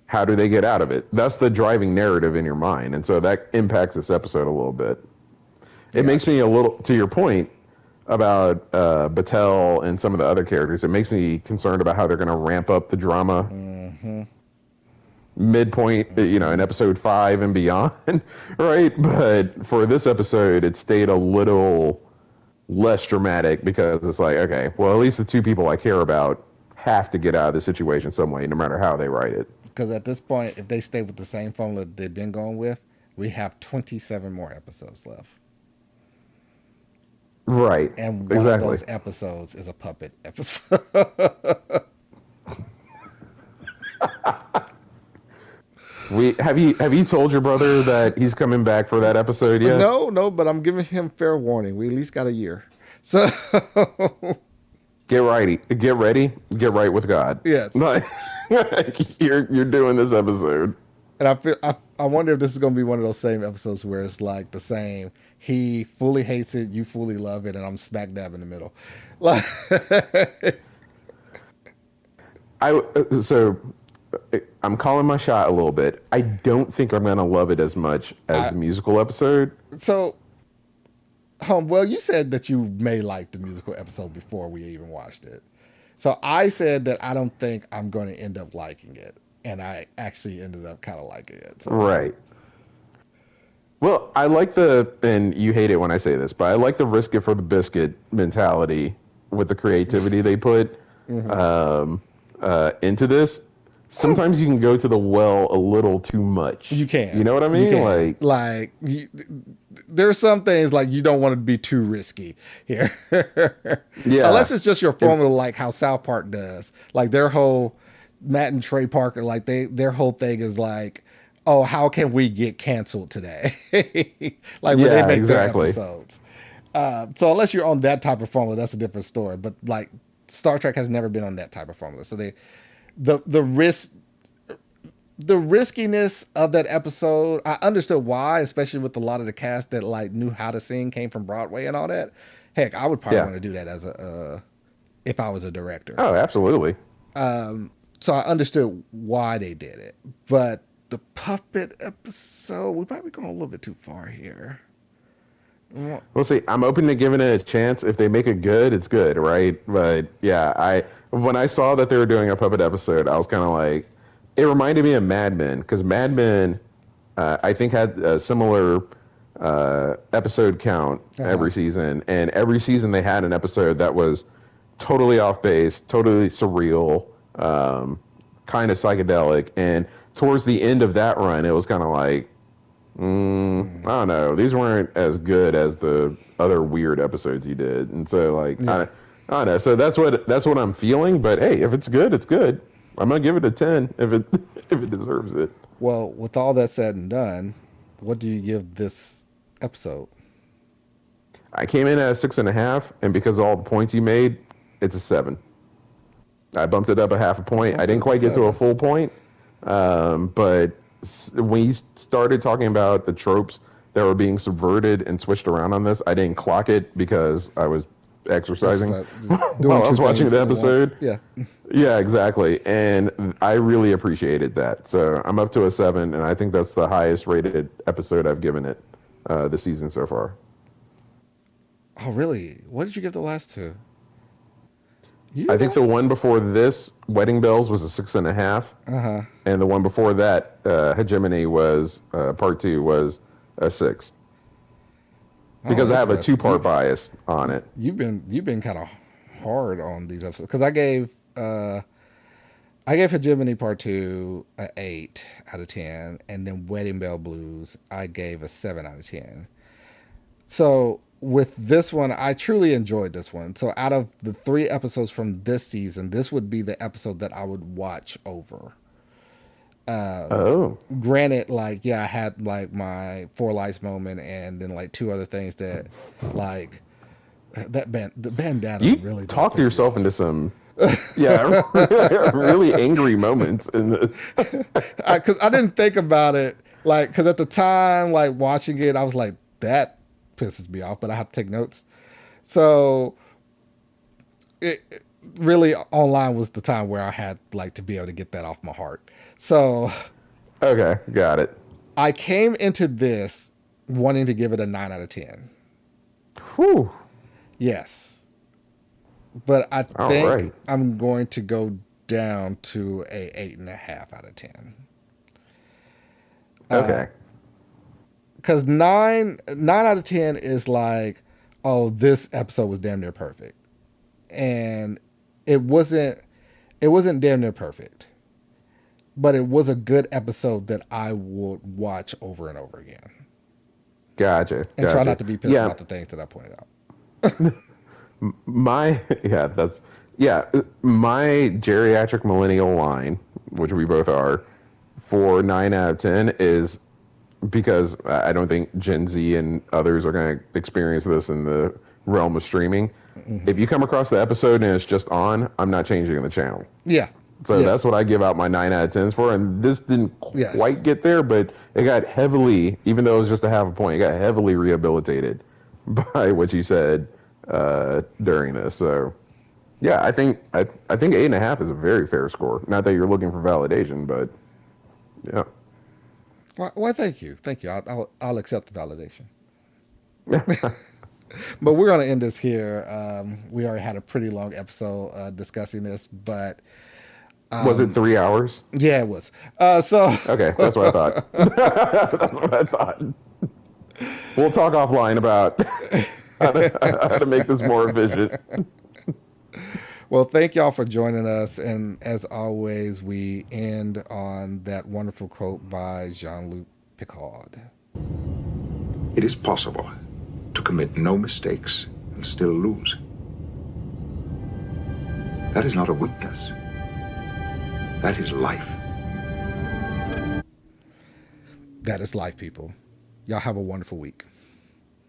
[SPEAKER 2] how do they get out of it? That's the driving narrative in your mind, and so that impacts this episode a little bit. It makes
[SPEAKER 1] gotcha.
[SPEAKER 2] me a little to your point about Battelle and some of the other characters. It makes me concerned about how they're going to ramp up the drama.
[SPEAKER 1] Hmm.
[SPEAKER 2] midpoint, in
[SPEAKER 1] Mm-hmm.
[SPEAKER 2] episode 5 and beyond, right? But for this episode, it stayed a little less dramatic because it's like, okay, well, at least the two people I care about have to get out of the situation some way, no matter how they write it.
[SPEAKER 1] Because at this point, if they stay with the same formula they've been going with, we have 27 more episodes left.
[SPEAKER 2] Right.
[SPEAKER 1] And one of
[SPEAKER 2] Exactly.
[SPEAKER 1] those episodes is a puppet episode.
[SPEAKER 2] We have you told your brother that he's coming back for that episode yet?
[SPEAKER 1] No, no, but I'm giving him fair warning. We at least got a year. So,
[SPEAKER 2] Get righty. Get ready. Get right with God.
[SPEAKER 1] yes.
[SPEAKER 2] Like, you're doing this episode.
[SPEAKER 1] And I wonder if this is going to be one of those same episodes where it's like the same. He fully hates it, you fully love it, and I'm smack dab in the middle. Like,
[SPEAKER 2] So I'm calling my shot a little bit. I don't think I'm gonna love it as much as
[SPEAKER 1] I
[SPEAKER 2] the musical episode.
[SPEAKER 1] so well, you said that you may like the musical episode before we even watched it. So I said that I don't think I'm going to end up liking it, and I actually ended up kind of liking it. So
[SPEAKER 2] Right. Well, I like and you hate it when I say this, but I like the risk it for the biscuit mentality with the creativity they put
[SPEAKER 1] mhm.
[SPEAKER 2] um, into this. Sometimes you can go to the well a little too much.
[SPEAKER 1] You
[SPEAKER 2] You
[SPEAKER 1] can,
[SPEAKER 2] know what I
[SPEAKER 1] you
[SPEAKER 2] mean?
[SPEAKER 1] can.
[SPEAKER 2] Like,
[SPEAKER 1] Like there's some things like you don't want to be too risky here,
[SPEAKER 2] yeah,
[SPEAKER 1] unless it's just your
[SPEAKER 2] if,
[SPEAKER 1] formula, like how South Park does. Like their whole Matt and Trey Parker, like their whole thing is like, oh, how can we get canceled today? Like when they
[SPEAKER 2] yeah,
[SPEAKER 1] make their
[SPEAKER 2] exactly.
[SPEAKER 1] episodes. So unless you're on that type of formula, that's a different story. But like Star Trek has never been on that type of formula, so the risk the riskiness of that episode, I understood why, especially with a lot of the cast that like knew how to sing, came from Broadway and all that. Heck, I would probably
[SPEAKER 2] Yeah.
[SPEAKER 1] want to do that as a if I was a director.
[SPEAKER 2] Oh, absolutely.
[SPEAKER 1] So I understood why they did it, but the puppet episode, we might be going a little bit too far here. Mm.
[SPEAKER 2] We'll see. I'm open to giving it a chance. If they make it good, it's good, right? But yeah, I when I saw that they were doing a puppet episode, I was kind of like, it reminded me of Mad Men because Mad Men, I think had a similar episode count
[SPEAKER 1] Uh-huh.
[SPEAKER 2] every season, and every season they had an episode that was totally off base, totally surreal, kind of psychedelic, and towards the end of that run, it was kind of like I
[SPEAKER 1] Mm.
[SPEAKER 2] don't know. These weren't as good as the other weird episodes you did, and so like
[SPEAKER 1] Yeah.
[SPEAKER 2] I don't know. So that's what I'm feeling. But hey, if it's good, it's good. I'm gonna give it a 10 if it if it deserves it.
[SPEAKER 1] Well, with all that said and done, what do you give this episode?
[SPEAKER 2] I came in at a 6.5, and because of all the points you made, it's a 7. I bumped it up a half a point. I
[SPEAKER 1] Bumped it
[SPEAKER 2] didn't
[SPEAKER 1] up to
[SPEAKER 2] quite get to a
[SPEAKER 1] 7.
[SPEAKER 2] full point, but when you started talking about the tropes that were being subverted and switched around on this, I didn't clock it because I was exercising
[SPEAKER 1] Exercise, doing
[SPEAKER 2] while I
[SPEAKER 1] two
[SPEAKER 2] was watching
[SPEAKER 1] things
[SPEAKER 2] the
[SPEAKER 1] at once.
[SPEAKER 2] episode.
[SPEAKER 1] Yeah.
[SPEAKER 2] Yeah, exactly. And I really appreciated that. So I'm up to a 7, and I think that's the highest rated episode I've given it this season so far.
[SPEAKER 1] Oh, really? What did you give the last two? You
[SPEAKER 2] I think the
[SPEAKER 1] don't?
[SPEAKER 2] one before this, Wedding Bells, was a 6.5,
[SPEAKER 1] Uh huh.
[SPEAKER 2] and the one before that, Hegemony was part 2 was a 6
[SPEAKER 1] Oh,
[SPEAKER 2] because I have a
[SPEAKER 1] interesting.
[SPEAKER 2] 2-part bias on it.
[SPEAKER 1] You've been kind of hard on these episodes because uh I gave Hegemony Part Two a 8 out of 10, and then Wedding Bell Blues I gave a 7 out of 10. So with this one, I truly enjoyed this one. So out of the 3 episodes from this season, this would be the episode that I would watch over.
[SPEAKER 2] Oh,
[SPEAKER 1] Granted, like yeah, I had like my Four Lights moment, and then like two other things that like the bandana
[SPEAKER 2] you
[SPEAKER 1] really does
[SPEAKER 2] talked
[SPEAKER 1] piss me
[SPEAKER 2] yourself
[SPEAKER 1] off.
[SPEAKER 2] into some, yeah, really angry moments in this.
[SPEAKER 1] Because I didn't think about it, like because at the time like watching it I was like that pisses me off, but I have to take notes. So it really online was the time where I had like to be able to get that off my heart. So
[SPEAKER 2] Okay, got it.
[SPEAKER 1] I came into this wanting to give it a 9 out of 10.
[SPEAKER 2] Whew.
[SPEAKER 1] Yes, but I
[SPEAKER 2] All
[SPEAKER 1] think
[SPEAKER 2] right.
[SPEAKER 1] I'm going to go down to a 8.5 out of 10. Uh,
[SPEAKER 2] Okay.
[SPEAKER 1] because nine out of 10 is like, oh, this episode was damn near perfect, and it wasn't. It wasn't damn near perfect, but it was a good episode that I would watch over and over again,
[SPEAKER 2] Gotcha.
[SPEAKER 1] and try
[SPEAKER 2] Gotcha.
[SPEAKER 1] not to be pissed
[SPEAKER 2] Yeah.
[SPEAKER 1] about the things that I pointed out.
[SPEAKER 2] My yeah, that's yeah. My geriatric millennial line, which we both are, for 9 out of 10 is because I don't think Gen Z and others are going to experience this in the realm of streaming.
[SPEAKER 1] Hmm.
[SPEAKER 2] If you come across the episode and it's just on, I'm not changing the channel.
[SPEAKER 1] Yeah.
[SPEAKER 2] So that's
[SPEAKER 1] Yes.
[SPEAKER 2] what I give out my 9 out of 10s for. And this didn't
[SPEAKER 1] Yes.
[SPEAKER 2] quite get there, but it got heavily, even though it was just a half a point, it got heavily rehabilitated by what you said during this. So yeah, I think 8.5 is a very fair score. Not that you're looking for validation, but yeah.
[SPEAKER 1] Well, thank you, thank you. I'll accept the validation. But we're gonna end this here. We already had a pretty long episode discussing this, but
[SPEAKER 2] Was it
[SPEAKER 1] um,
[SPEAKER 2] 3 hours?
[SPEAKER 1] yeah, it was. So
[SPEAKER 2] Okay, that's what I thought. That's what I thought. We'll talk offline about how to make this more efficient.
[SPEAKER 1] well, thank y'all for joining us. And as always, we end on that wonderful quote by Jean-Luc Picard.
[SPEAKER 3] It is possible to commit no mistakes and still lose. That is not a weakness. That is life.
[SPEAKER 1] That is life, people. Y'all have a wonderful week.